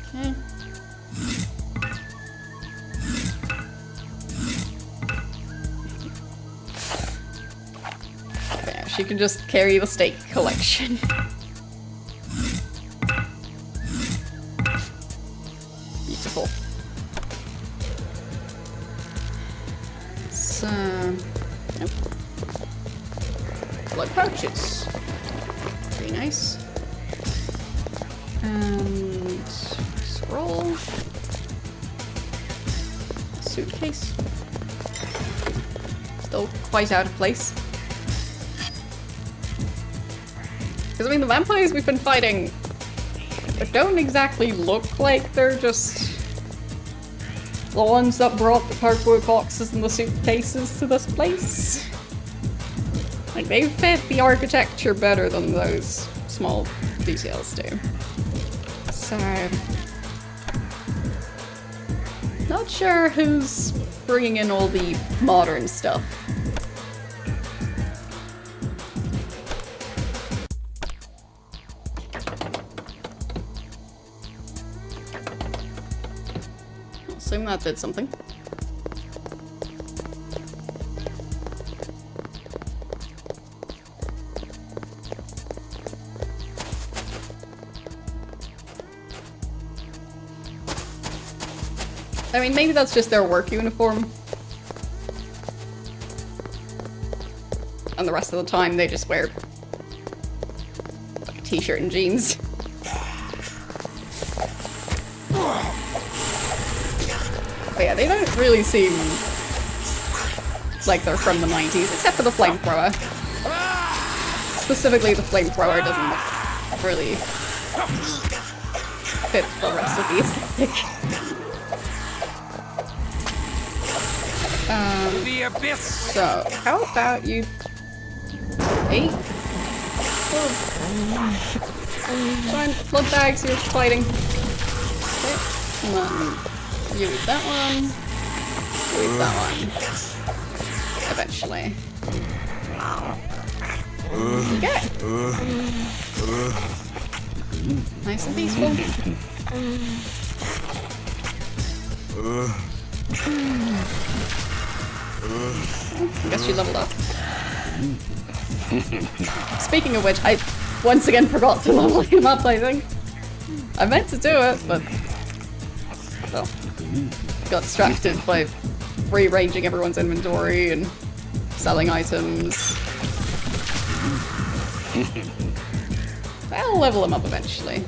Okay. There, she can just carry the stake collection. Beautiful. So... yep. Blood pouches. Very nice. And... scroll. Suitcase. Still quite out of place. Because, I mean, the vampires we've been fighting don't exactly look like they're just the ones that brought the cardboard boxes and the suitcases to this place. Like, they fit the architecture better than those small details do. So... not sure who's bringing in all the modern stuff. Assume that did something. I mean, maybe that's just their work uniform. And the rest of the time they just wear like a t-shirt and jeans. But yeah, they don't really seem like they're from the 90s, except for the flamethrower. Specifically, the flamethrower doesn't really fit the rest of the aesthetic. So, how about you... 8? Giant blood bags you're fighting. Okay. And then you eat that one. You eat that one. Eventually. There you go. Nice and peaceful. I guess she leveled up. Speaking of which, I once again forgot to level him up, I think. I meant to do it, but... well, got distracted by rearranging everyone's inventory and selling items. I'll level him up eventually.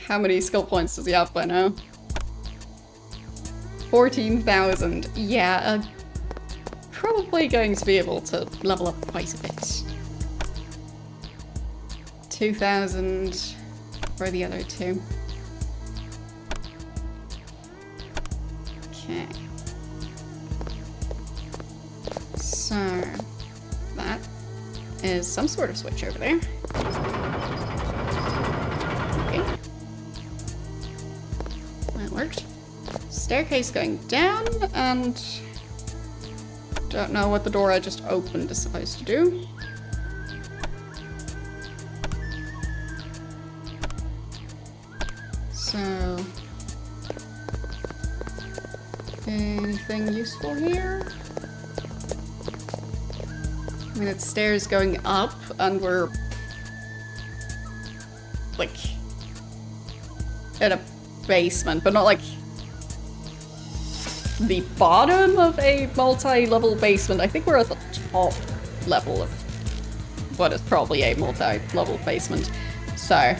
How many skill points does he have by now? 14,000. Yeah, probably going to be able to level up quite a bit. 2,000 for the other two. Okay. So, that is some sort of switch over there. Okay. That worked. Staircase going down, and don't know what the door I just opened is supposed to do. So, anything useful here? I mean, it's stairs going up, and we're like in a basement, but not like the bottom of a multi-level basement. I think we're at the top level of what is probably a multi-level basement. So,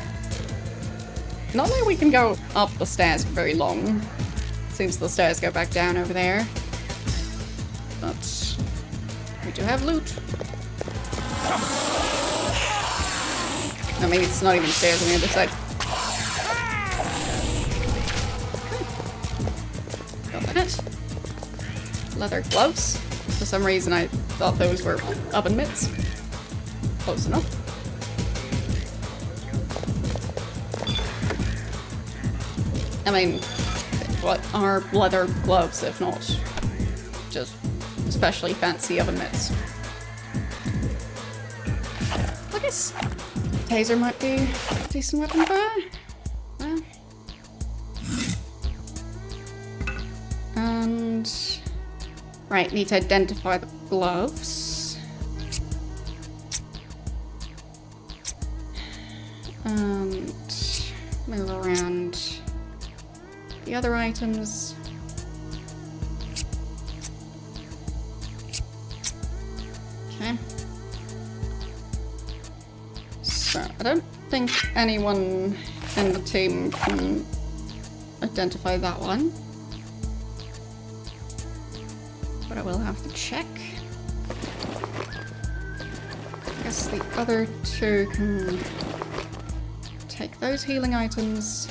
not that we can go up the stairs for very long. Seems the stairs go back down over there. But we do have loot. No, maybe it's not even stairs on the other side. Got that. Leather gloves. For some reason I thought those were oven mitts. Close enough. I mean, what are leather gloves if not just especially fancy oven mitts? I guess taser might be a decent weapon for her. Well. And right, need to identify the gloves. And move around the other items. Okay. So, I don't think anyone in the team can identify that one. But I will have to check. I guess the other two can take those healing items.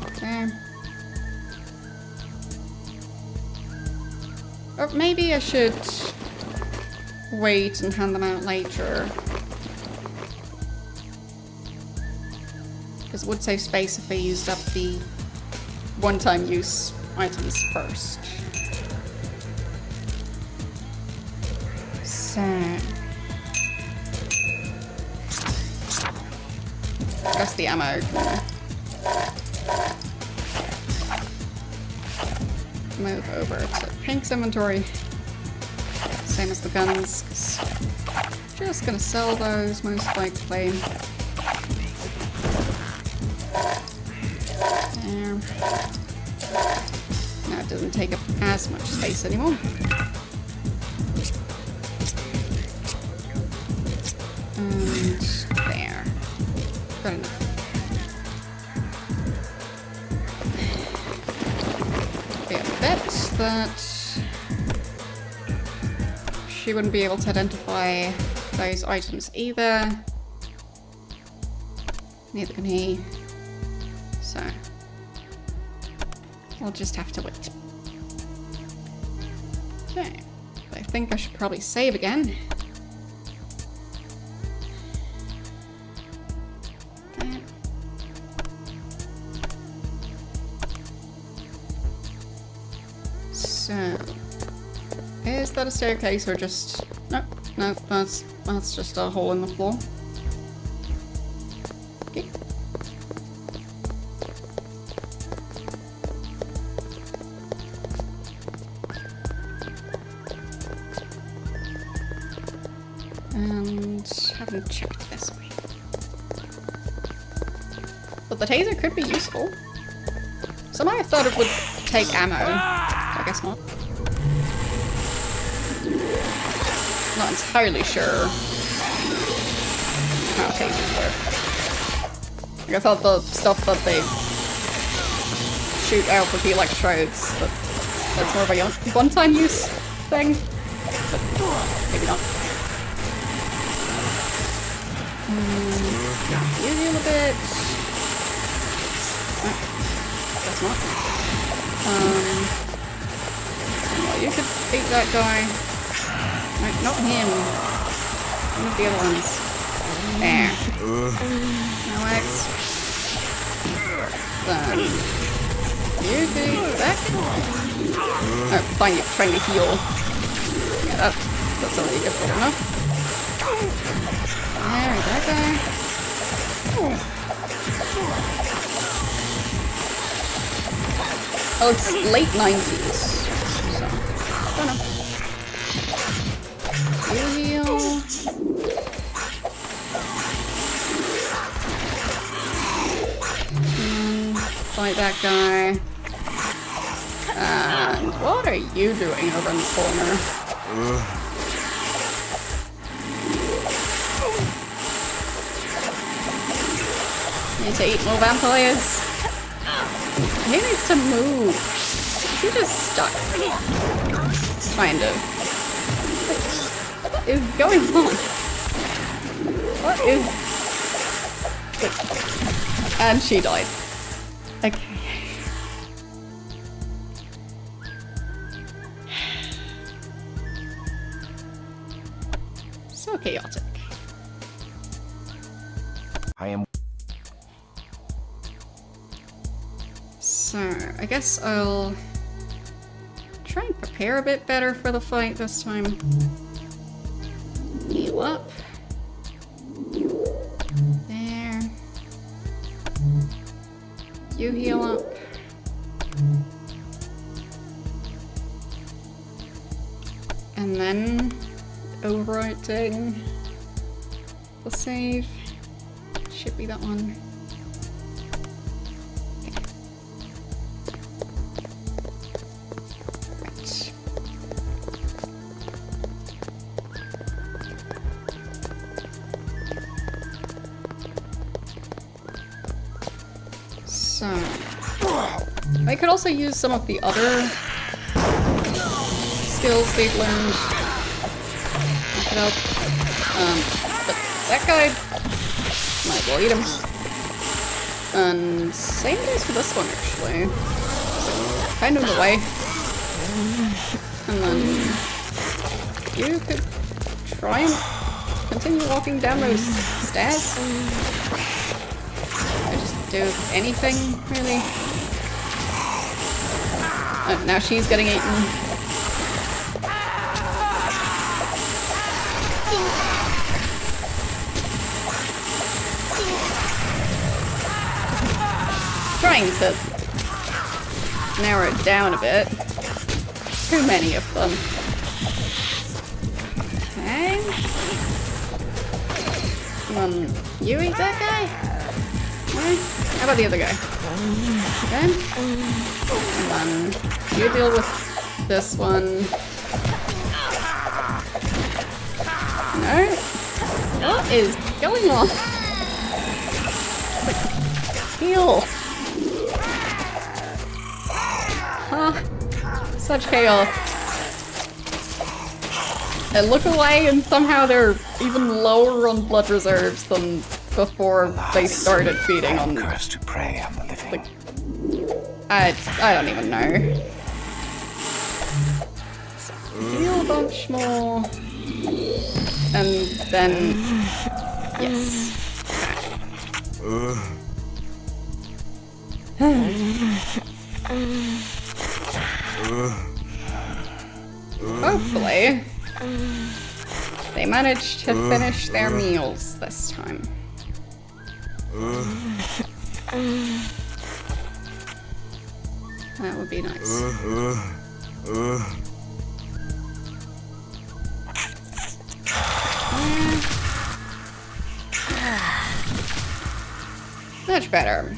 Okay. Or maybe I should wait and hand them out later. Because it would save space if I used up the one-time use items first. So... that's the ammo. Move over to Pink's inventory. Same as the guns, 'cause just gonna sell those most likely. There. Now it doesn't take up as much space anymore. And there. Good enough. Yeah, I bet that she wouldn't be able to identify those items either. Neither can he. So, we'll just have to wait. Okay, I think I should probably save again. Okay. So, is that a staircase or just... no, no, that's just a hole in the floor. Okay. And haven't checked this way. But the taser could be useful. Somehow I thought it would take ammo. I guess not. Not entirely sure how tasers work. I thought the stuff that they shoot out with the electrodes, that's more of a one-time use thing, but maybe not. You heal a bit. Guess not. Well, you could beat that guy. Right, not him. One of the other ones. There. Alex. Then. You do that. Oh, fine, you're trying to heal. Yeah, that's already difficult enough. There, that guy. Oh, it's late 90s. So, I don't know. You heal. Fight that guy. And what are you doing over in the corner? Need to eat more vampires. He needs to move. Is he just stuck? Kind of. What is going on? What is... And she died. Okay. So chaotic. I am. So, I guess I'll try and prepare a bit better for the fight this time. Heal up. There. You heal up. And then overwriting the save. Should be that one. Okay. Right. So I could also use some of the other skills they've learned. Back it up. But that guy might well eat him. And same goes for this one actually. So, kind of in the way. And then you could try and continue walking down those stairs. Or just do anything, really. Now she's getting eaten. Trying to narrow it down a bit. Too many of them. Okay. You eat that guy? Okay. How about the other guy? Okay. And then you deal with this one. No? What is going on? Heal! Huh. Such chaos. And look away and somehow they're even lower on blood reserves than before they started feeding on... Cursed to prey on the living. I don't even know. So, heal a bunch more. And then... Yes. Hopefully, they managed to finish their meals this time. That would be nice. Much better.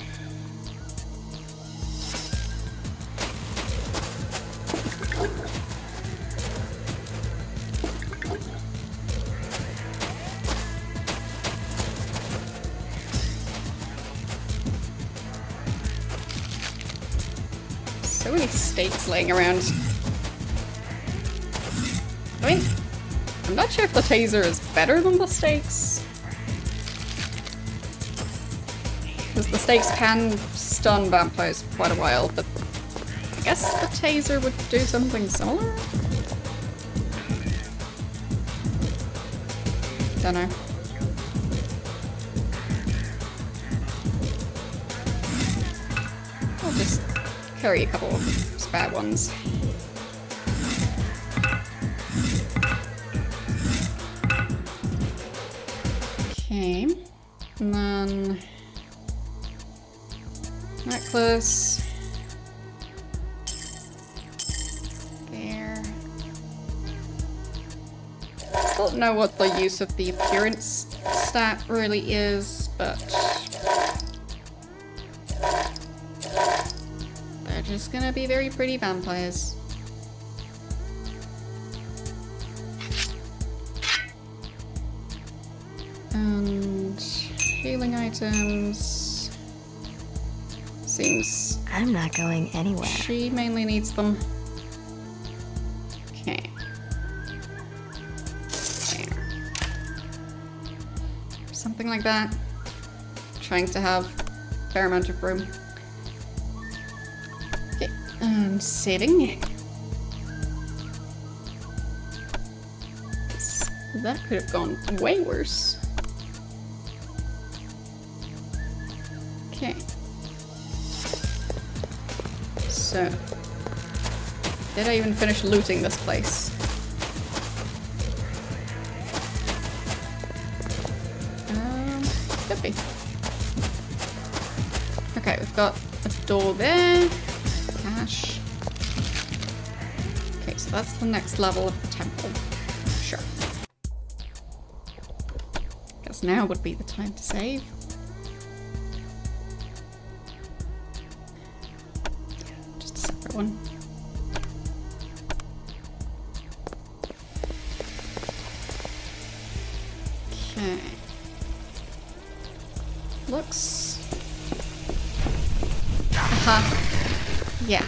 So many stakes laying around. I mean, I'm not sure if the taser is better than the stakes. Because the stakes can stun vampires for quite a while, but I guess the taser would do something similar? Don't know. I'll just carry a couple of spare ones. Okay. And then... necklace. There. Still don't know what the use of the appearance stat really is, but... they're just gonna be very pretty vampires. And healing items. Seems I'm not going anywhere. she mainly needs them. Okay. There. Something like that. Trying to have a fair amount of room. Okay, saving. That could have gone way worse. Okay. So, did I even finish looting this place? Could be. Okay, we've got a door there. Cash. Okay, so that's the next level of the temple. Sure. Guess now would be the time to save. One. Okay. Looks... yeah.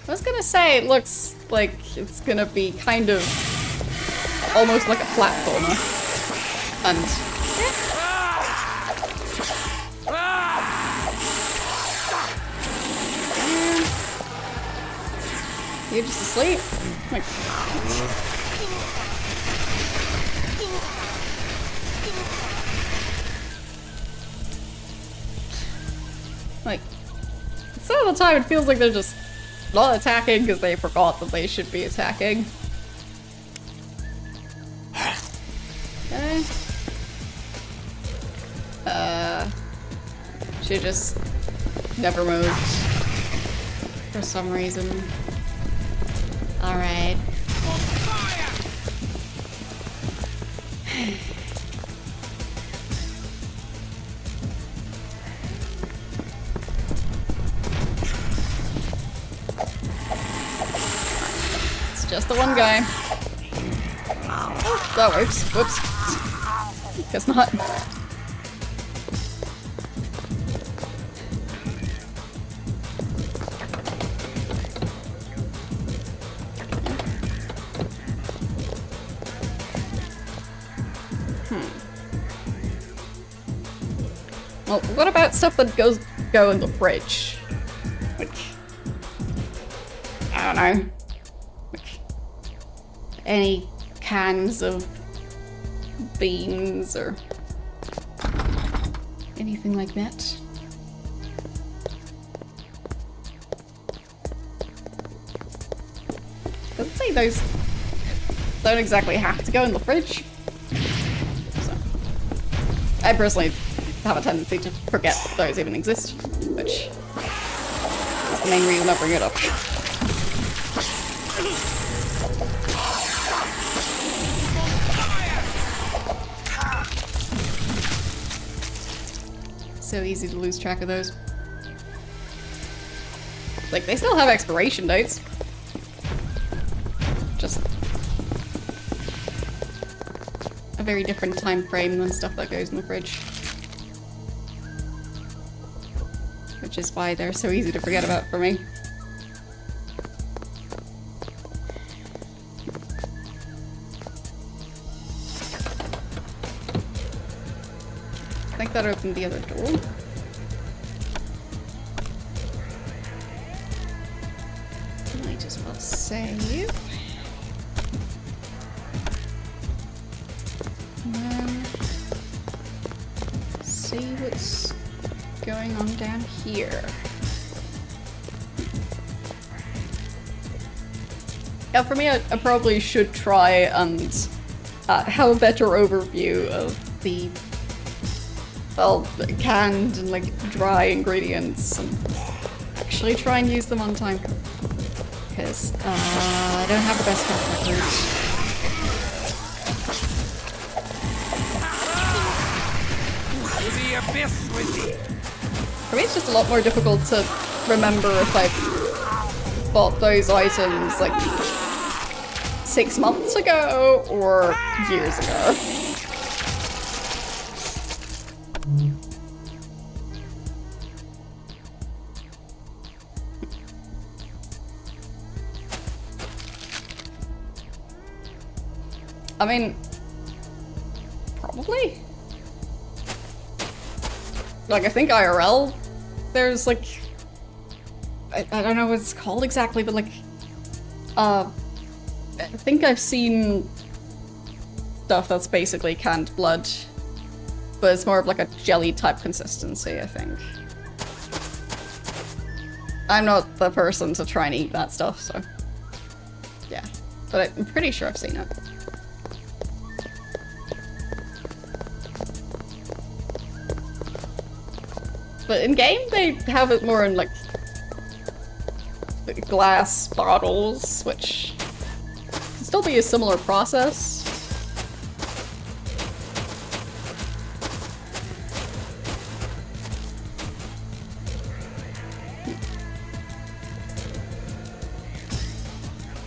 I was gonna say it looks like it's gonna be kind of almost like a platformer. And you're just asleep? Like, some of the time it feels like they're just not attacking because they forgot that they should be attacking. Okay. She just never moved for some reason. Alright. It's just the one guy. Oh, that works. Whoops. Guess not. Well, what about stuff that go in the fridge? Like, I don't know. Like, any cans of beans or anything like that? Doesn't say those don't exactly have to go in the fridge. So, I personally have a tendency to forget that those even exist, which is the main reason I bring it up. So easy to lose track of those. Like, they still have expiration dates. Just a very different time frame than stuff that goes in the fridge. which is why they're so easy to forget about for me. I think that opened the other door. Might as well save. And then see what's going on down here. Yeah, for me, I probably should try and have a better overview of the, well, canned and like dry ingredients and actually try and use them on time. Because I don't have the best track record. The abyss with thee. For me, it's just a lot more difficult to remember if I bought those items like 6 months ago or years ago. I mean, probably. Like, I think IRL, there's like, I don't know what it's called exactly, but like, I think I've seen stuff that's basically canned blood, but it's more of like a jelly type consistency, I think. I'm not the person to try and eat that stuff, so yeah. But I'm pretty sure I've seen it. But in game, they have it more in like glass bottles, which can still be a similar process.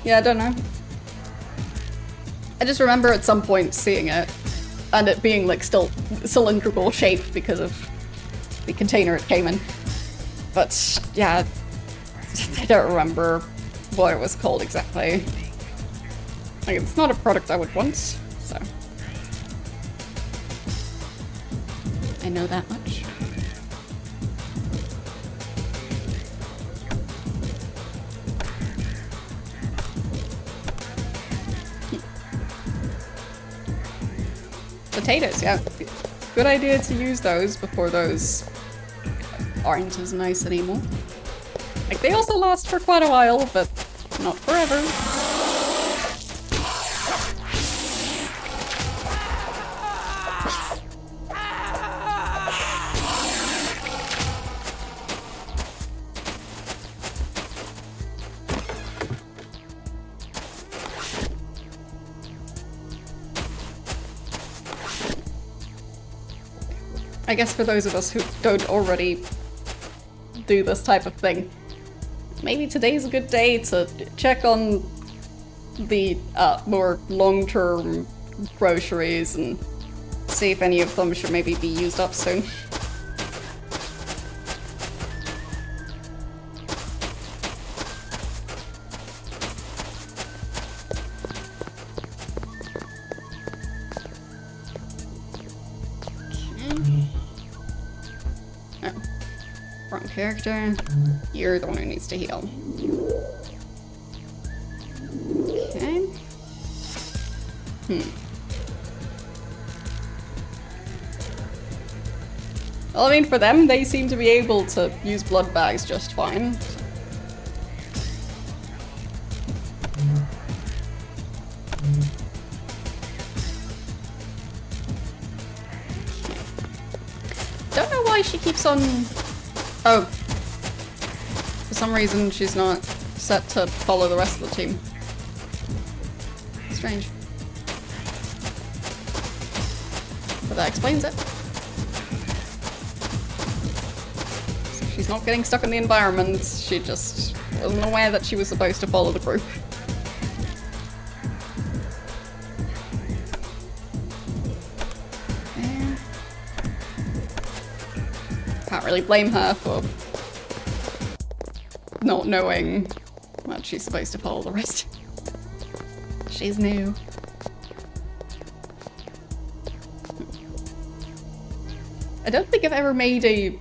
Yeah, I don't know. I just remember at some point seeing it, and it being like still cylindrical shape because of the container it came in. But yeah, I don't remember what it was called exactly. Like, it's not a product I would want, so I know that much. Potatoes, yeah. Good idea to use those before those aren't as nice anymore. Like, they also last for quite a while, but not forever. I guess for those of us who don't already do this type of thing, maybe today's a good day to check on the more long-term groceries and see if any of them should maybe be used up soon. Character, you're the one who needs to heal. Okay. Well, I mean, for them, they seem to be able to use blood bags just fine. Don't know why she keeps on... Oh. For some reason, she's not set to follow the rest of the team. Strange. But that explains it. So she's not getting stuck in the environment, she just wasn't aware that she was supposed to follow the group. Can't really blame her for not knowing what she's supposed to follow the rest. She's new. I don't think I've ever made a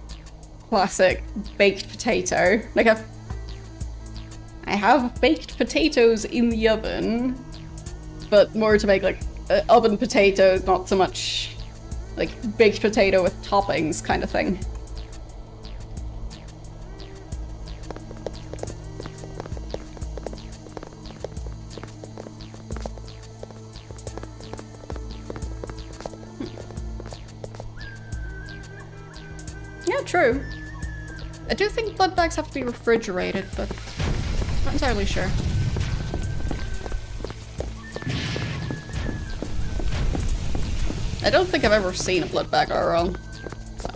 classic baked potato. Like I have baked potatoes in the oven, but more to make like oven potatoes, not so much like baked potato with toppings kind of thing. Yeah, true. I do think blood bags have to be refrigerated, but not entirely sure. I don't think I've ever seen a blood bag IRL, so.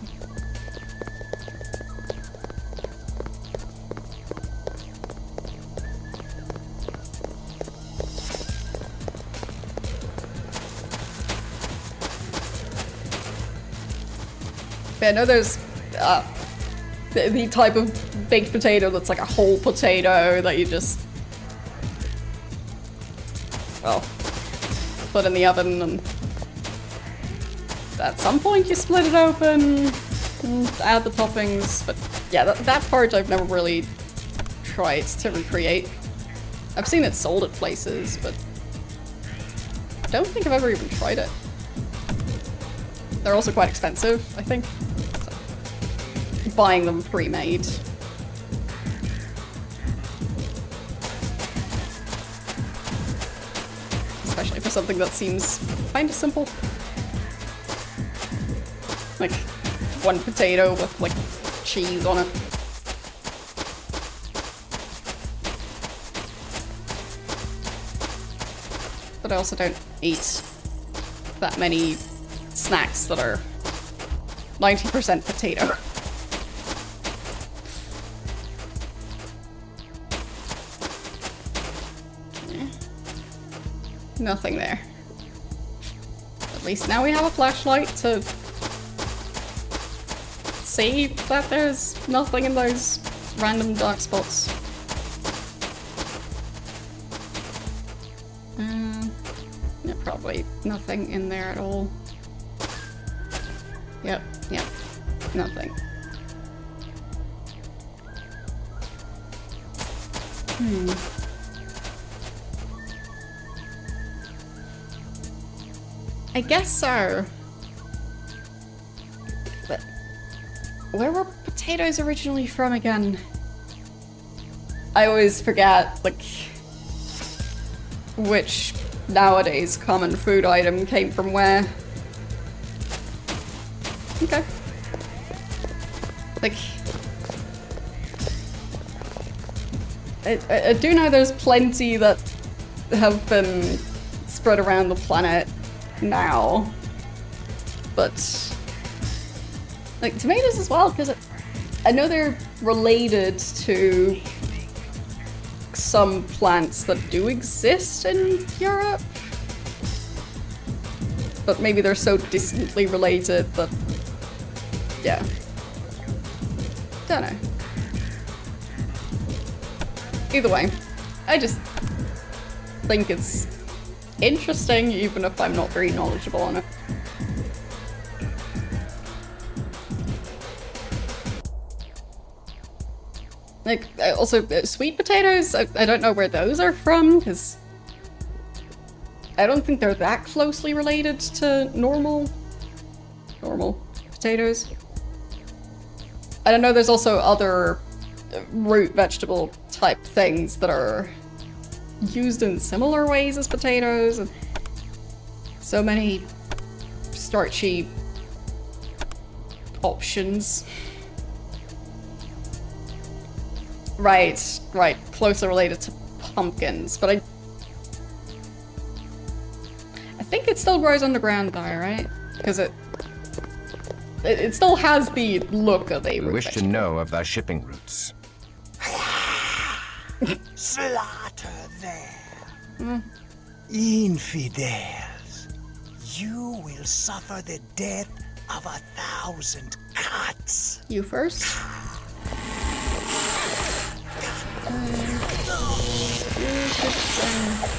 But I know there's the type of baked potato that's like a whole potato that you just, well, put in the oven, and at some point you split it open and add the toppings. But yeah, that part I've never really tried to recreate. I've seen it sold at places, but I don't think I've ever even tried it. They're also quite expensive, I think. So, buying them pre-made. Especially for something that seems kind of simple. Like, one potato with, like, cheese on it. But I also don't eat that many snacks that are 90% potato. Okay. Nothing there. At least now we have a flashlight to see that there's nothing in those random dark spots. Yeah, probably nothing in there at all. Yep, nothing. I guess so. But where were potatoes originally from again? I always forget, like, which nowadays common food item came from where. Okay. Like, I do know there's plenty that have been spread around the planet now, but like tomatoes as well, because I know they're related to some plants that do exist in Europe, but maybe they're so distantly related that, yeah, don't know. Either way, I just think it's interesting, even if I'm not very knowledgeable on it. Like, also, sweet potatoes, I don't know where those are from, because I don't think they're that closely related to normal potatoes. I don't know, there's also other root vegetable type things that are used in similar ways as potatoes, and so many starchy options. Right, closer related to pumpkins, but I think it still grows underground though, right? Because it still has the look of a root Wish to vegetable. know of thy shipping routes. Slaughter them. Infidels. You will suffer the death of 1,000 cuts. You first?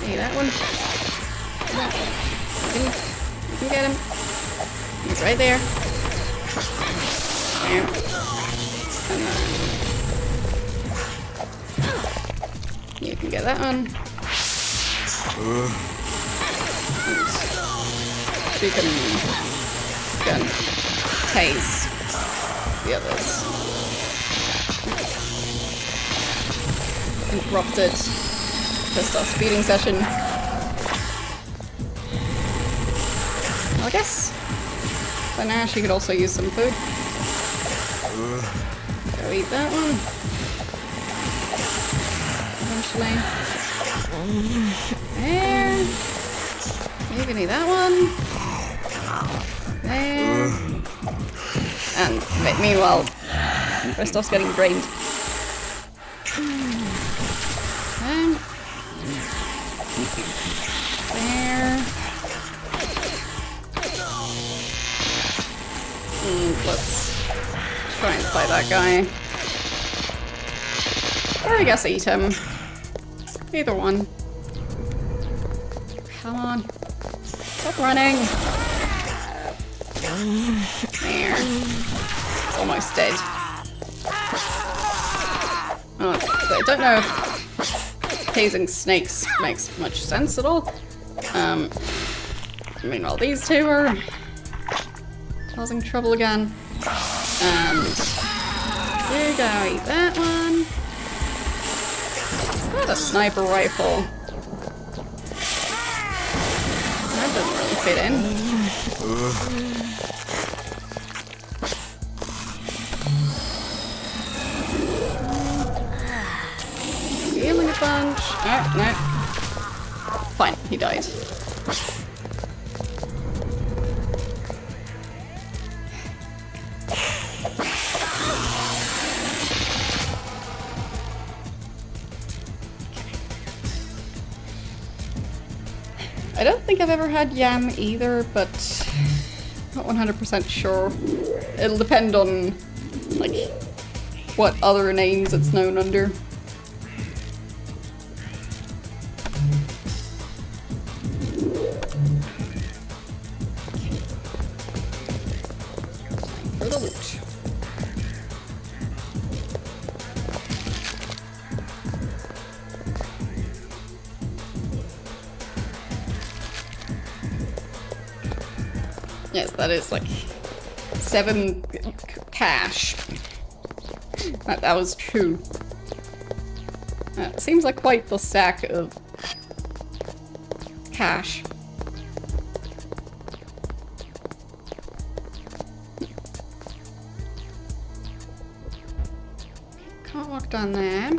Hey, that one. You can get him. He's right there. There. And then you can get that one. She can tase the others. Interrupted Christoph's feeding session. I guess for now she could also use some food. Go eat that one. Eventually. There. You can eat that one. There. And meanwhile, Christoph's getting drained. There. Let's try and fight that guy. Or I guess eat him. Either one. Come on. Stop running. There. It's almost dead. Oh, I don't know if tasing snakes makes much sense at all. Meanwhile, these two are causing trouble again. And there you go, eat that one. Is that a sniper rifle? That doesn't really fit in. Healing a bunch. Oh, no. Fine, he died. I don't think I've ever had yam either, but not 100% sure. It'll depend on, like, what other names it's known under. For the loot. Yes, that is like 7 cash. That was true. That seems like quite the stack of cash. Can't walk down there.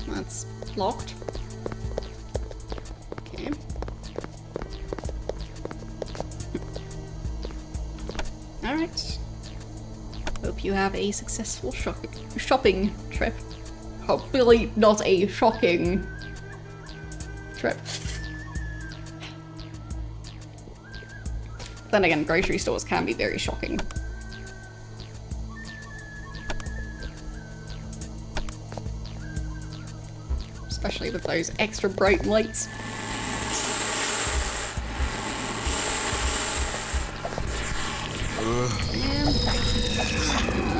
That's locked. Alright. Hope you have a successful shopping trip. Hopefully not a shocking trip. Then again, grocery stores can be very shocking. Especially with those extra bright lights.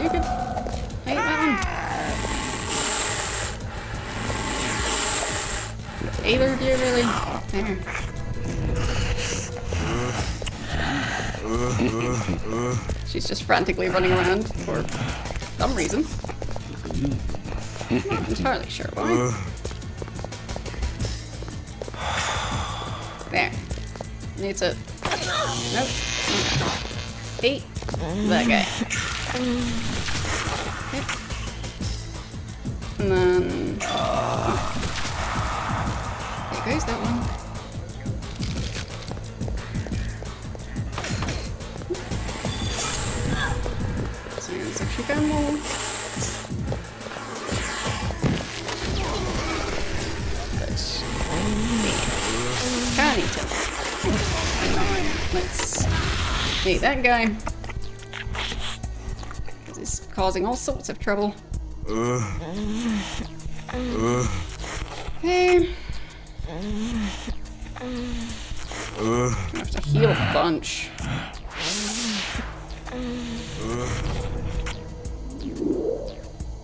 You could hate that one. Either of you, really? There. She's just frantically running around for some reason. I'm not entirely sure why. There. Need to... Nope. Eat that guy. Okay. And then... There goes that one. So let's actually go more. But... Can't eat him. Let's eat that guy. He's causing all sorts of trouble. Okay. I have to heal a bunch.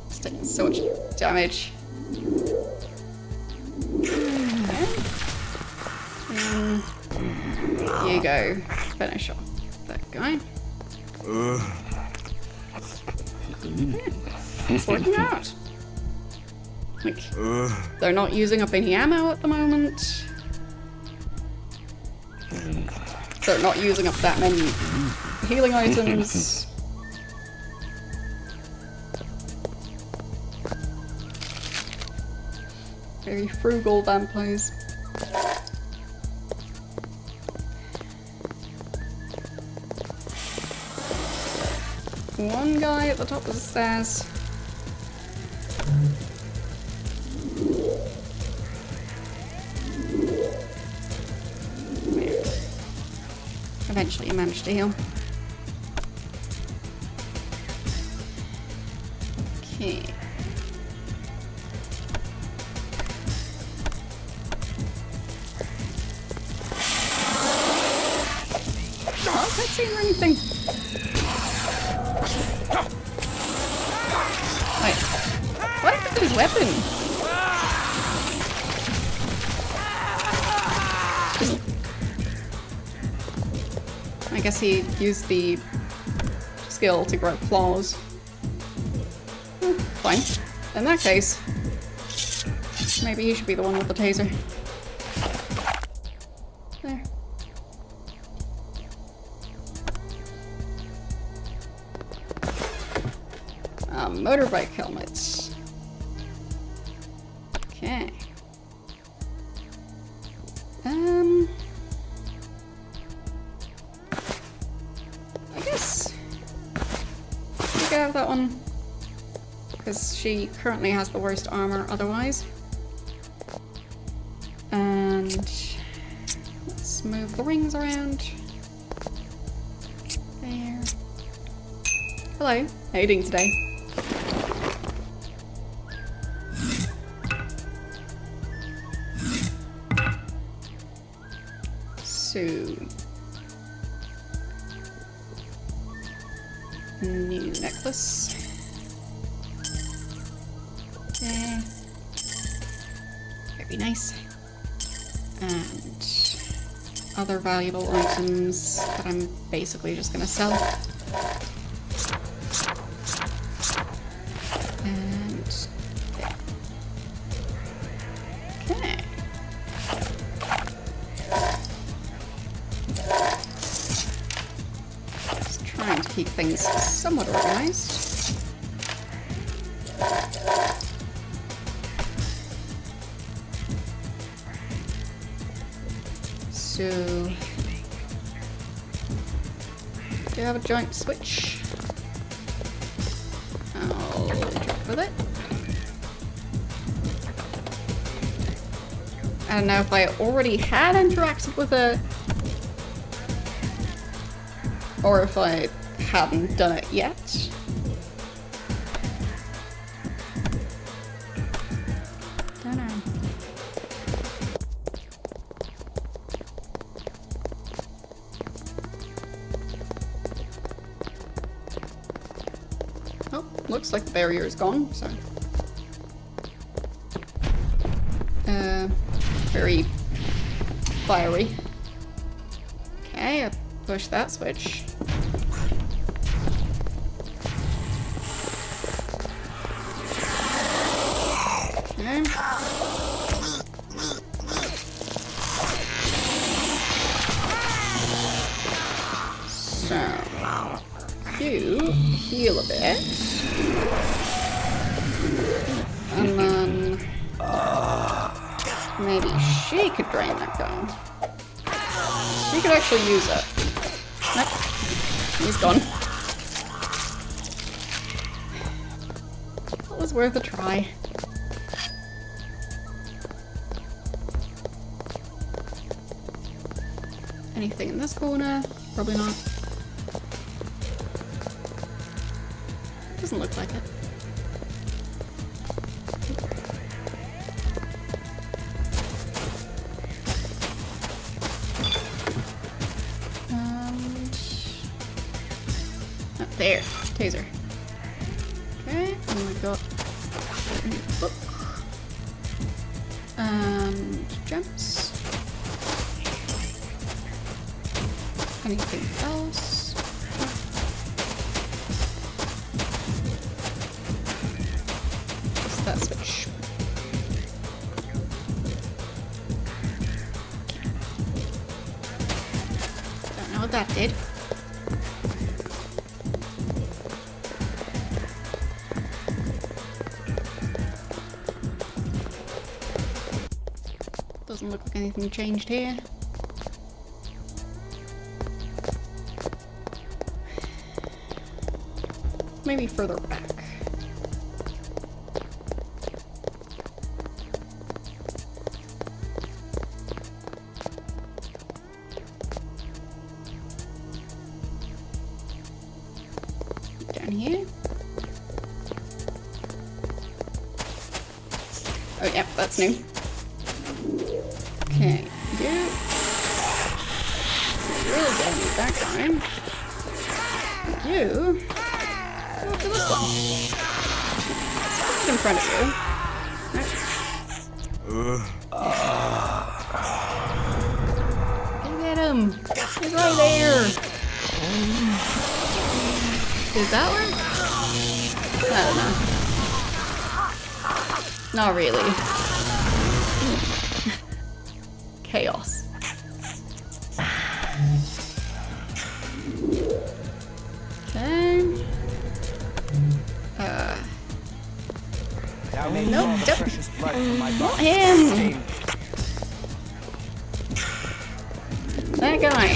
It's taking so much damage. Here you go. Finish off that guy. It's working out. Like, they're not using up any ammo at the moment. They're not using up that many healing items. Very frugal vampires. One guy at the top of the stairs. There. Eventually you managed to heal. Okay. Oh, I can't see anything. Wait. What happened to his weapon? I guess he used the skill to grow claws. Fine. In that case, maybe he should be the one with the taser. There. Motorbike helmets. Okay. I guess we could have that one because she currently has the worst armor otherwise. And let's move the rings around. There. Hello, how are you doing today? So, new necklace. There. Very nice. And other valuable items that I'm basically just gonna sell. And there. Okay. Just trying to keep things somewhat organized. So, do you have a giant switch? I'll check with it. I don't know if I already had interacted with it, or if I hadn't done it yet. Don't know. Oh, looks like the barrier is gone, so. Very fiery. Okay, I push that switch. Okay. So, you heal a bit. And then maybe she could drain that gun. She could actually use it. Nope. He's gone. That was worth a try. Anything in this corner? Probably not. Doesn't look like it. There, taser. Okay, and we got a book. And gems. Anything else? What's that switch? Don't know what that did. Doesn't look like anything changed here. Maybe further back. Down here. Oh, yep, that's new. Okay, you. Really don't need that guy. You. Go after this one. It's in front of you. Go get him. He's right there. Did that work? I don't know. Not really. Chaos. Okay. Nope, nope. Not him. That guy.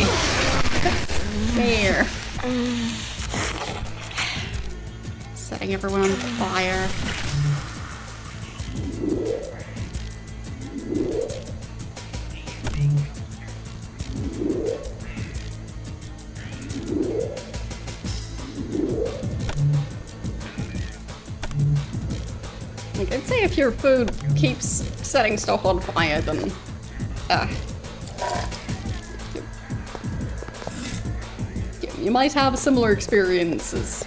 There. Setting everyone on fire. I'd say if your food keeps setting stuff on fire, then you might have a similar experience as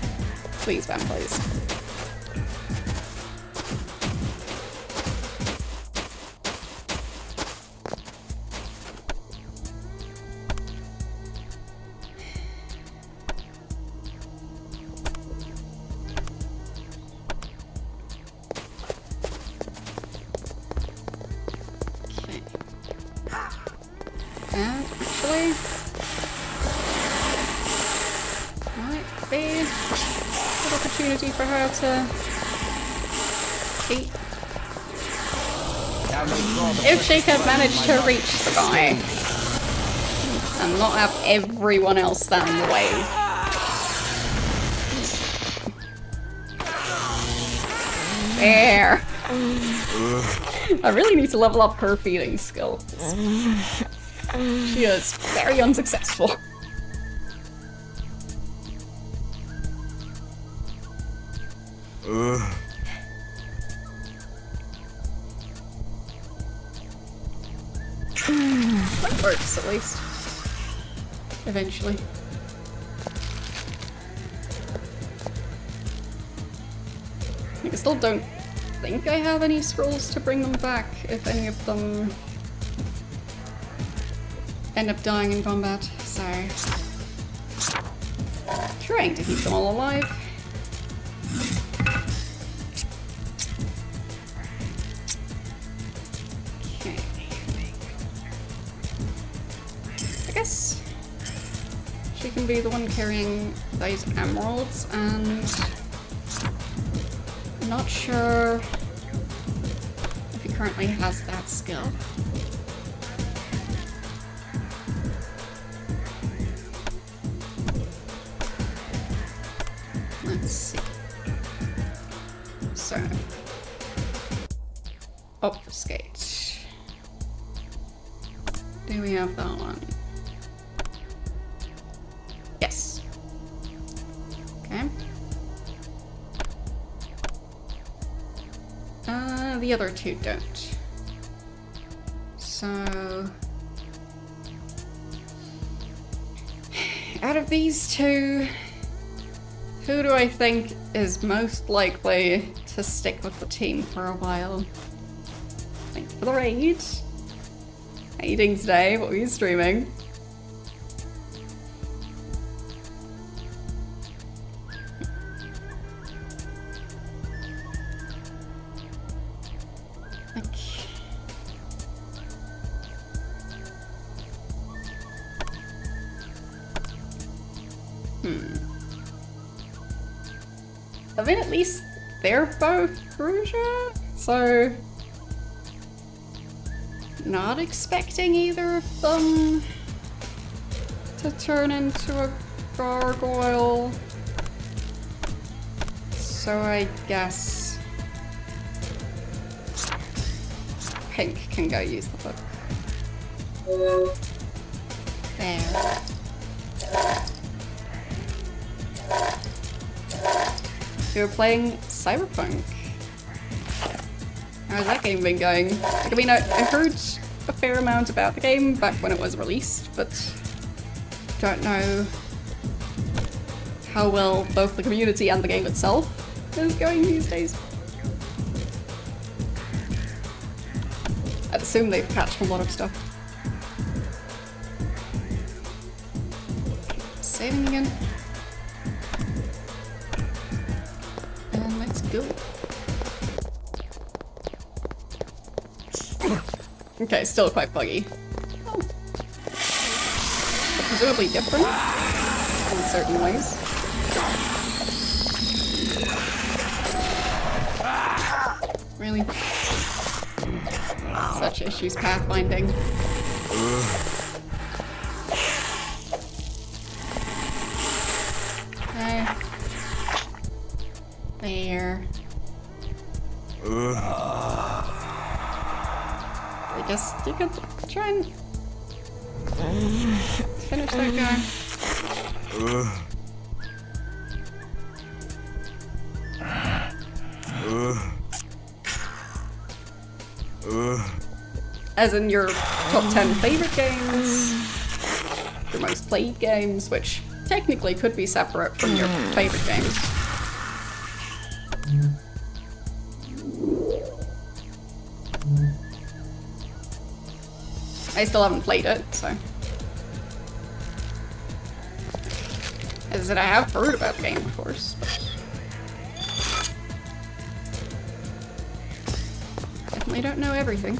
these vampires. Actually, might be a good opportunity for her to eat. If she could manage to reach the guy and not have everyone else stand in the way. There. I really need to level up her feeding skill. She is very unsuccessful. That works, at least. Eventually. I still don't think I have any scrolls to bring them back if any of them end up dying in combat, so trying to keep them all alive. Okay. I guess she can be the one carrying those emeralds, and I'm not sure if he currently has that skill. Let's see. So, obfuscate. Do we have that one? Yes. Okay. the other two don't. So... out of these two, who do I think is most likely to stick with the team for a while? Thanks for the raid. How are you doing today? What were you streaming? I mean, at least they're both Bruja, so... not expecting either of them to turn into a gargoyle. So I guess... Pink can go use the book. There. You're playing Cyberpunk. How's that game been going? Like, I mean, I heard a fair amount about the game back when it was released, but don't know how well both the community and the game itself is going these days. I'd assume they've patched a lot of stuff. Saving again. And let's go. Okay, still quite buggy. Oh. Presumably different in certain ways. Really? Such issues pathfinding. Okay. There. I guess you could try and finish that guy. As in your top 10 favorite games, your most played games, which technically could be separate from your favorite games. I still haven't played it, so. As I said, I have heard about the game, of course, but definitely don't know everything.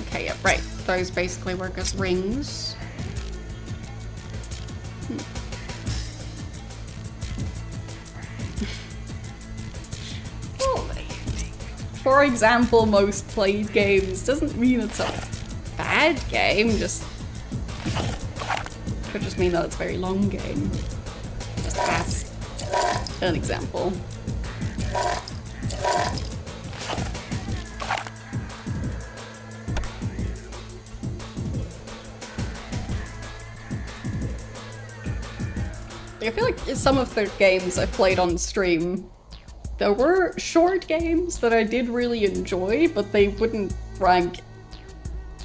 Okay, yeah, right. Those basically work as rings. Well, for example, most played games doesn't mean it's a bad game, just could just mean that it's a very long game. Just as an example. I feel like some of the games I've played on stream, there were short games that I did really enjoy, but they wouldn't rank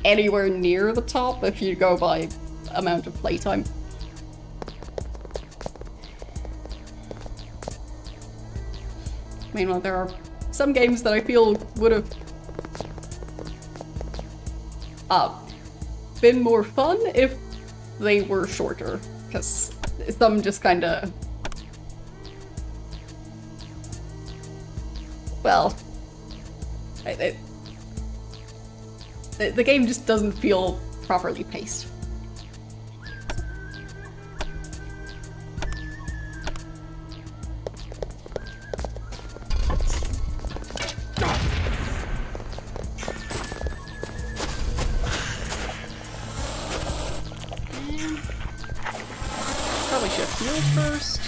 anywhere near the top if you go by amount of playtime. Meanwhile, there are some games that I feel would have been more fun if they were shorter, because some just kind of, well, the game just doesn't feel properly paced. Probably should have healed first.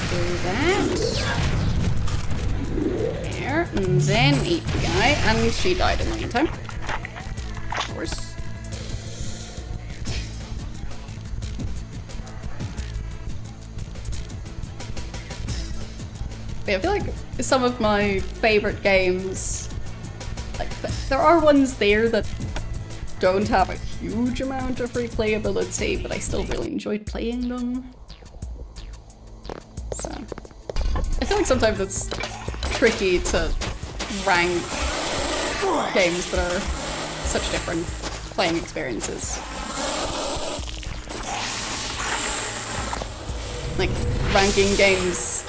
Do that. There, and then eat the guy, and she died in the meantime. Of course. I feel like some of my favorite games, like there are ones there that don't have a huge amount of replayability, but I still really enjoyed playing them. So I feel like sometimes it's tricky to rank games that are such different playing experiences. Like ranking games.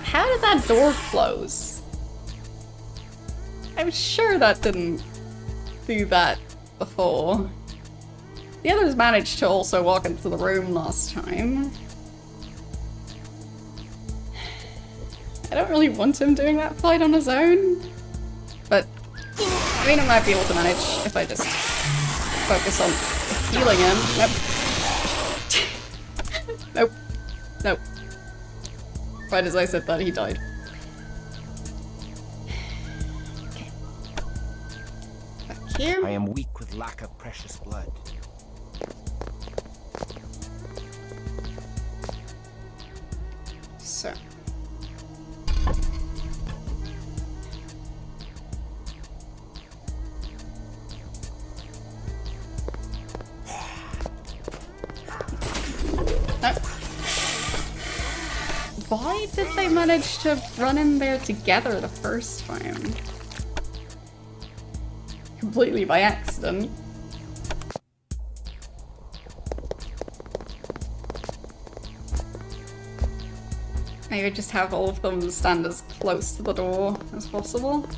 How did that door close? I'm sure that didn't do that before. The others managed to also walk into the room last time. I don't really want him doing that fight on his own, but I mean I might be able to manage if I just focus on healing him. Nope. Nope. Nope. Right as I said that, he died. Okay. Back here. I am weak with lack of precious blood. So. Why did they manage to run in there together the first time? Completely by accident. Maybe just have all of them stand as close to the door as possible.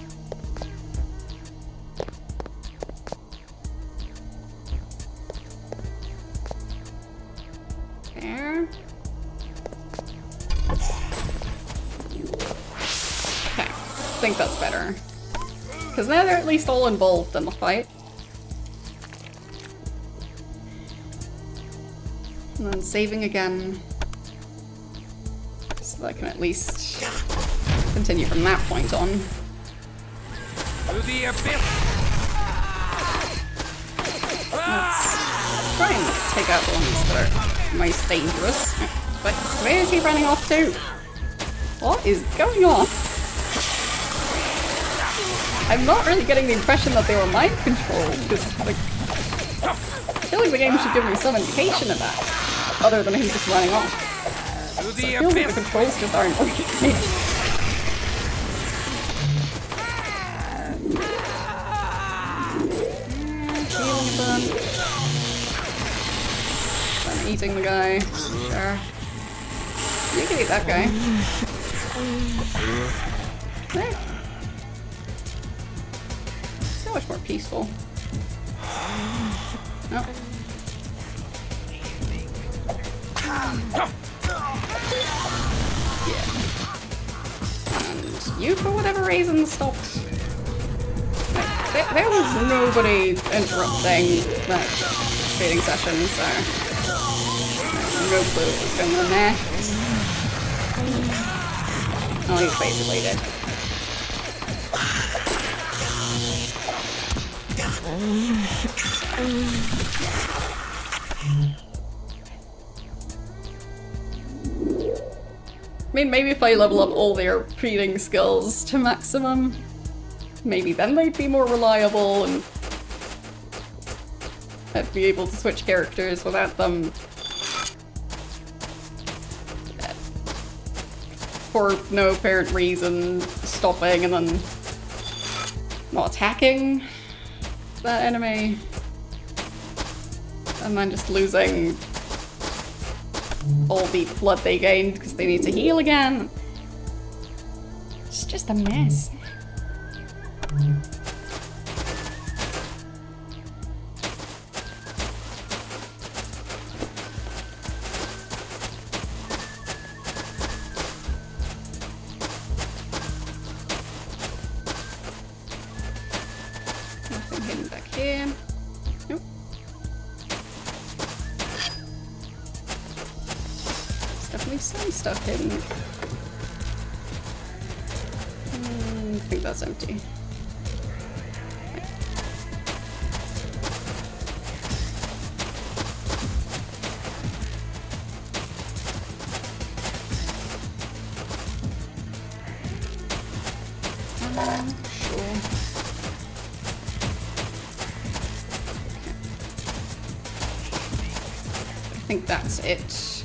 There. Okay, I think that's better. Because now they're at least all involved in the fight. And then saving again. So that I can at least continue from that point on. To the abyss! Let's try and take out the ones that are most dangerous. But where is he running off to? What is going on? I'm not really getting the impression that they were mind controlled, because like, I feel like the game should give me some indication of that, other than him just running off. So it feels like the controls just aren't working. Healing a bunch. I'm eating the guy. Sure. You can eat that guy. There. So much more peaceful. No. Yeah. And you, for whatever reason, stopped. Like, there was nobody interrupting that trading session, so no clue what was going on there. Oh, he's basically dead. I mean, maybe if I level up all their reading skills to maximum, maybe then they'd be more reliable and I'd be able to switch characters without them for no apparent reason stopping and then not attacking that enemy. And then just losing all the blood they gained because they need to heal again. It's just a mess. Nothing hidden back here. Nope. There's definitely some stuff hidden. I think that's empty. think that's it.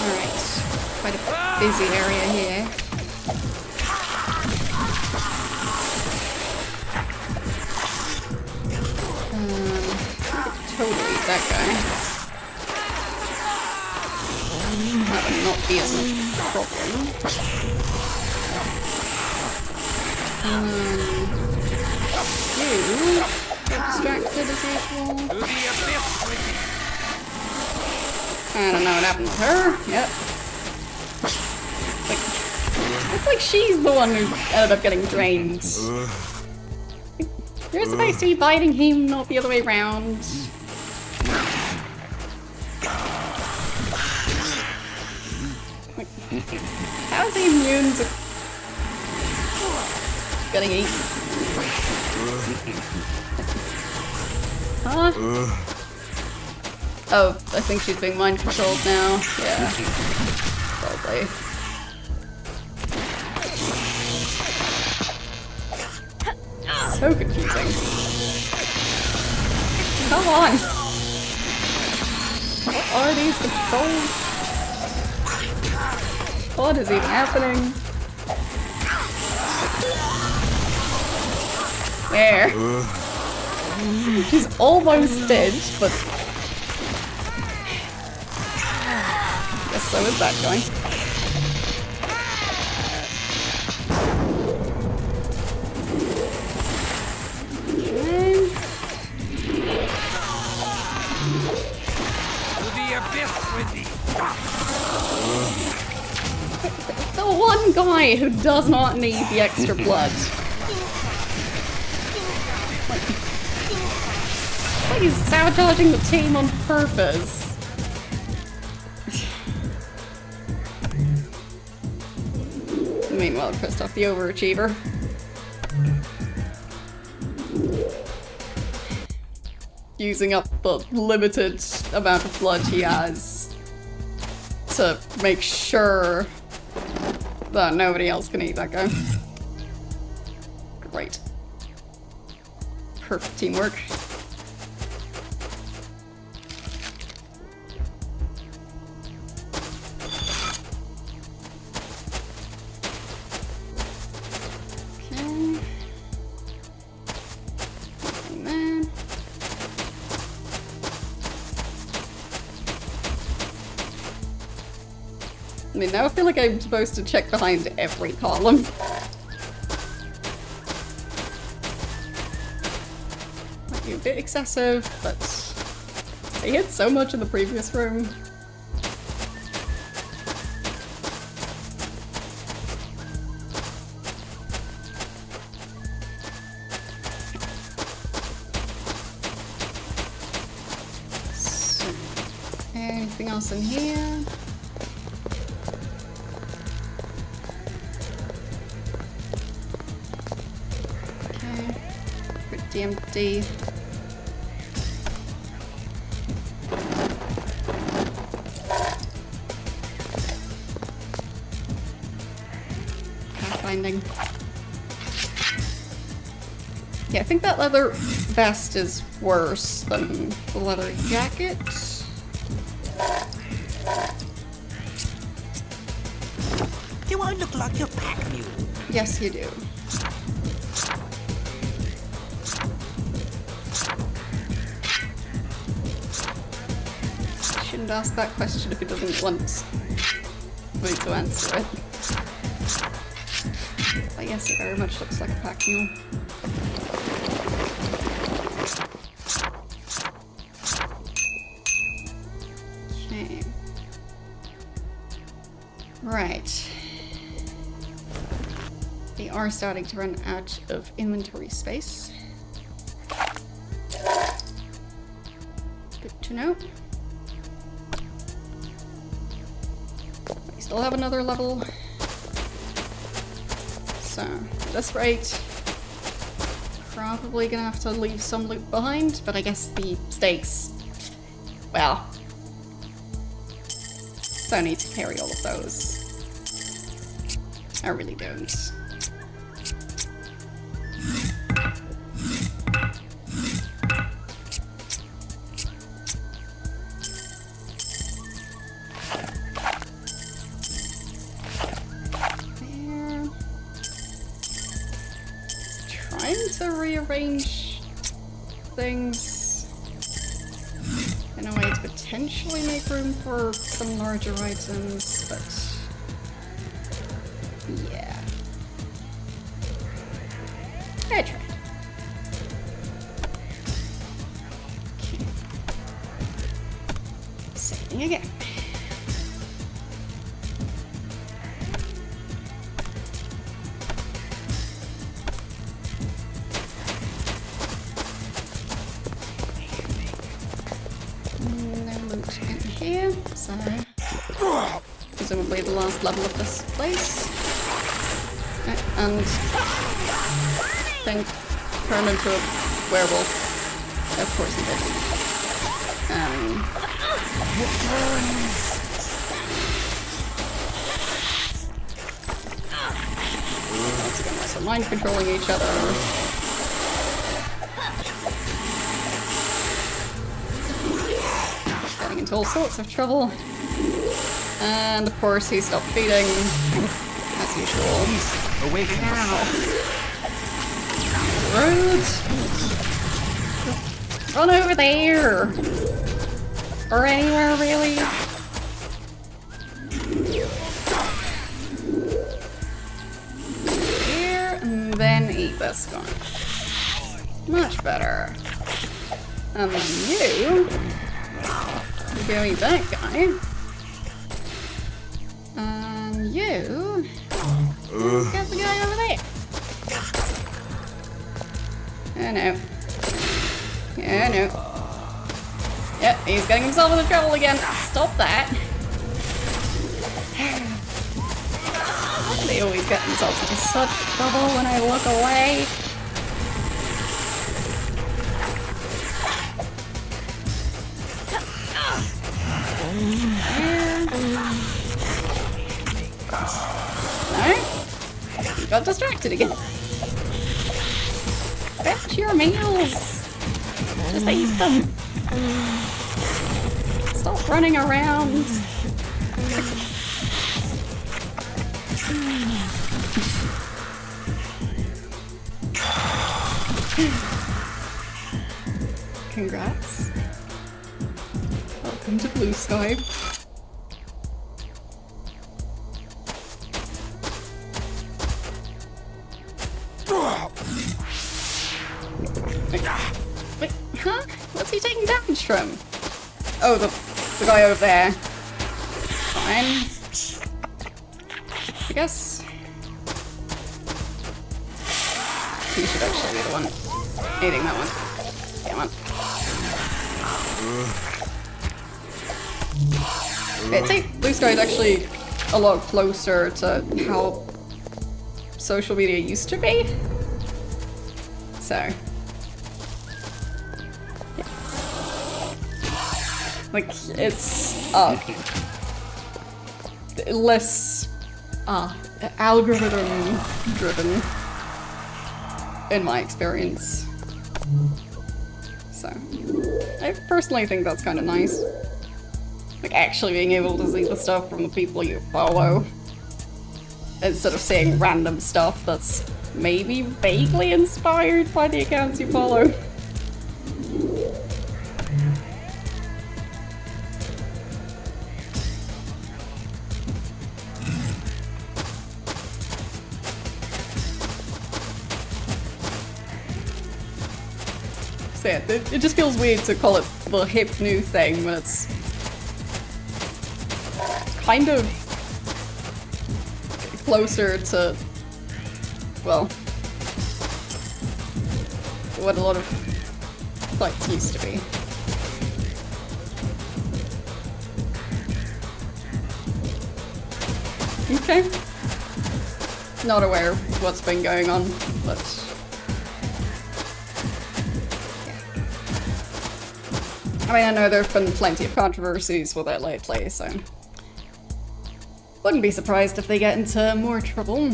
Alright, quite a busy area here. Totally that guy. That would not be as much of a problem. You get distracted as usual. I don't know what happened with her. Yep. It's like she's the one who ended up getting drained. You're supposed to be biting him, not the other way around. How is he immune to getting eaten? Huh? Oh, I think she's being mind controlled now. Yeah. Probably. So confusing. Come on! What are these controls? What is even happening? There. She's almost dead, but... Yes, so is that going. The one guy who does not need the extra blood. It's like he's sabotaging the team on purpose. Meanwhile, Kristoff the overachiever. Using up the limited amount of blood he has to make sure that nobody else can eat that guy. Great. Perfect teamwork. Okay. And then... I mean, now I feel like I'm supposed to check behind every column. Might be a bit excessive, but I hid so much in the previous room. So, anything else in here? Empty. Pathfinding. Yeah, I think that leather vest is worse than the leather jacket. Do I look like your pack mule? Yes, you do. Shouldn't ask that question if he doesn't want me to answer it. But yes, it very much looks like a pack mule. Okay. Right. They are starting to run out of inventory space. Good to know. We still have another level. So, at this rate, probably gonna have to leave some loot behind, but I guess the stakes, well, Don't need to carry all of those. I really don't. There. Just trying to rearrange things in a way to potentially make room for some larger items, but yeah. I tried. Okay. Saving again. No loot in here, so presumably the last level of this place. And then turn into a werewolf. Of course he did. Once again, we're mind controlling each other. Getting into all sorts of trouble. And of course he stopped feeding, as usual. Awaken. Rude! Run over there! Or anywhere, really? Here, and then eat this guy. Much better. And then you go eat that guy. And you get the guy over there. Oh no. Oh no. Yep, he's getting himself into trouble again. Stop that. They always get themselves into such trouble when I look away. No? You got distracted again. Fetch your meals! Just eat them! Stop running around! Congrats. Welcome to Blue Sky. Wait, huh? What's he taking damage from? Oh, the guy over there. Fine. I guess he should actually be the one eating that one. Damn it. I'd say Blue Sky is actually a lot closer to how social media used to be. So, yeah. Like, it's less algorithm driven in my experience. So, I personally think that's kind of nice. Like, actually being able to see the stuff from the people you follow instead of seeing random stuff that's maybe vaguely inspired by the accounts you follow. So yeah, it just feels weird to call it the hip new thing when it's kind of closer to, well, what a lot of sites used to be. Okay. Not aware of what's been going on, but yeah. I mean, I know there have been plenty of controversies with it lately, so Wouldn't be surprised if they get into more trouble.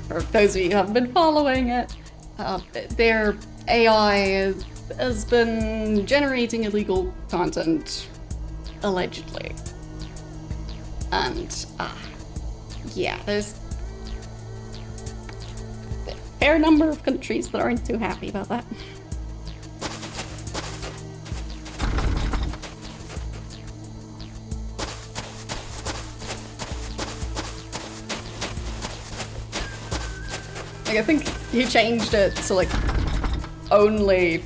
For those of you who haven't been following it, their AI has been generating illegal content, allegedly. And, yeah, there's a fair number of countries that aren't too happy about that. Like, I think he changed it to, like, only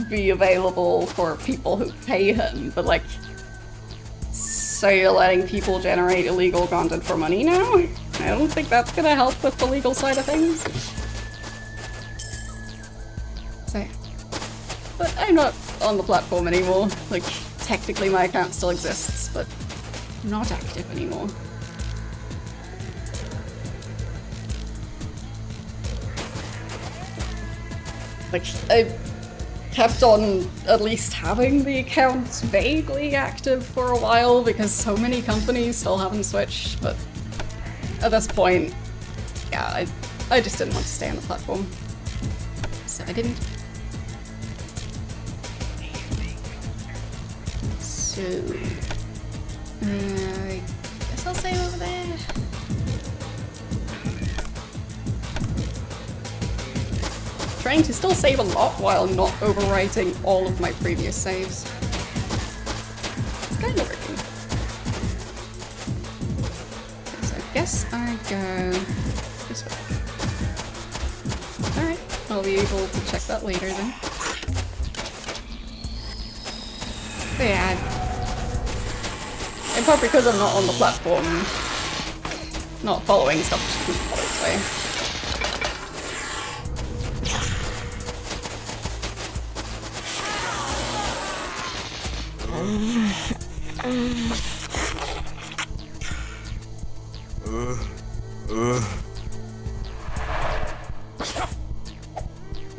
be available for people who pay him, but, like, so you're letting people generate illegal content for money now? I don't think that's gonna help with the legal side of things. So, but I'm not on the platform anymore. Like, technically my account still exists, but not active anymore. Like, I kept on at least having the account vaguely active for a while because so many companies still haven't switched, but at this point, yeah, I just didn't want to stay on the platform. So I didn't. So, I guess I'll save over there. Trying to still save a lot while not overwriting all of my previous saves. It's kind of working. Okay, so I guess I go this way. Alright, I'll be able to check that later then. But yeah, in part because I'm not on the platform, not following stuff too closely.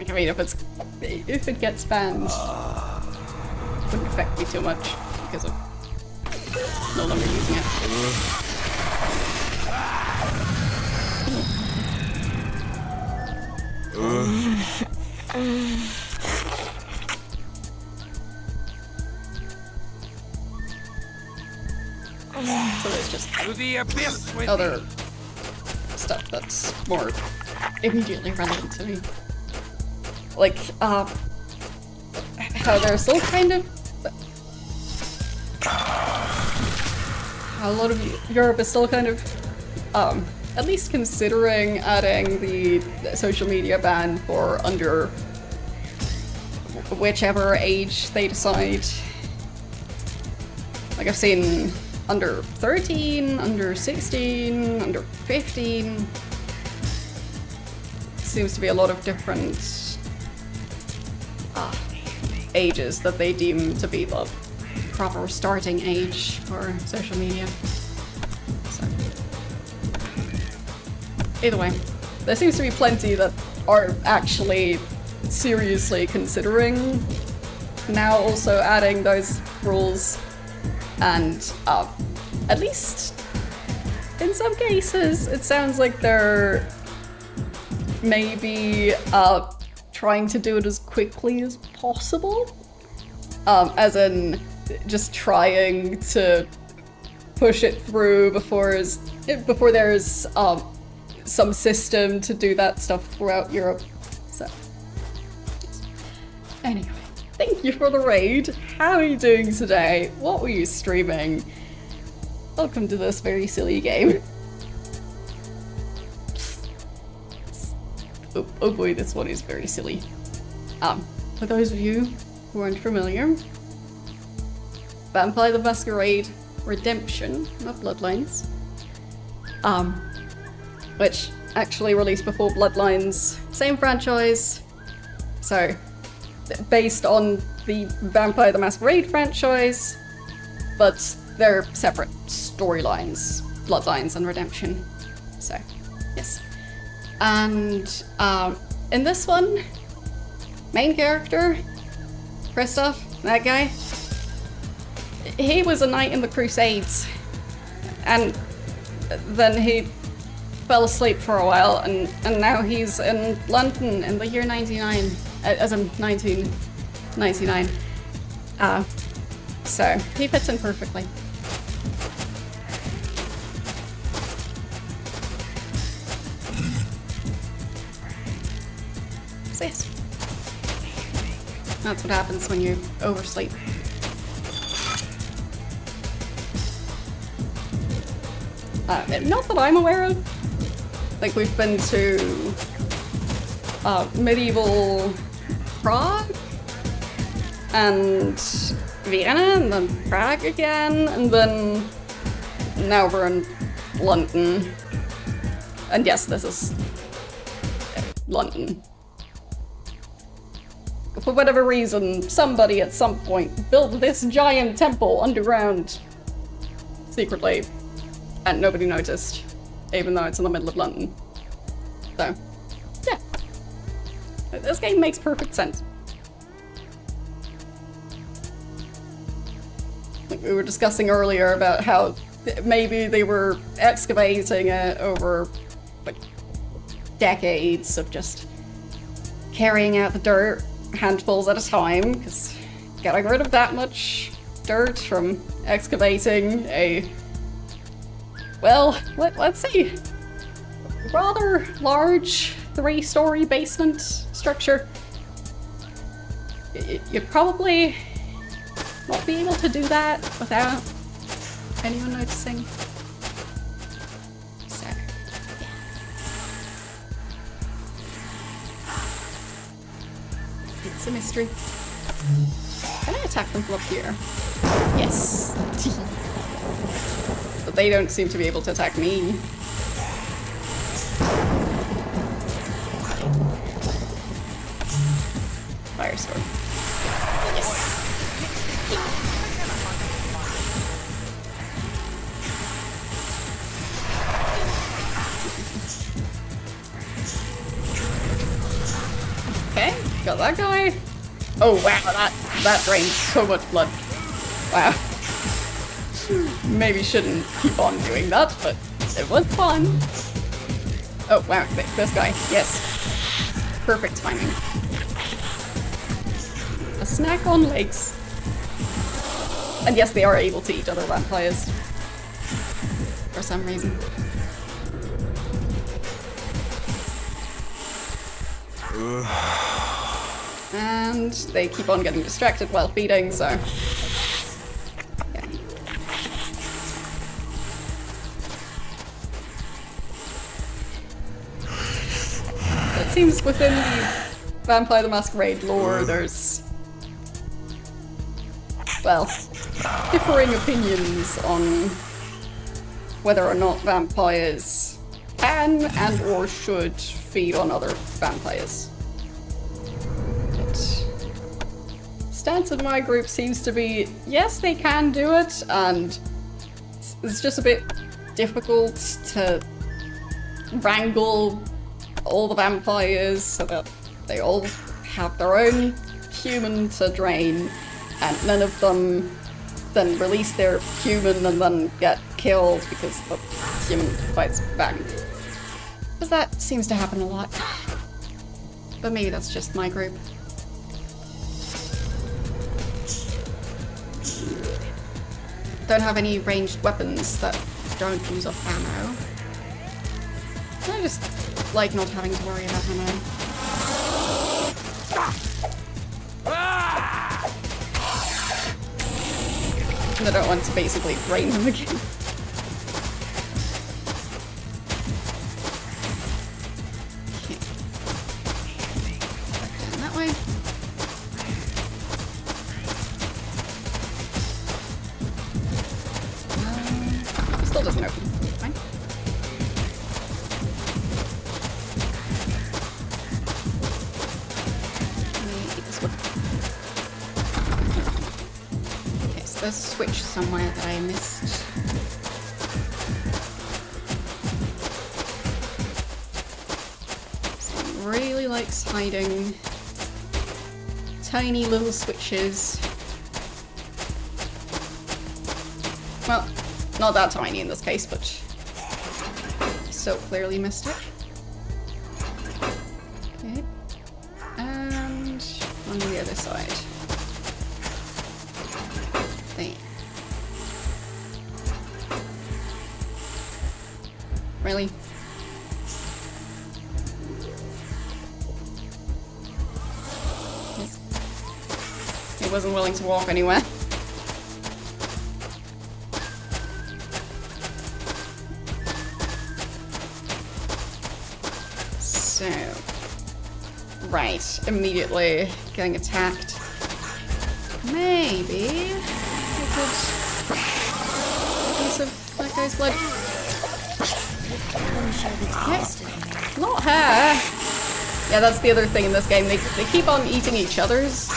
I mean, if it gets banned, it wouldn't affect me too much because of no longer using it. So there's just other stuff that's more immediately relevant to me. Like, how they're still kind of... a lot of Europe is still kind of, at least considering adding the social media ban for under whichever age they decide. Like, I've seen under 13, under 16, under 15. Seems to be a lot of different ages that they deem to be the proper starting age for social media. So, either way, there seems to be plenty that are actually seriously considering now also adding those rules, and at least in some cases it sounds like they're maybe trying to do it as quickly as possible, as in just trying to push it through before there's some system to do that stuff throughout Europe. So, anyway, thank you for the raid. How are you doing today? What were you streaming? Welcome to this very silly game. Oh boy, this one is very silly. For those of you who aren't familiar, Vampire the Masquerade Redemption, not Bloodlines, which actually released before Bloodlines, same franchise, so based on the Vampire the Masquerade franchise, but they're separate storylines, Bloodlines and Redemption, so yes. And in this one, main character, Christoph, that guy, he was a knight in the Crusades, and then he fell asleep for a while, and now he's in London in the year 99, as in 1999. So he fits in perfectly. So yes, that's what happens when you oversleep. Not that I'm aware of. Like, we've been to medieval Prague and Vienna and then Prague again, and then now we're in London. And yes, this is London. For whatever reason, somebody at some point built this giant temple underground secretly, and nobody noticed, even though it's in the middle of London. So, yeah. This game makes perfect sense. Like we were discussing earlier about how maybe they were excavating it over like decades of just carrying out the dirt handfuls at a time, because getting rid of that much dirt from excavating a, well, let's see, rather large 3-story basement structure, you'd probably not be able to do that without anyone noticing. So, yeah. It's a mystery. Can I attack them from up here? Yes. But they don't seem to be able to attack me. Firestorm. Yes. Okay, got that guy. Oh wow, that drains so much blood. Wow. Maybe shouldn't keep on doing that, but it was fun. Oh wow, this guy, yes. Perfect timing. A snack on legs. And yes, they are able to eat other vampires. For some reason. And they keep on getting distracted while feeding, so... yeah. It seems within the Vampire the Masquerade lore, there's... well, differing opinions on whether or not vampires can and or should feed on other vampires. But stance of my group seems to be, yes, they can do it, and it's just a bit difficult to wrangle all the vampires so that they all have their own human to drain, and none of them then release their human and then get killed because the human fights back. Because that seems to happen a lot. But maybe that's just my group. Don't have any ranged weapons that don't use up ammo. I just like not having to worry about ammo. And I don't want to basically drain them again. Okay. Back down that way. Still doesn't open. Fine. Let me eat this one. Okay, so there's a switch somewhere that I missed. Someone really likes hiding tiny little switches. Not that tiny in this case, but so clearly missed it. Okay. And on the other side. There. Really? He wasn't willing to walk anywhere. So, right, immediately getting attacked. Maybe I could a piece of that guy's blood. Yeah, not her. Yeah, that's the other thing in this game. They keep on eating each other's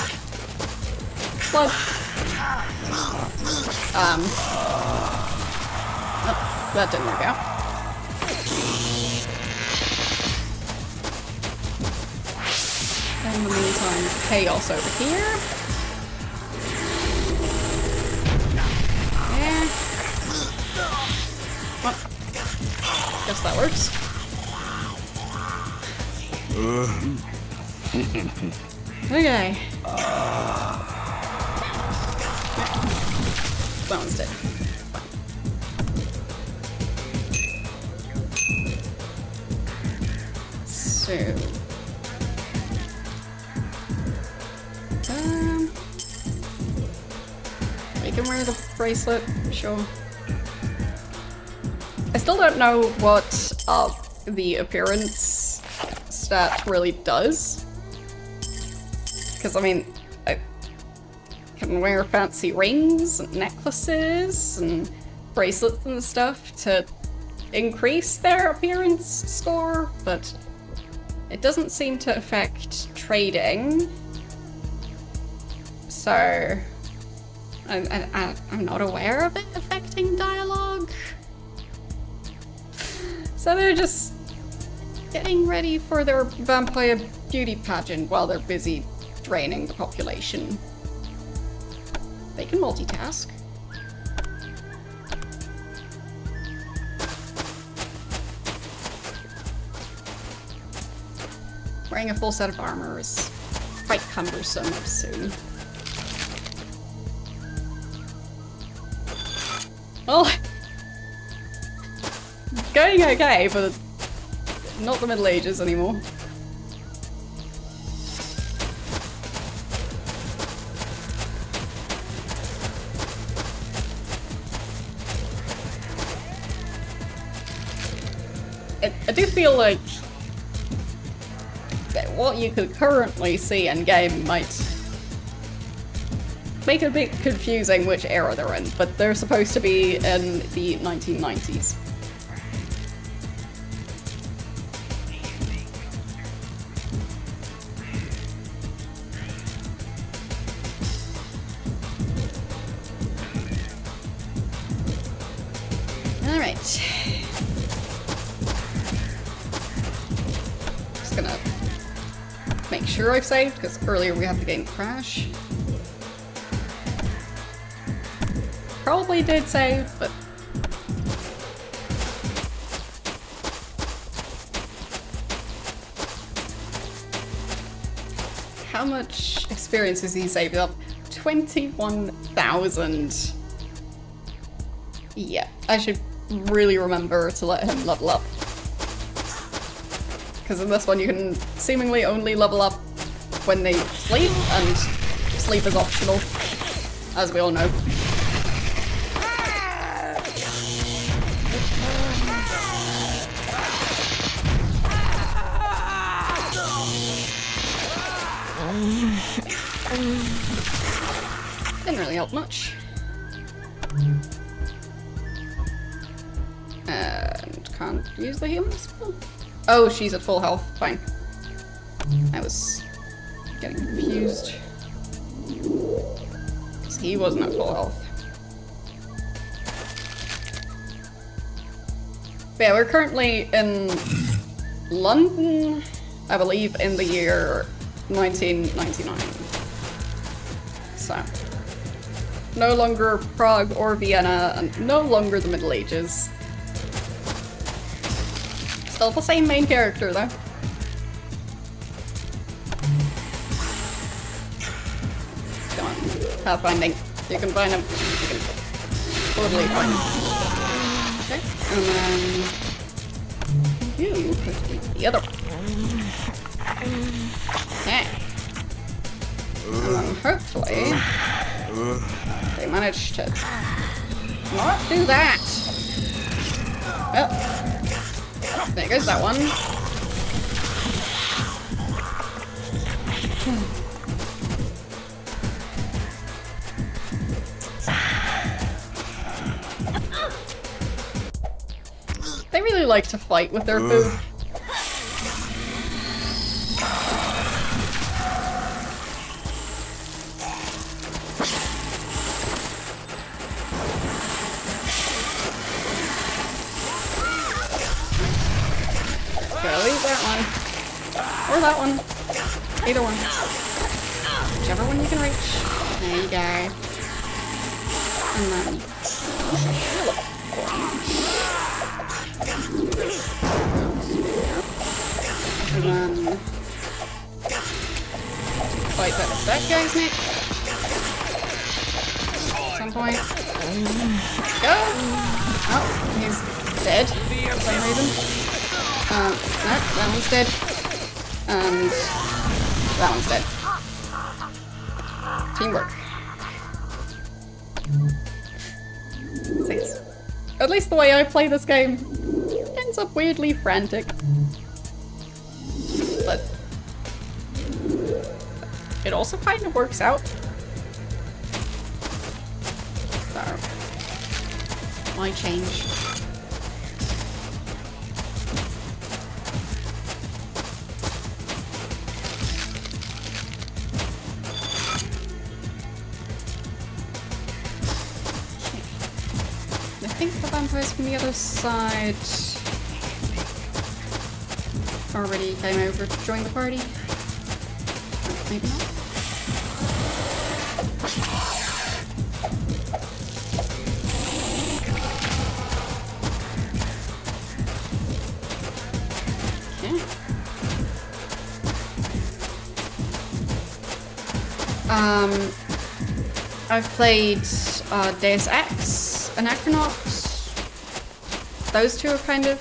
blood. Oh, that didn't work out. In the meantime, chaos over here. Yeah. Well, guess that works. Okay. That one's dead. So. We can wear the bracelet, sure. I still don't know what the appearance stat really does. Because, I mean, I can wear fancy rings and necklaces and bracelets and stuff to increase their appearance score, but it doesn't seem to affect trading. So, I'm not aware of it affecting dialogue. So they're just getting ready for their vampire beauty pageant while they're busy draining the population. They can multitask. Wearing a full set of armor is quite cumbersome, I assume. Well, it's going okay, but not the Middle Ages anymore. I do feel like that what you could currently see in game might make it a bit confusing which era they're in, but they're supposed to be in the 1990s. Alright. Just gonna make sure I've saved, because earlier we had the game crash. Probably did save, but... How much experience has he saved up? 21,000. Yeah, I should really remember to let him level up. Because in this one you can seemingly only level up when they sleep, and sleep is optional, as we all know. Didn't really help much. And can't use the healing spell? Oh, she's at full health. Fine. I was getting confused. Because he wasn't at full health. But yeah, we're currently in London, I believe, in the year 1999. So, No longer Prague or Vienna, and no longer the Middle Ages. Still the same main character, though. Come on, pathfinding. You can find him. You can totally find him. Okay, and then you could be the other one. Okay. And then hopefully they managed to not do that. Well, there goes that one. They really like to fight with their food. That one. Or that one. Either one. Whichever one you can reach. There you go. And then... And then... Fight that guy's neck. At some point. Go! Oh, he's dead for some reason. No, that one's dead. And that one's dead. Teamwork. Six. At least the way I play this game ends up weirdly frantic. But it also kind of works out. So, why change? I think the vampires from the other side already came over to join the party. Maybe not. Okay. I've played Deus Ex and Equinox. Those two are kind of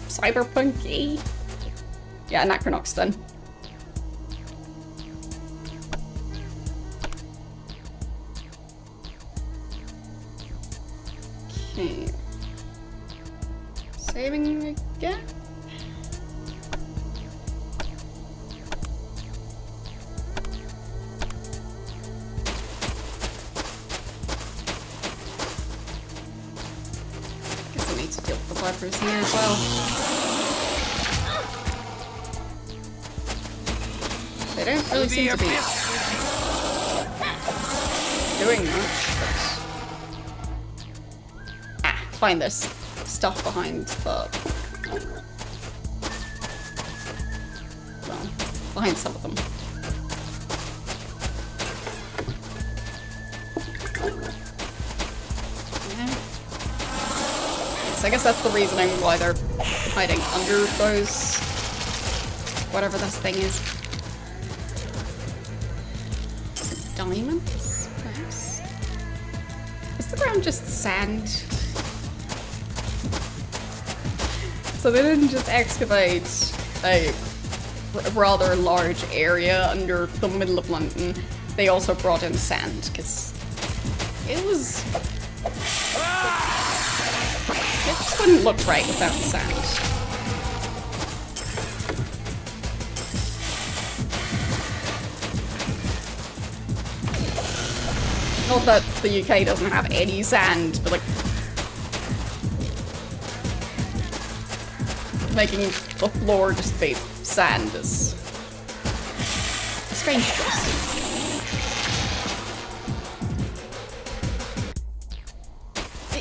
cyberpunk-y. Yeah, and Equinox then. Okay. Saving again? Wipers here as well. They don't really seem to be doing much, but... Ah, find this stuff behind the... Well, behind some of them. I guess that's the reasoning why they're hiding under those... whatever this thing is. Is it diamonds? Perhaps? Is the ground just sand? So they didn't just excavate a rather large area under the middle of London. They also brought in sand, because it was... It just wouldn't look right without the sand. Not that the UK doesn't have any sand, but like... making the floor just be sand is... a strange choice.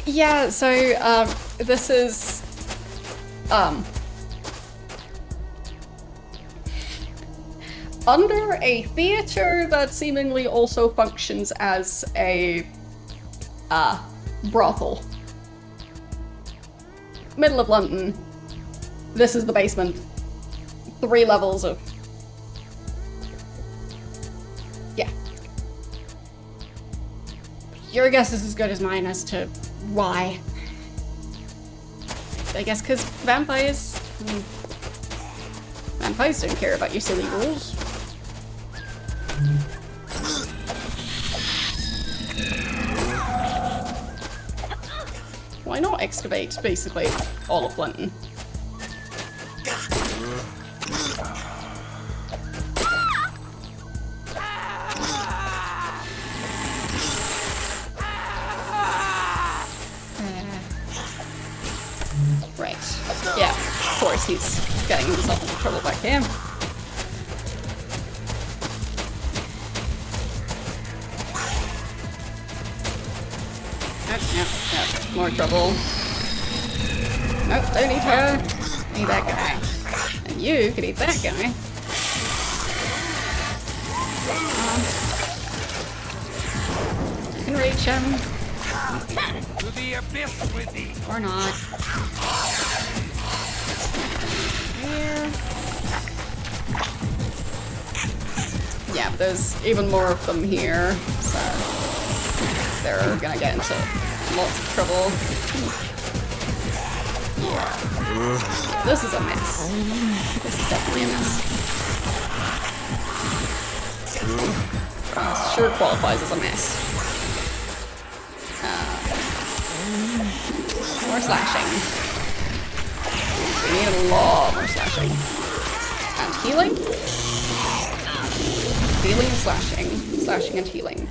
Yeah, so, this is, under a theater that seemingly also functions as a brothel. Middle of London. This is the basement. 3 levels of... Yeah. Your guess is as good as mine as to why. I guess because vampires... Vampires don't care about your silly rules. Why not excavate, basically, all of London? Right. Yeah, of course he's getting himself into trouble back here. Yep, more trouble. Nope, don't eat her. Eat that guy. And you could eat that guy. You can reach him. To the abyss with thee. Or not. Here. Yeah, but there's even more of them here, so they're gonna get into lots of trouble. Yeah. This is a mess. This is definitely a mess. This sure qualifies as a mess. More slashing. We need a lot more slashing. And healing? Healing and slashing. Slashing and healing.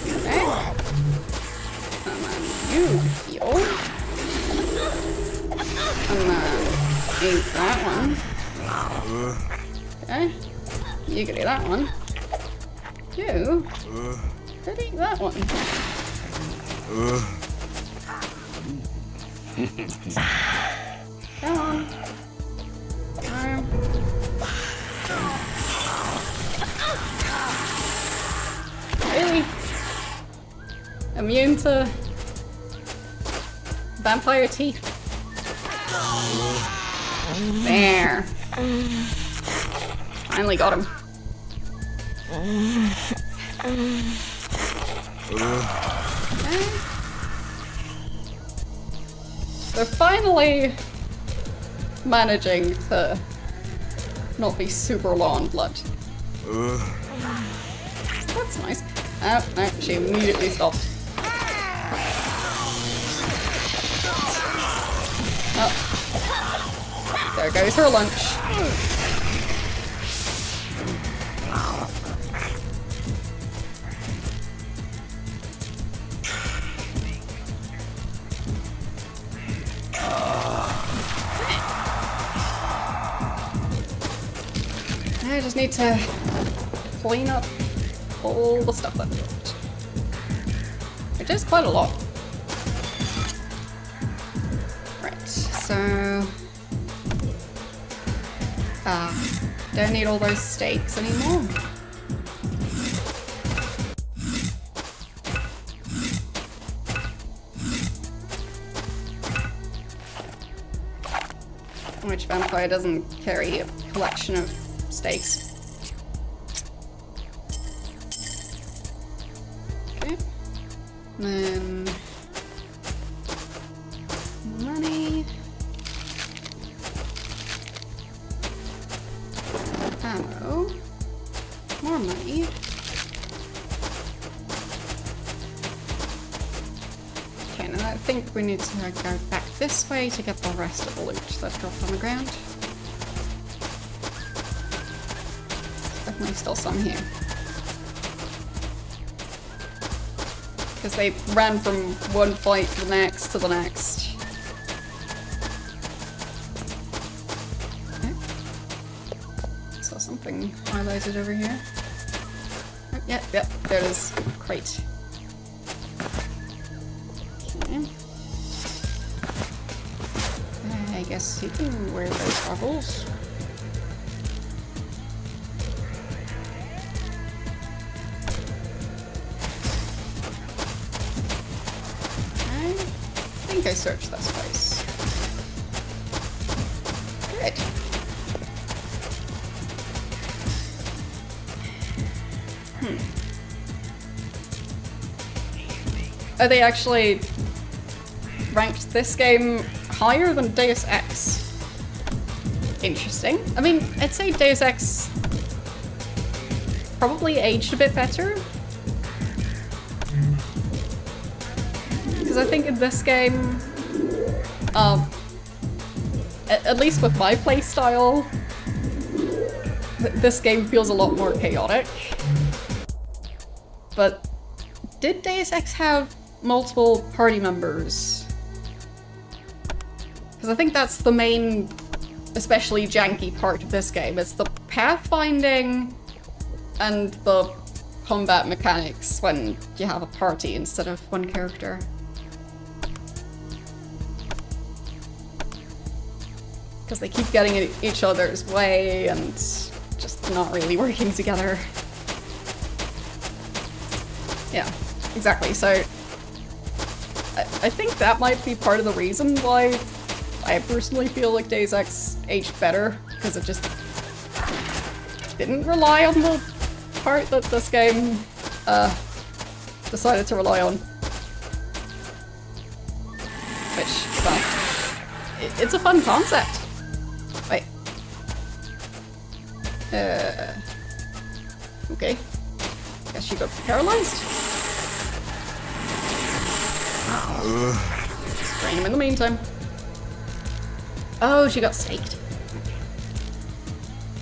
Okay. And then you heal. And then eat that one. Okay. You can eat that one. You could eat that one. Come on. Really? Immune to vampire teeth? There. Finally got him. Okay. They're finally managing to not be super low on blood. That's nice. Oh, no, she immediately stopped. Oh. There goes her lunch. I just need to clean up all the stuff that dropped. Which is quite a lot. Right, so... don't need all those steaks anymore. Which vampire doesn't carry a collection of steaks? Okay. Then money. Ammo. More money. Okay, now I think we need to go back this way to get the rest of the loot that dropped on the ground. Definitely still some here. Because they ran from one fight to the next to the next. Okay. Saw something highlighted over here. Oh, yep, there it is. Crate. Okay. I guess you can wear those goggles. think I searched that space. Good. Oh, they actually ranked this game higher than Deus Ex. Interesting. I mean, I'd say Deus Ex probably aged a bit better. Because I think in this game, at least with my playstyle, this game feels a lot more chaotic. But did Deus Ex have multiple party members? Because I think that's the main, especially janky part of this game. It's the pathfinding and the combat mechanics when you have a party instead of one character. Because they keep getting in each other's way and just not really working together. Yeah, exactly. So I think that might be part of the reason why I personally feel like Deus Ex aged better, because it just didn't rely on the part that this game decided to rely on. Which, well, it's a fun concept. Wait. Okay. Guess she got paralyzed? Just drain him in the meantime. Oh, she got staked.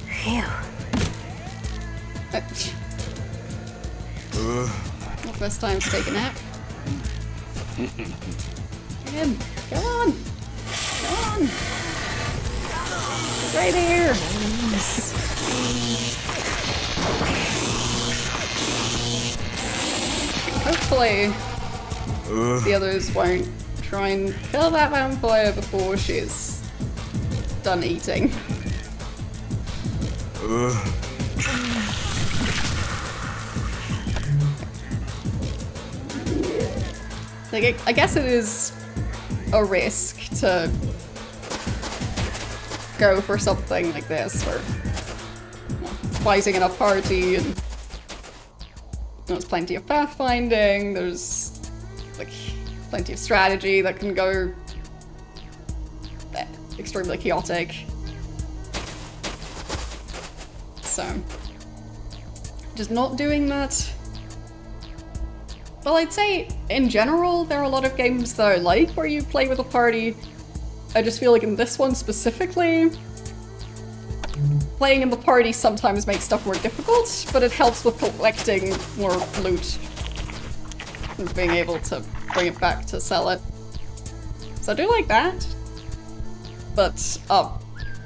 Phew. Not best time to take a nap. Get him! Come on! Come on! He's right here! Hopefully, the others won't try and kill that vampire before she's done eating. Like, I guess it is a risk to go for something like this, where fighting in a party and there's plenty of pathfinding, there's like plenty of strategy that can go extremely chaotic. So, just not doing that. Well, I'd say in general there are a lot of games that I like where you play with a party. I just feel like in this one specifically, playing in the party sometimes makes stuff more difficult, but it helps with collecting more loot and being able to bring it back to sell it. So I do like that. But,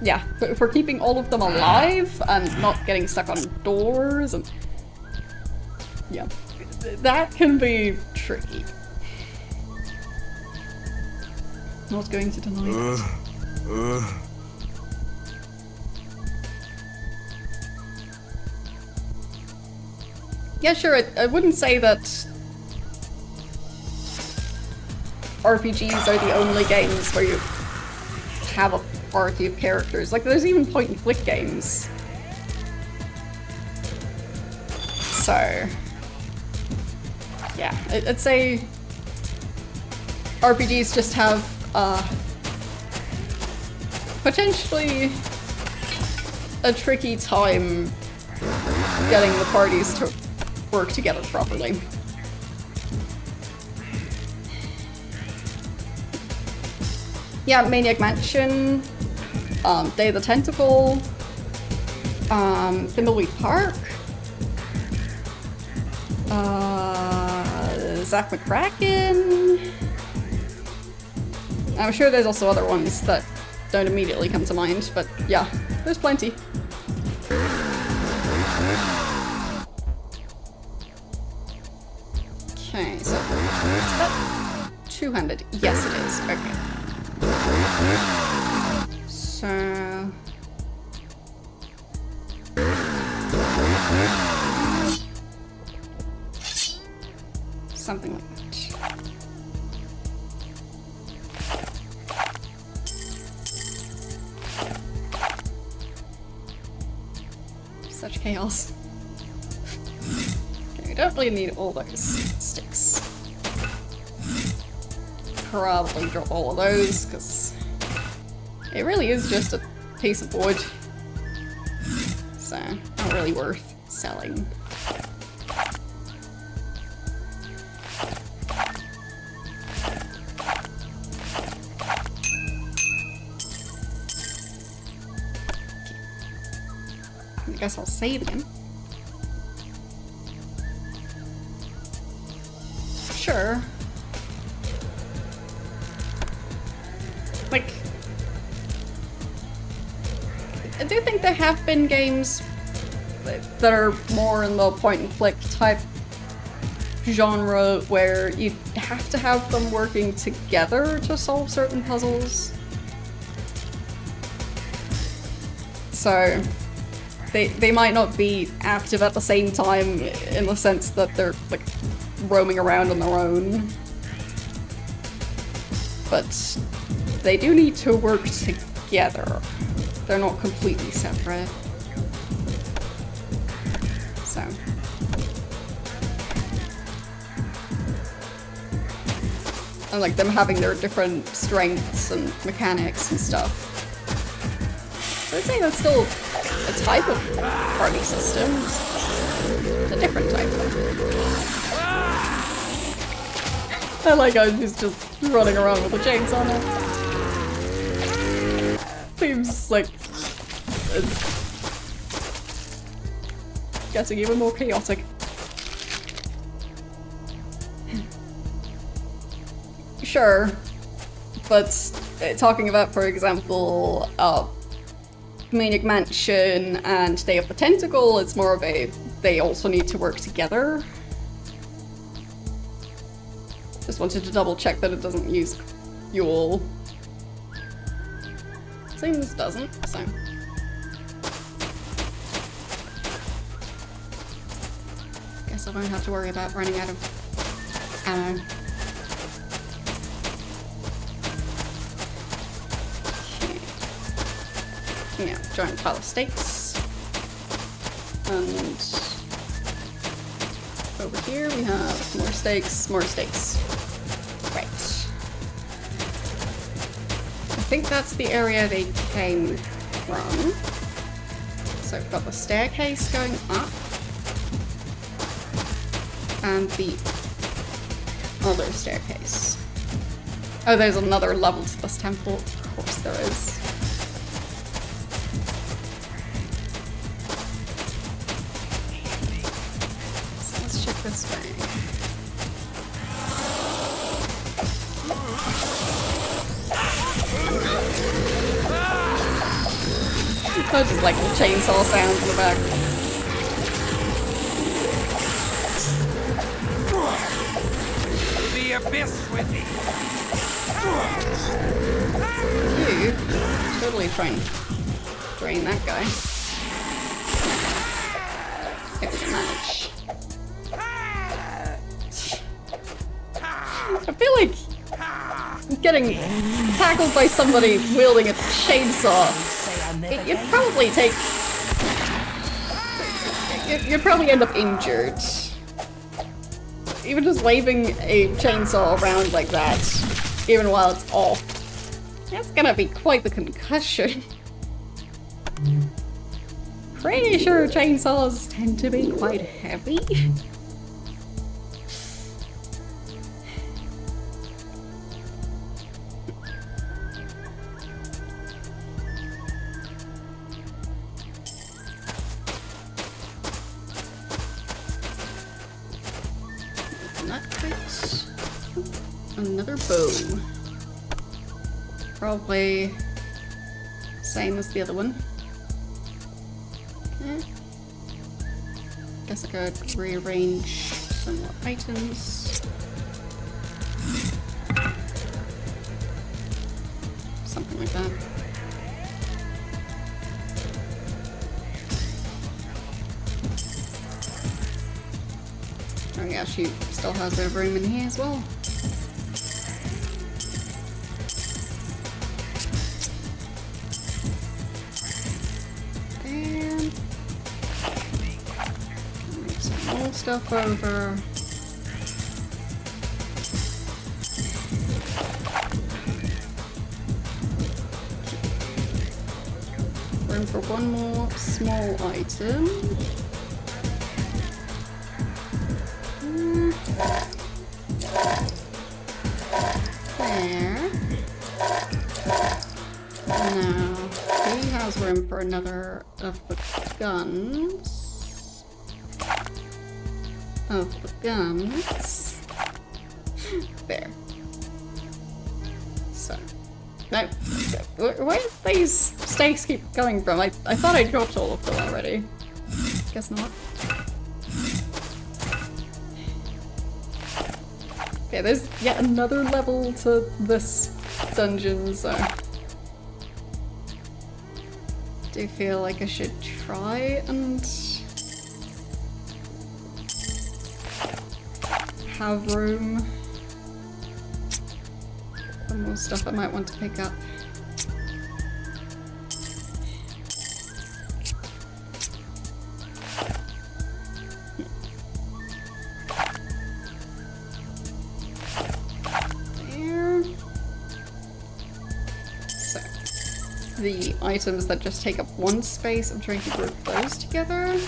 yeah, if we're keeping all of them alive and not getting stuck on doors and... yeah, that can be tricky. Not going to deny that. Yeah, sure, I wouldn't say that RPGs are the only games where you have a party of characters. Like, there's even point-and-click games. So, yeah, I'd say RPGs just have potentially a tricky time getting the parties to work together properly. Yeah, Maniac Mansion, Day of the Tentacle, Thimbleweed Park, Zack McCracken. I'm sure there's also other ones that don't immediately come to mind, but yeah, there's plenty. Okay, so is that two-handed? Yes, it is. Okay. So... something like that. chaos. Okay, we don't really need all those sticks. Probably drop all of those, because it really is just a piece of wood. So, not really worth selling. I guess I'll save again. Sure. Like, I do think there have been games that are more in the point-and-click type genre where you have to have them working together to solve certain puzzles. So, they might not be active at the same time in the sense that they're, like, roaming around on their own. But they do need to work together. They're not completely separate. So. And like them having their different strengths and mechanics and stuff. So I'd say that's still a type of party system. It's a different type I like how she's just running around with a chainsaw now. Seems like it's getting even more chaotic. Sure, but talking about, for example, Comedic Mansion and Day of the Tentacle, it's more of a they also need to work together. Just wanted to double check that it doesn't use fuel. Seems doesn't, so. Guess I won't have to worry about running out of ammo. Okay. Yeah, giant pile of steaks. And over here we have more steaks, more steaks. Right. I think that's the area they came from. So we've got the staircase going up. And the other staircase. Oh, there's another level to this temple. Of course there is. So let's check this way. I just like the chainsaw sounds in the back. The abyss with me. You totally trying to drain that guy. If we can manage. I feel like getting tackled by somebody wielding a chainsaw. You'd probably take. You'd probably end up injured. Even just waving a chainsaw around like that, even while it's off, that's gonna be quite the concussion. Pretty sure chainsaws tend to be quite heavy. Another bow. Probably same as the other one. Okay. Guess I could rearrange some more items. Something like that. Oh yeah, she still has a bit of room in here as well. some more stuff over. Room for one more small item. There. Now, he has room for another of the guns. There. So. No. Where do these stakes keep coming from? I thought I dropped all of them already. Guess not. Okay, there's yet another level to this dungeon, so... do you feel like I should try and... have room for more stuff I might want to pick up? The items that just take up one space, I'm trying to group those together.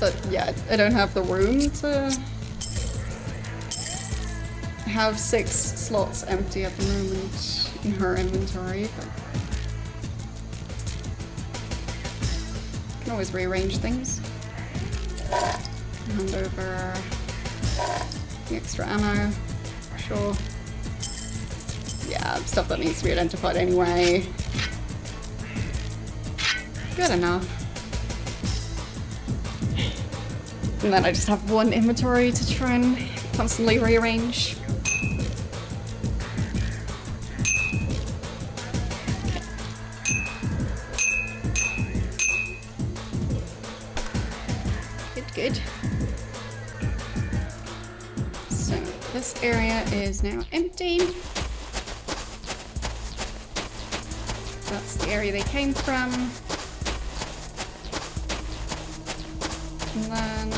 But yeah, I don't have the room to have 6 slots empty at the moment in her inventory. But I can always rearrange things. Hand over the extra ammo. Sure. Yeah, stuff that needs to be identified anyway. Good enough. And then I just have one inventory to try and constantly rearrange. Okay. Good. This area is now empty. That's the area they came from. And then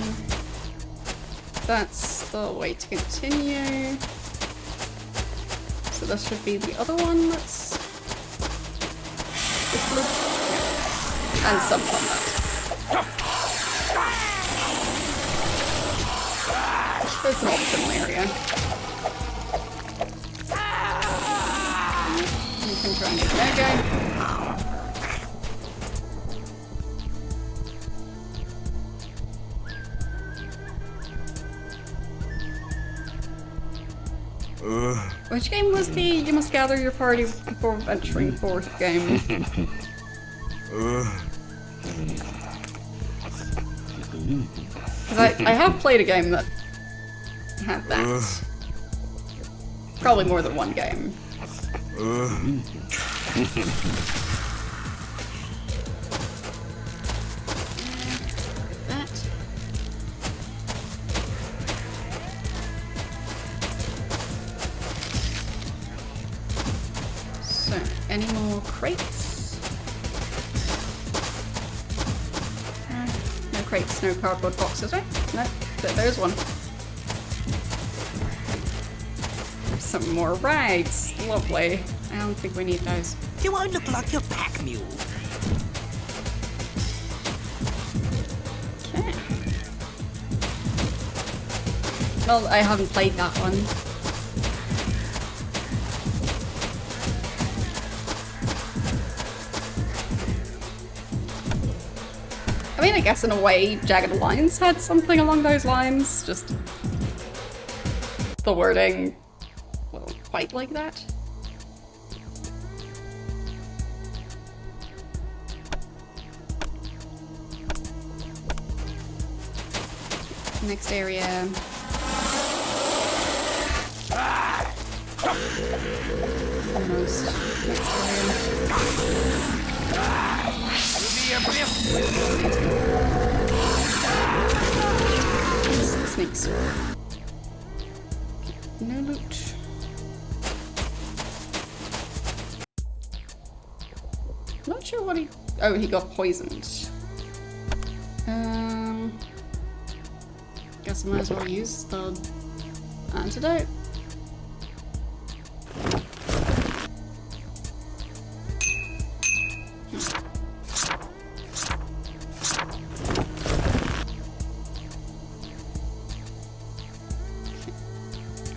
that's the way to continue. So this should be the other one that's this loop. Yeah. And some combat. It's an optional area. You can try and get that guy. Which game was the you must gather your party before venturing forth game? Because I have played a game that had that. Probably more than one game. That. So, any more crates? No crates, no cardboard boxes, right? No, but there's one. Some more rags. Lovely. I don't think we need those. Do I look like your pack mule? Okay. Well, I haven't played that one. I mean, I guess in a way, Jagged Alliance had something along those lines. Just the wording wasn't quite like that. Next area. Almost. Next area. Snake sword. No loot. Not sure what he... Oh, he got poisoned. Guess I might as well use the antidote.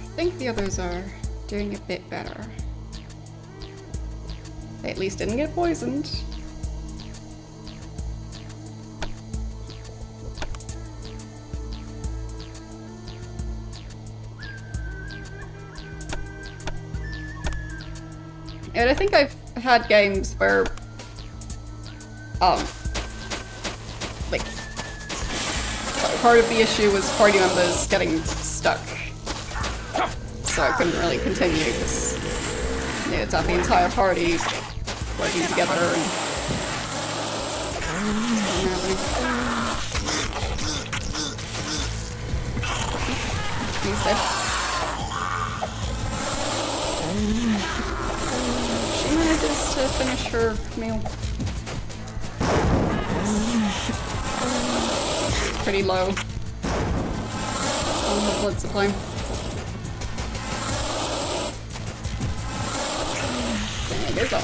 I think the others are doing a bit better. They at least didn't get poisoned. And I think I've had games where, like, part of the issue was party members getting stuck. So I couldn't really continue because you needed to have the entire party working together and... He's dead. She manages to finish her meal. It's pretty low on the blood supply. There goes on.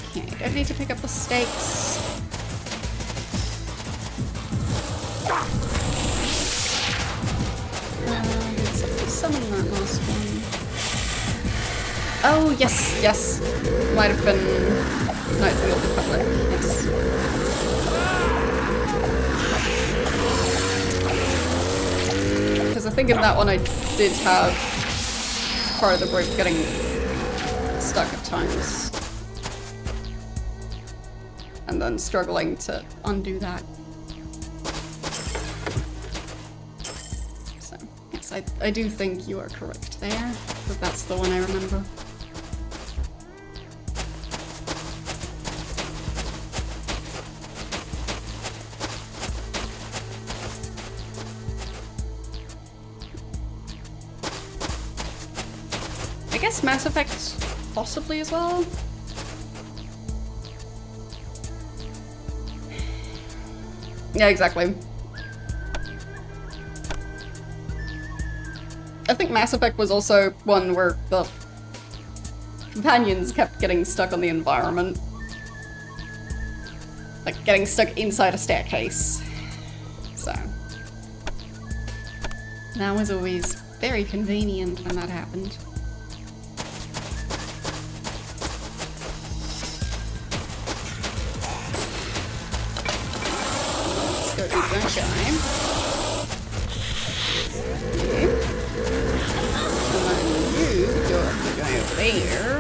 Okay, don't need to pick up the stakes. Did summon that last one? Oh, yes, yes. Might have been Knights of the Old Republic, yes. Because I think in that one I did have part of the rope getting stuck at times. And then struggling to undo that. So, yes, I do think you are correct there, but that's the one I remember. I guess Mass Effect possibly as well? Yeah, exactly. I think Mass Effect was also one where the companions kept getting stuck on the environment. Like, getting stuck inside a staircase. So... that was always very convenient when that happened. Let's go do that guy. Okay. And then you go up the guy over there.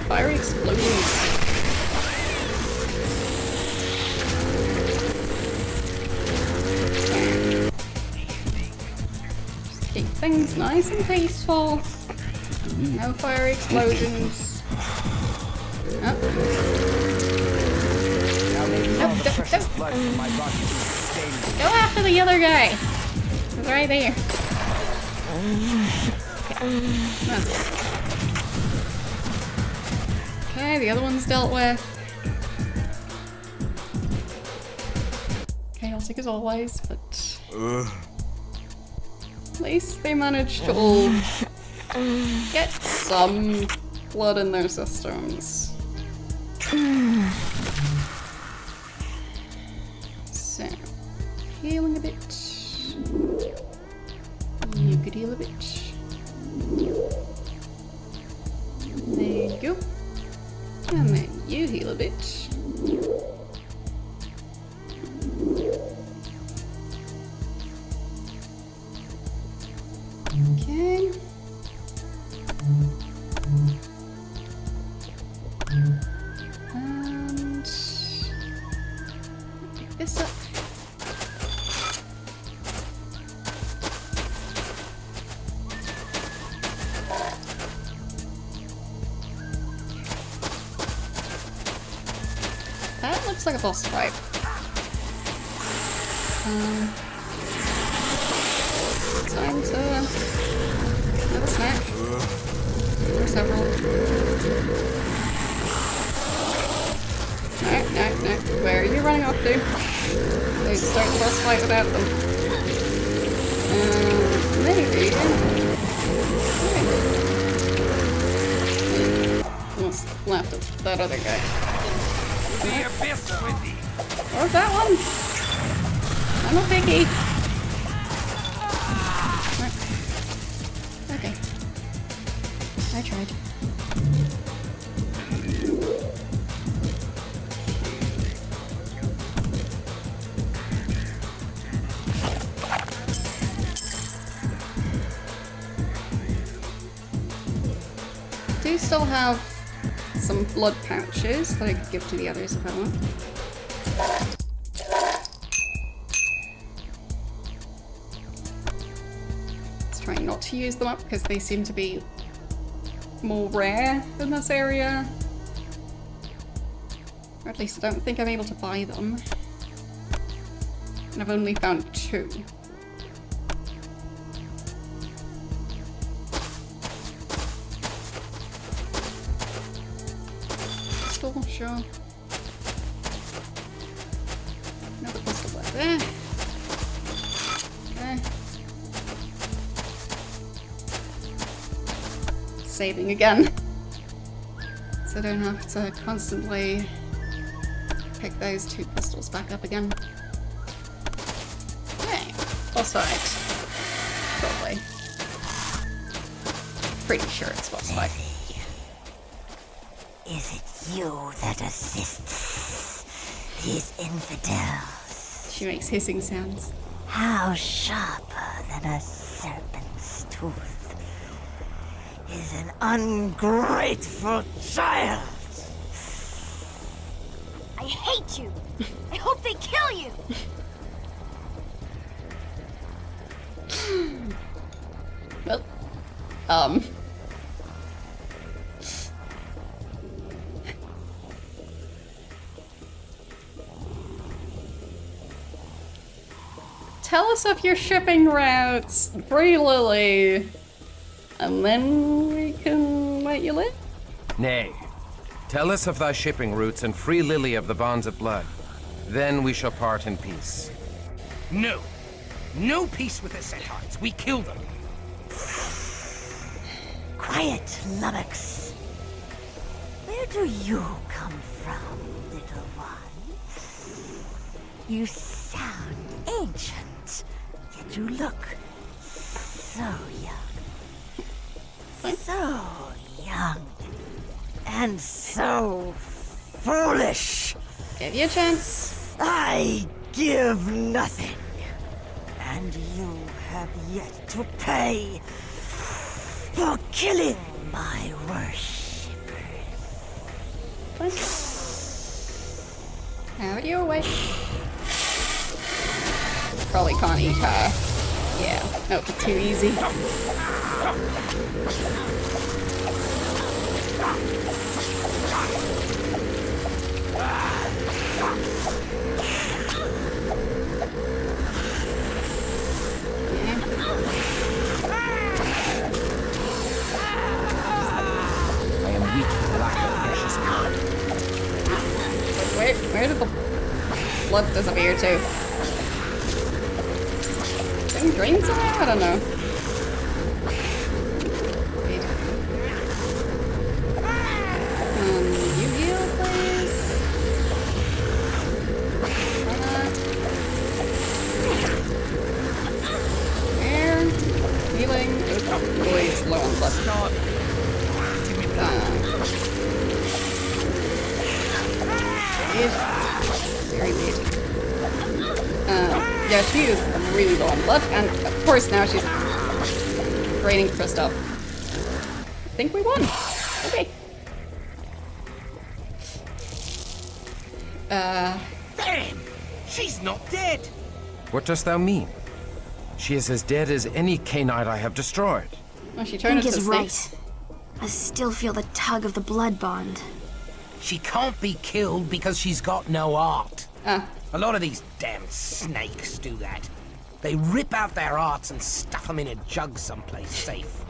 Fiery explosions. Just keep things nice and peaceful. No fiery explosions. Oh. Go after the other guy. He's right there. Okay, the other one's dealt with. Chaotic as always, but at least they managed to all get some blood in their systems. So, healing a bit. You could heal a bit. There you go. And then you heal a bit. Okay. And pick this up. That looks like a boss fight. Time several. No. Where are you running off to? Don't start the boss fight without them. Maybe. What's left of that other guy? Or that one? I'm not picky. Okay. I tried. Do still have some blood pouches that I could give to the others if I want. Let's try not to use them up because they seem to be more rare in this area. Or at least I don't think I'm able to buy them. And I've only found 2. Pistol, sure. Another pistol right there. Okay. Saving again. So I don't have to constantly pick those 2 pistols back up again. Okay, boss fight. Probably. Pretty sure it's boss fight. Is it you that assists these infidels? She makes hissing sounds. How sharper than a serpent's tooth is an ungrateful child. I hate you. I hope they kill you. Well, tell us of your shipping routes, Free Lily, and then we can let you live? Nay. Tell us of thy shipping routes and free Lily of the bonds of blood. Then we shall part in peace. No. No peace with the Settards. We kill them. Quiet, lummox. Where do you come from, little one? You sound ancient, yet you look so young. So young. And so foolish. Give you a chance. I give nothing. And you have yet to pay for killing my worshippers. Out of your way. Probably can't eat her. Yeah, nope, too easy. I am weak for the lack of precious blood. Where did the blood disappear to? Didn't drain somewhere? I don't know. Wait. You heal, please? Where? Healing. Oh, boy, it's low on blood. Very weird. Yeah, she is really low on blood, and of course now she's draining Kristoff. I think we won. Okay. Damn! She's not dead! What dost thou mean? She is as dead as any canine I have destroyed. Well, she turned Pink into is snakes. right. I still feel the tug of the blood bond. She can't be killed because she's got no heart. Ah, A lot of these damn snakes do that. They rip out their hearts and stuff them in a jug someplace safe.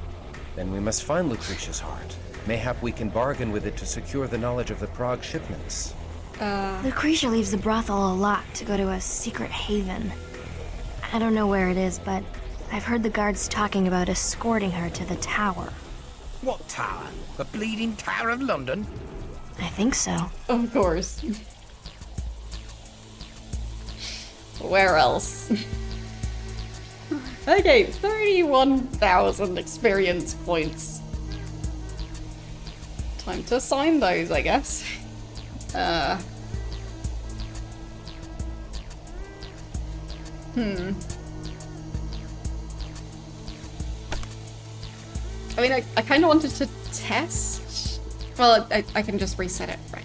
Then we must find Lucretia's heart. Mayhap we can bargain with it to secure the knowledge of the Prague shipments. Lucretia leaves the brothel a lot to go to a secret haven. I don't know where it is, but I've heard the guards talking about escorting her to the tower. What tower? The Bleeding Tower of London? I think so. Of course. Where else? Okay, 31,000 experience points. Time to assign those, I guess. I mean, I kind of wanted to test. Well, I can just reset it. Right.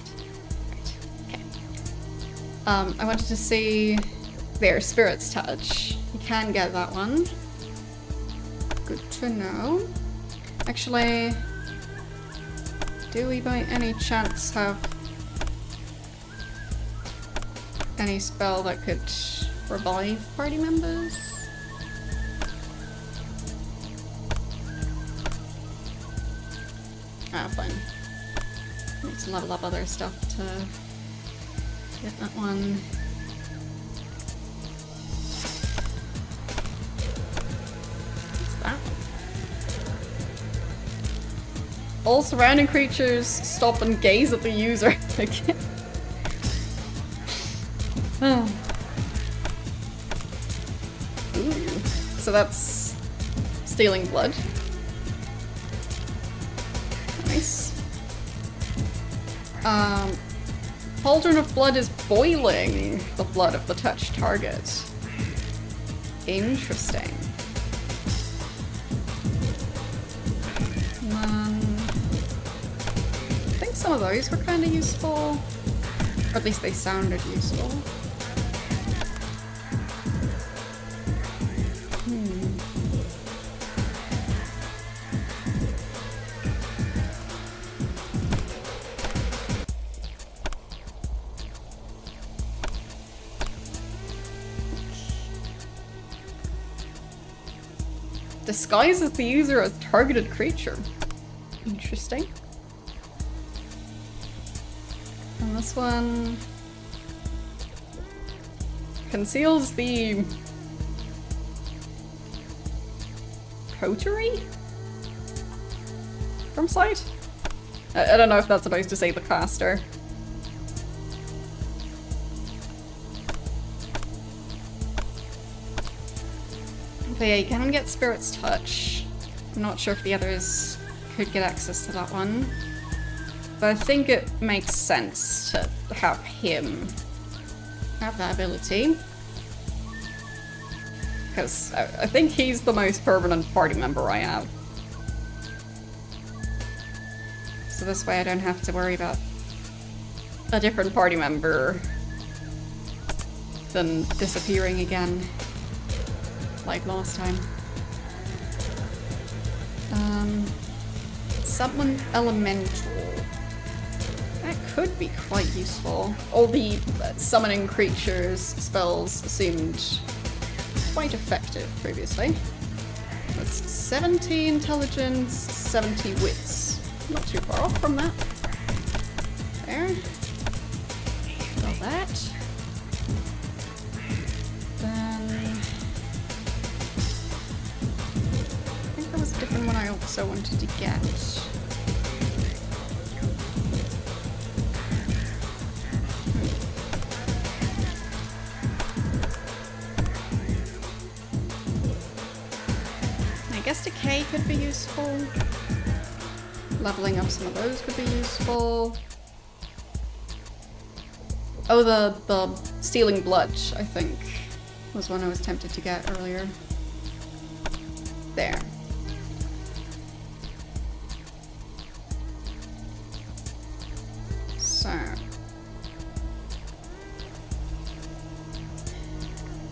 Okay. I wanted to see their Spirit's Touch. You can get that one. Good to know. Actually, do we by any chance have any spell that could revive party members? Ah, fine. Need to level up other stuff to get that one. What's that? All surrounding creatures stop and gaze at the user again. Oh. Ooh. So that's stealing blood. Nice. Cauldron of Blood is boiling the blood of the touched target. Interesting. I think some of those were kind of useful. Or at least they sounded useful. Disguises the user as targeted creature. Interesting. And this one conceals the coterie from sight? I don't know if that's supposed to say the caster. But yeah, you can get Spirit's Touch. I'm not sure if the others could get access to that one. But I think it makes sense to have him have that ability. Because I think he's the most permanent party member I have. So this way I don't have to worry about a different party member then disappearing again. Like last time. Summon Elemental. That could be quite useful. All the summoning creatures spells seemed quite effective previously. That's 70 intelligence, 70 wits. Not too far off from that. There. Got that. Then I think there was a different one I also wanted to get. I guess Decay could be useful. Leveling up some of those could be useful. Oh, the Stealing Blood, I think, was one I was tempted to get earlier. There. So.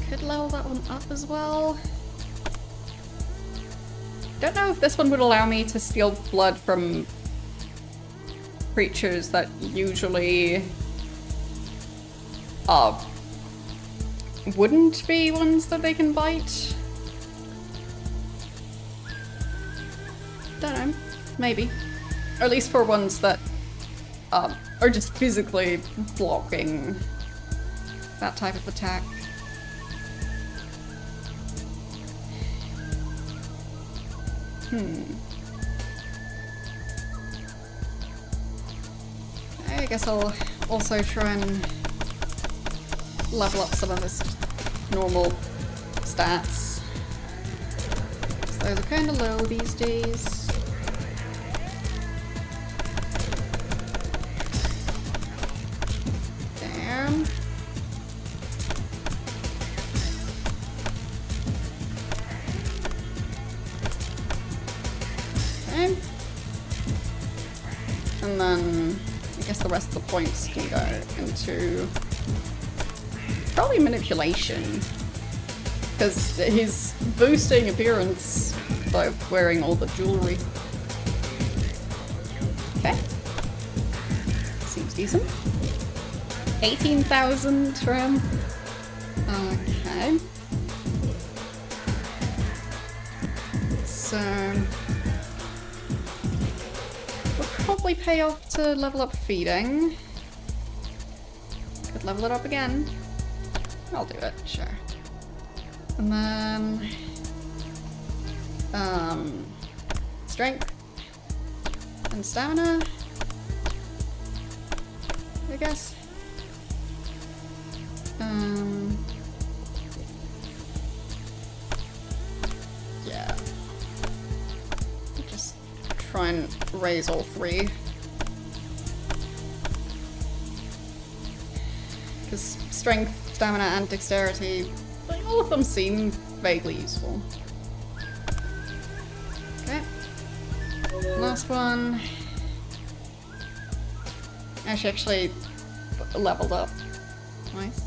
Could level that one up as well. Don't know if this one would allow me to steal blood from creatures that usually wouldn't be ones that they can bite. Don't know. Maybe. Or at least for ones that are just physically blocking that type of attack. I guess I'll also try and level up some of his normal stats. Those are kind of low these days. Damn. Okay. And then I guess the rest of the points can go into probably manipulation. Because he's boosting appearance by wearing all the jewelry. Okay. Seems decent. 18,000 for him. Okay. So we'll probably pay off to level up feeding. Could level it up again. I'll do it, sure. And then strength and stamina, I guess. Yeah. Just try and raise all three. Because strength, stamina, and dexterity, like, all of them seem vaguely useful. Okay. Last one. Actually leveled up. Nice.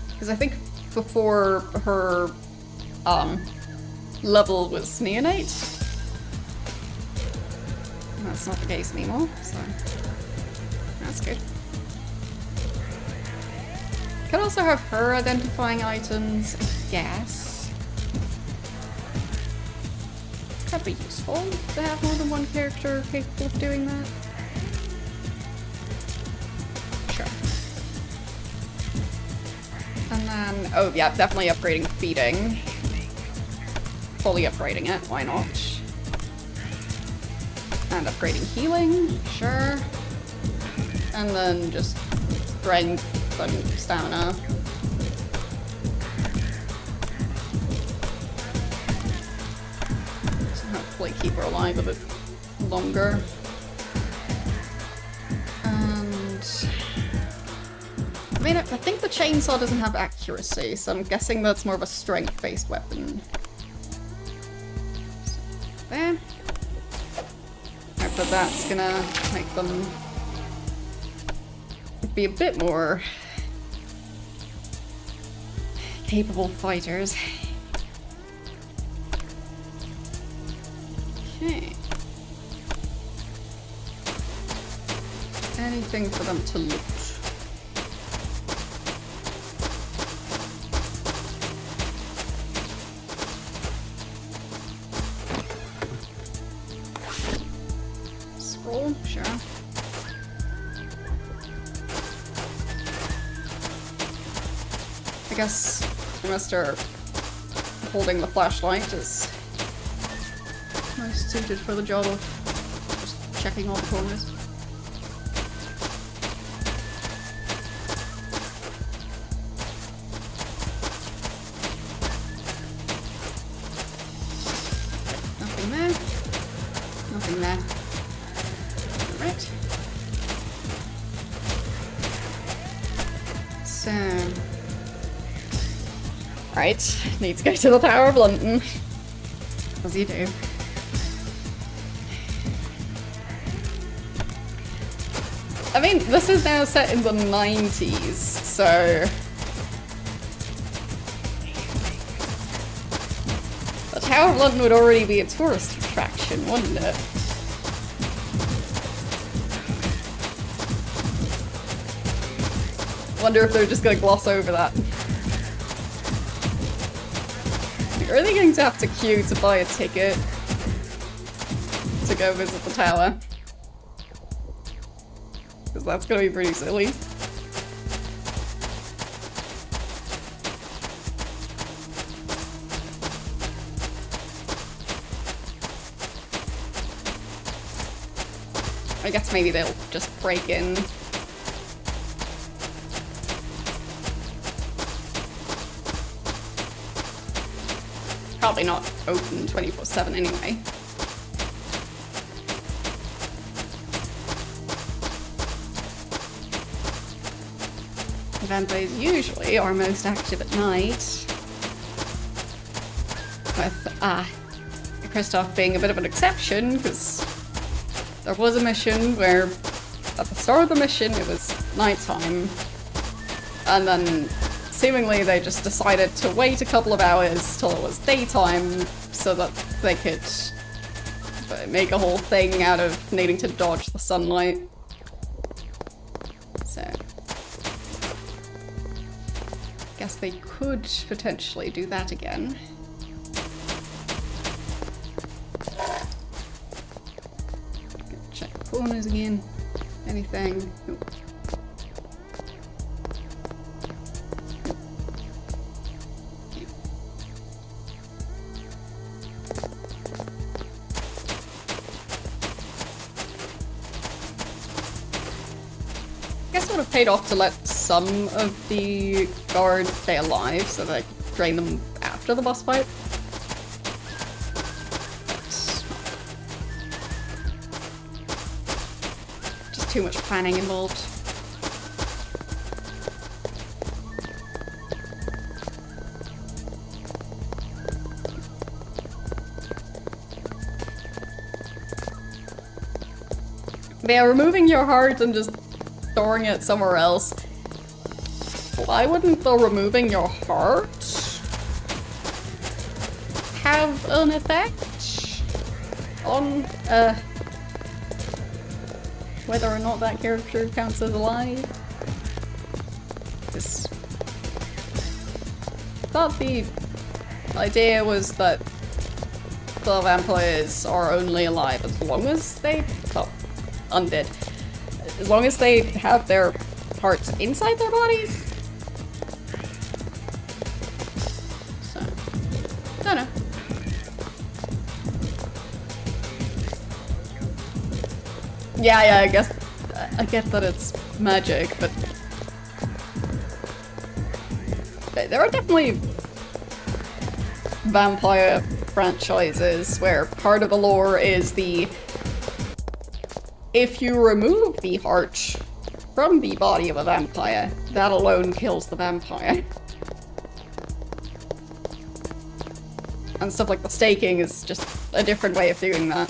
Because I think before her level was neonate. That's not the case anymore, so that's good. Could also have her identifying items, I guess. Could be useful to have more than one character capable of doing that. Sure. And then, oh yeah, definitely upgrading feeding. Fully upgrading it, why not? And upgrading healing, sure. And then just strength and stamina. So hopefully keep her alive a bit longer. And I mean, I think the chainsaw doesn't have accuracy, so I'm guessing that's more of a strength-based weapon. So, there. But that's gonna make them be a bit more capable fighters. Okay. Anything for them to loot? Sure. I guess Mr. holding the flashlight is most suited for the job of just checking all the corners. Nothing there. Nothing there. Right. So... Right, need to go to the Tower of London. As you do. I mean, this is now set in the 90s, so... The Tower of London would already be a tourist attraction, wouldn't it? Wonder if they're just gonna gloss over that. You're really going to have to queue to buy a ticket to go visit the tower. Because that's gonna be pretty silly. I guess maybe they'll just break in. Probably not open 24/7 anyway. Vampires usually are most active at night. With, Kristoff being a bit of an exception, because there was a mission where, at the start of the mission, it was nighttime, and then seemingly they just decided to wait a couple of hours till it was daytime so that they could make a whole thing out of needing to dodge the sunlight. So, guess they could potentially do that again. Check the corners again. Anything? Nope. Would have paid off to let some of the guards stay alive so that I could drain them after the boss fight. But just too much planning involved. But yeah, removing your heart and just storing it somewhere else. Why wouldn't the removing your heart have an effect on whether or not that character counts as alive? Because I thought the idea was that the vampires are only alive as long as they, well, undead. As long as they have their hearts inside their bodies? So, don't know. Yeah, I guess I get that it's magic, but there are definitely vampire franchises where part of the lore is the if you remove the heart from the body of a vampire, that alone kills the vampire. And stuff like the staking is just a different way of doing that.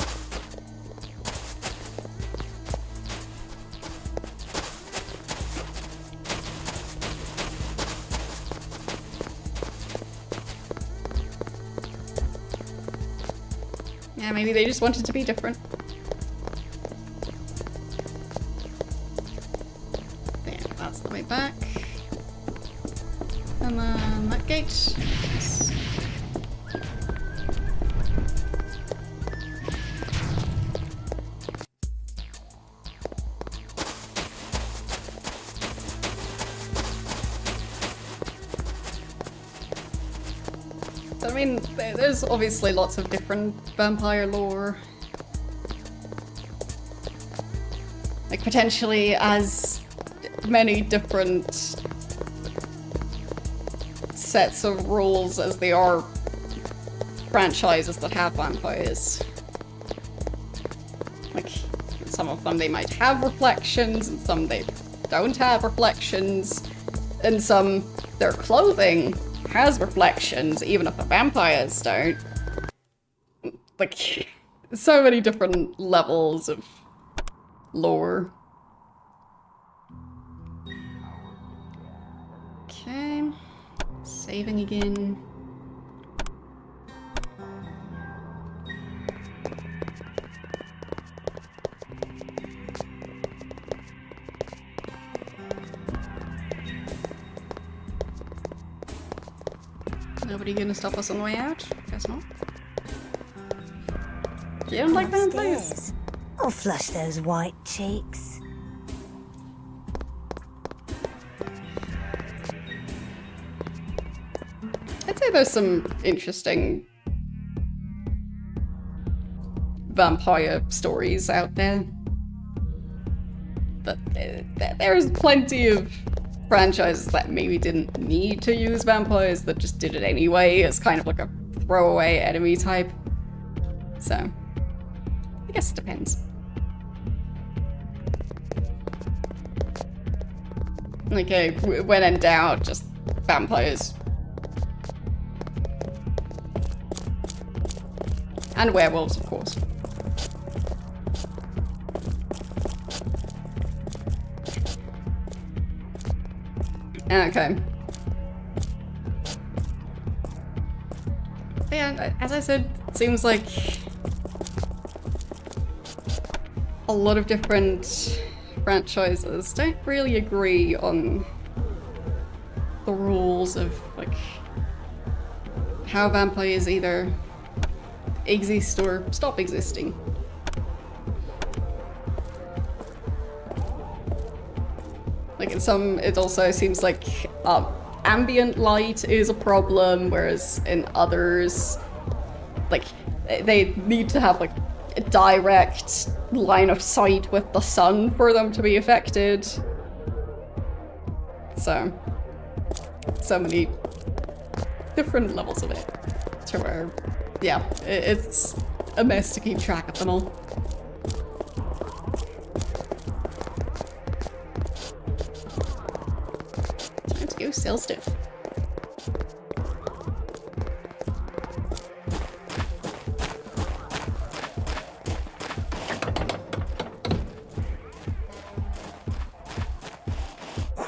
Yeah, maybe they just wanted to be different. That's the way back. And then that gate. Yes. I mean, there's obviously lots of different vampire lore. Like, potentially as many different sets of rules as they are franchises that have vampires. Like, some of them they might have reflections, and some they don't have reflections, and some their clothing has reflections, even if the vampires don't. Like, so many different levels of lore. Okay, saving again. Nobody gonna stop us on the way out? Guess not. You don't like vampires? Upstairs. I'll flush those white cheeks. I'd say there's some interesting vampire stories out there. But there's plenty of franchises that maybe didn't need to use vampires that just did it anyway as kind of like a throwaway enemy type. So, I guess it depends. Okay, when in doubt, just vampires. And werewolves, of course. Okay. Yeah, as I said, it seems like a lot of different franchises don't really agree on the rules of, like, how vampires either exist or stop existing. Like in some, it also seems like ambient light is a problem, whereas in others, like, they need to have like a direct line of sight with the sun for them to be affected. So many different levels of it to where, yeah, it's a mess to keep track of them all. Time to go sell stuff.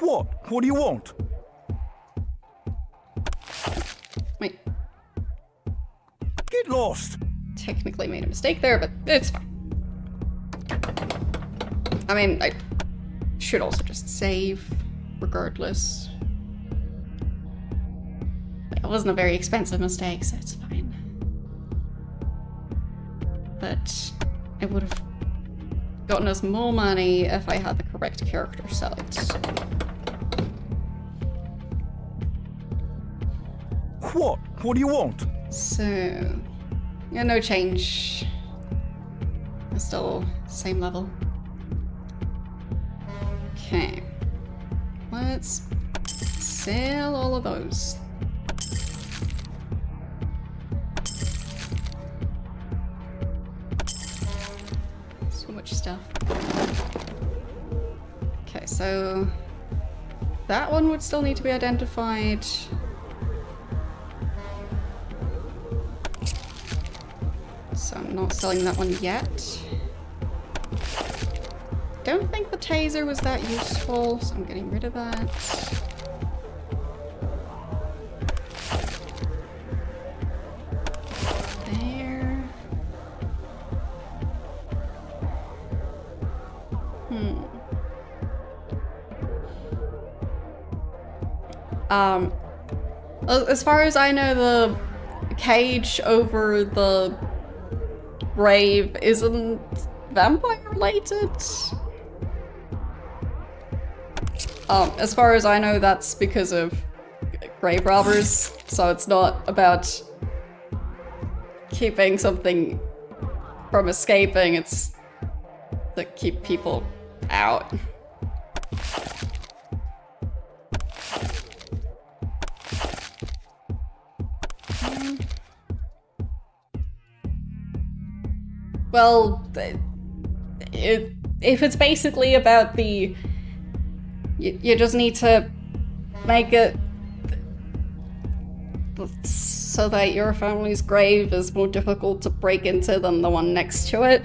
What? What do you want? Wait, Get lost! technically made a mistake there, but it's fine. I mean, I should also just save, regardless. It wasn't a very expensive mistake, so it's fine. But it would have gotten us more money if I had the correct character select. What? What do you want? So, yeah, no change. We're still same level. Okay. Let's sell all of those. So much stuff. Okay, so that one would still need to be identified. So I'm not selling that one yet. Don't think the taser was that useful, so I'm getting rid of that. There. As far as I know, the cage over the grave isn't vampire related. As far as I know, that's because of grave robbers, so it's not about keeping something from escaping, it's to keep people out. Well, if it's basically about the... You just need to make it so that your family's grave is more difficult to break into than the one next to it.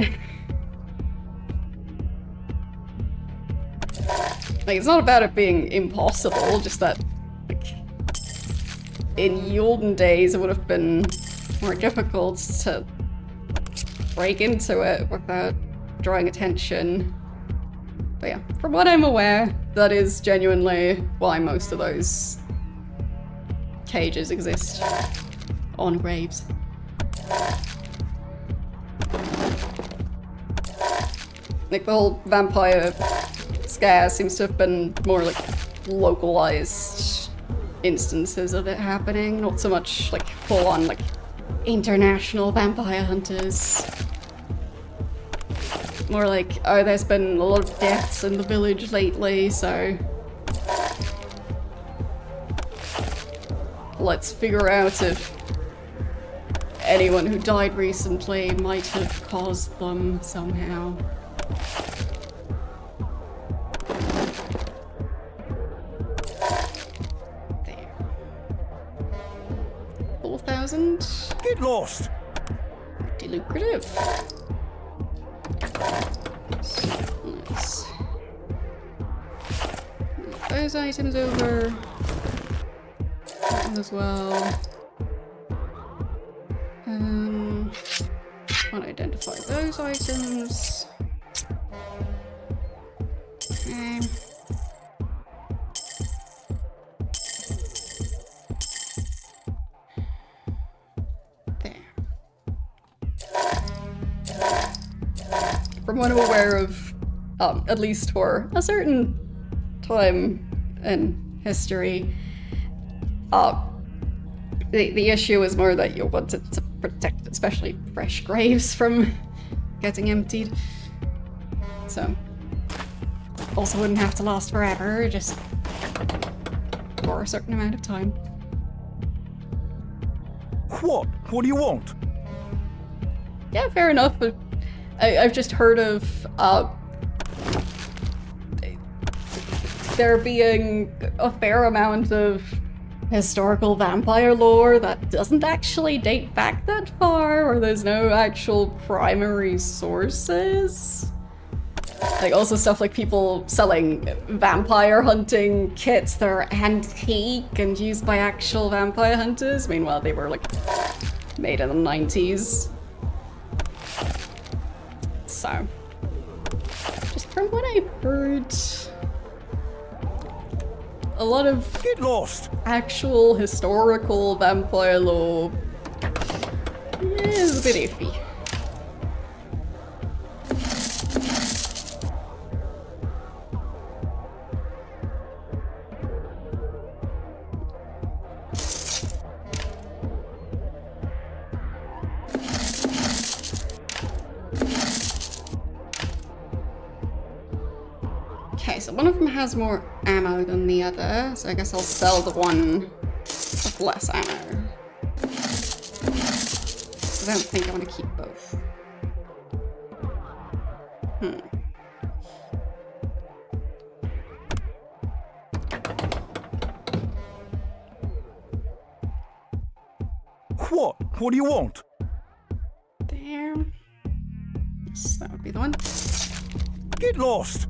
Like, it's not about it being impossible, just that, like, in olden days it would have been more difficult to break into it without drawing attention. But yeah, from what I'm aware, that is genuinely why most of those cages exist on graves. Like, the whole vampire scare seems to have been more like localized instances of it happening, not so much like full-on like international vampire hunters. More like, oh, there's been a lot of deaths in the village lately, so let's figure out if anyone who died recently might have caused them somehow. There. 4,000? Get lost! Pretty lucrative. So let's move those items over. That one as well. Unidentified those items. Okay. There. From what I'm aware of, at least for a certain time in history, the issue is more that you wanted to protect especially fresh graves from getting emptied. So, also wouldn't have to last forever, just for a certain amount of time. What? What do you want? Yeah, fair enough, but I've just heard of there being a fair amount of historical vampire lore that doesn't actually date back that far, or there's no actual primary sources. Like, also stuff like people selling vampire hunting kits that are antique and used by actual vampire hunters. Meanwhile, they were, like, made in the 90s. So, just from what I've heard, a lot of Get lost! actual historical vampire lore is a bit iffy. Okay, so one of them has more ammo than the other, so I guess I'll sell the one with less ammo. So I don't think I want to keep both. What? What do you want? There. Yes, that would be the one. Get lost!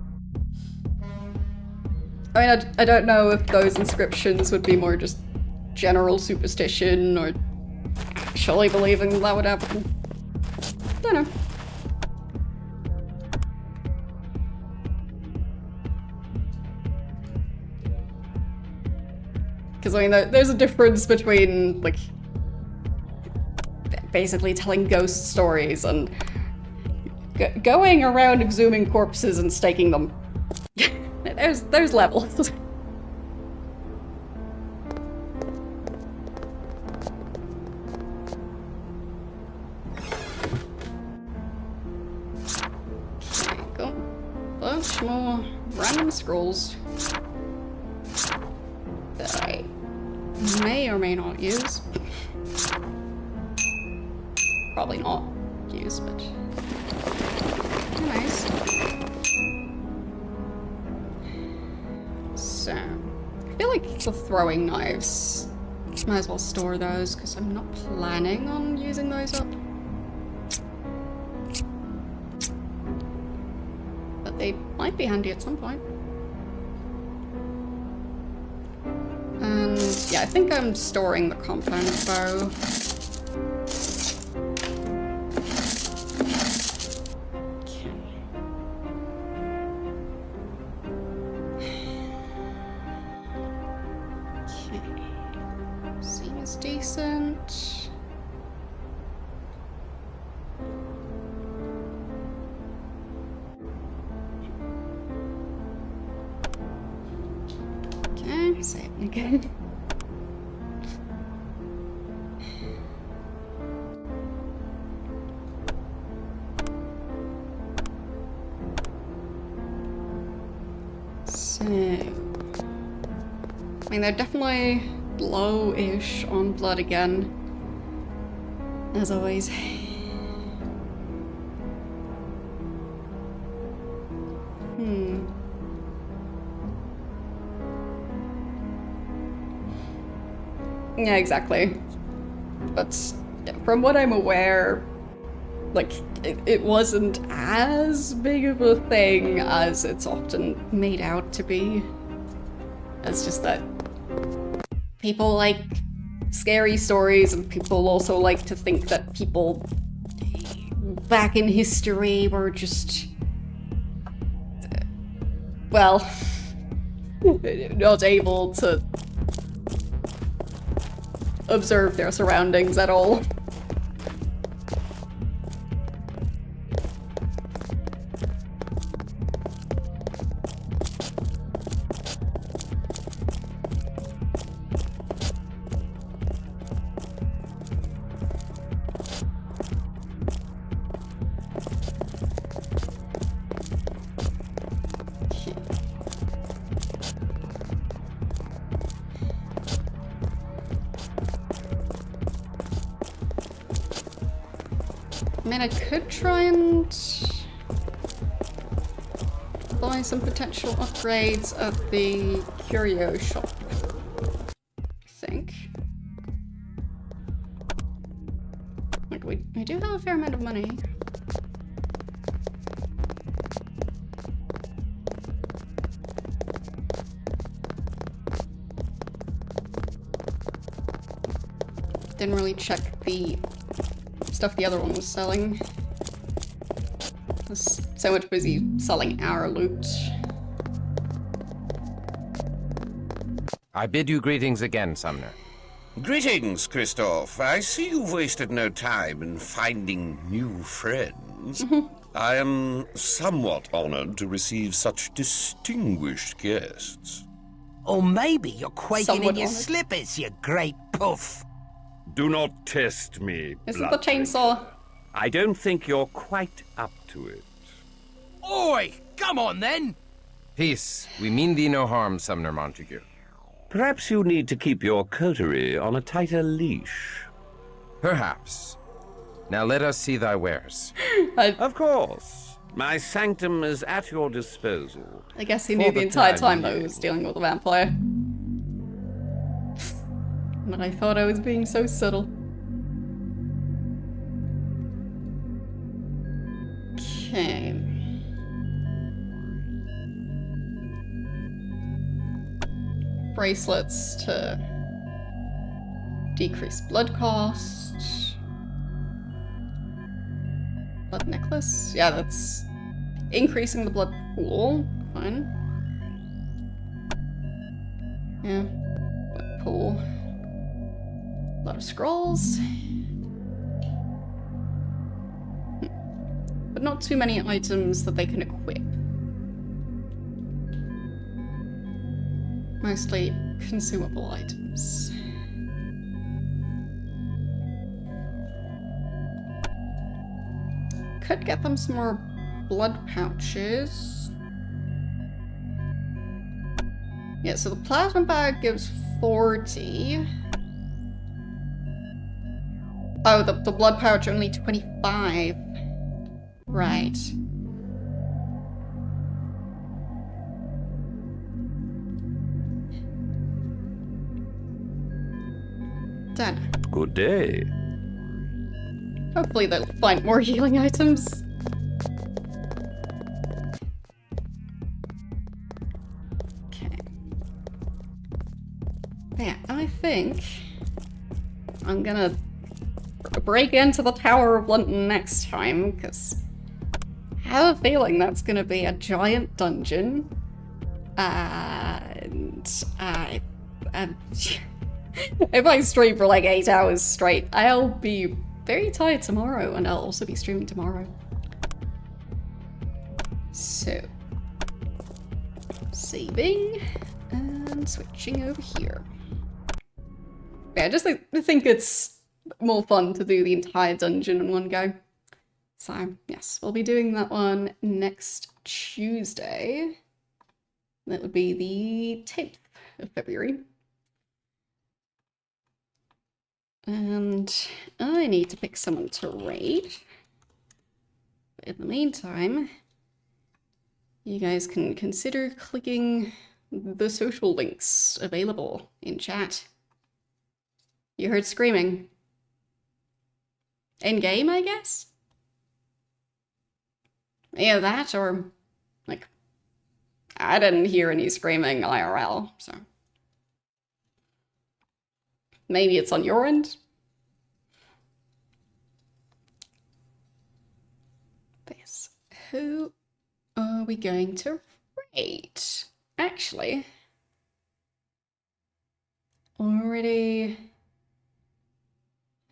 I mean, I don't know if those inscriptions would be more just general superstition or actually believing that would happen. Don't know. Because, I mean, there's a difference between, like, basically telling ghost stories and going around exhuming corpses and staking them. There's levels. Okay, go. Bunch more random scrolls that I may or may not use. Probably not use, but nice. So, I feel like the throwing knives, might as well store those because I'm not planning on using those up. But they might be handy at some point. And yeah, I think I'm storing the compound bow. So It's decent. Okay, save again. So, I mean, they're definitely low-ish on blood again, as always. Yeah, exactly. But from what I'm aware, like, it wasn't as big of a thing as it's often made out to be. It's just that people like scary stories, and people also like to think that people back in history were just, well, not able to observe their surroundings at all. I mean, I could try and buy some potential upgrades at the curio shop, I think. Like, we do have a fair amount of money. Didn't really check the stuff the other one was selling. I was so much busy selling our loot. I bid you greetings again, Sumner. Greetings, Christoph. I see you've wasted no time in finding new friends. I am somewhat honored to receive such distinguished guests. Or maybe you're quaking Somewhat in your honoured. slippers, you great puff. Do not test me, Isn't the blood chainsaw? drinker. I don't think you're quite up to it. Oi, come on then. Peace. We mean thee no harm, Sumner Montague. Perhaps you need to keep your coterie on a tighter leash. Perhaps. Now let us see thy wares. Of course. My sanctum is at your disposal. I guess he For knew the the entire time time that he being. was dealing with a vampire. But I thought I was being so subtle. Okay. Bracelets to decrease blood cost. Blood necklace? Yeah, that's increasing the blood pool. Fine. Yeah. Blood pool. A lot of scrolls. But not too many items that they can equip. Mostly consumable items. Could get them some more blood pouches. Yeah, so the plasma bag gives 40. Oh, the blood pouch only 25. Right. Done. Good day. Hopefully they'll find more healing items. Okay. Yeah, I think I'm gonna break into the Tower of London next time, because I have a feeling that's gonna be a giant dungeon. And If I stream for like 8 hours straight, I'll be very tired tomorrow, and I'll also be streaming tomorrow. So, saving and switching over here. Yeah, I think it's more fun to do the entire dungeon in one go. So, yes, we'll be doing that one next Tuesday. That would be the 10th of February. And I need to pick someone to raid. But in the meantime, you guys can consider clicking the social links available in chat. You heard screaming. In-game, I guess? Yeah, that, or, like, I didn't hear any screaming IRL, so. Maybe it's on your end? This. Who are we going to raid? Actually, already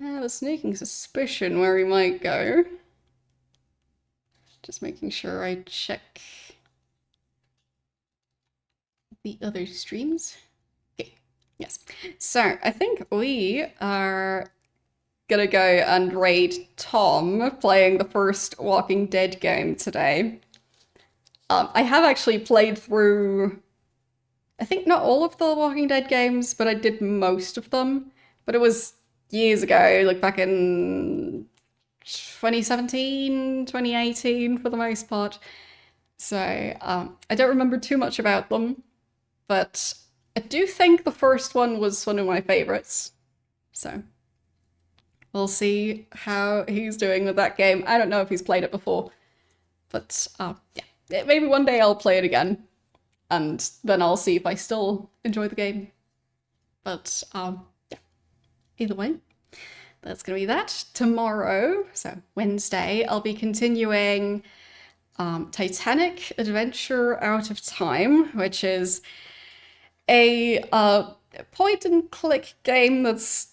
have a sneaking suspicion where he might go. Just making sure I check the other streams. Okay, yes. So I think we are gonna go and raid Tom playing the first Walking Dead game today. I have actually played through, I think not all of the Walking Dead games, but I did most of them. But it was years ago, like back in 2017, 2018 for the most part. So I don't remember too much about them, but I do think the first one was one of my favorites. So we'll see how he's doing with that game. I don't know if he's played it before, but yeah, maybe one day I'll play it again, and then I'll see if I still enjoy the game. But yeah, either way, that's gonna be that. Tomorrow, so Wednesday, I'll be continuing Titanic Adventure Out of Time, which is a point and click game that's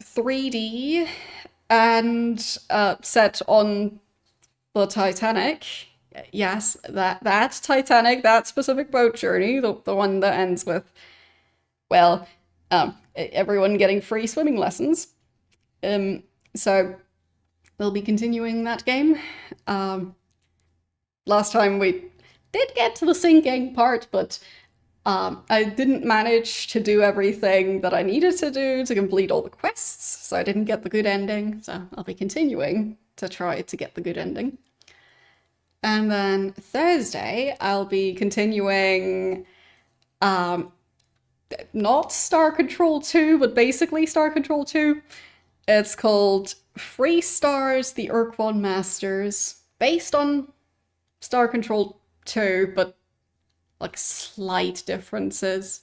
3D and set on the Titanic. Yes, that Titanic, that specific boat journey, the one that ends with, well, everyone getting free swimming lessons. So we'll be continuing that game. Last time we did get to the sinking part, but I didn't manage to do everything that I needed to do to complete all the quests, so I didn't get the good ending. So I'll be continuing to try to get the good ending. And then Thursday, I'll be continuing, not Star Control 2, but basically Star Control 2. It's called Free Stars, the Urquan Masters, based on Star Control 2, but like slight differences.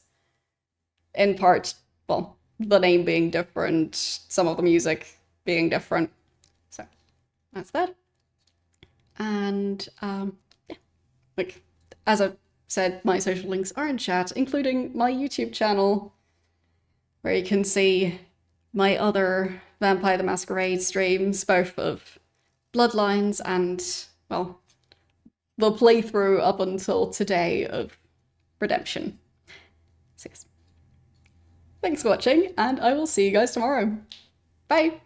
In part, well, the name being different, some of the music being different. So that's that. And yeah, like as I said, my social links are in chat, including my YouTube channel, where you can see my other Vampire the Masquerade streams, both of Bloodlines and, well, the playthrough up until today of Redemption. So yes. Thanks for watching, and I will see you guys tomorrow. Bye!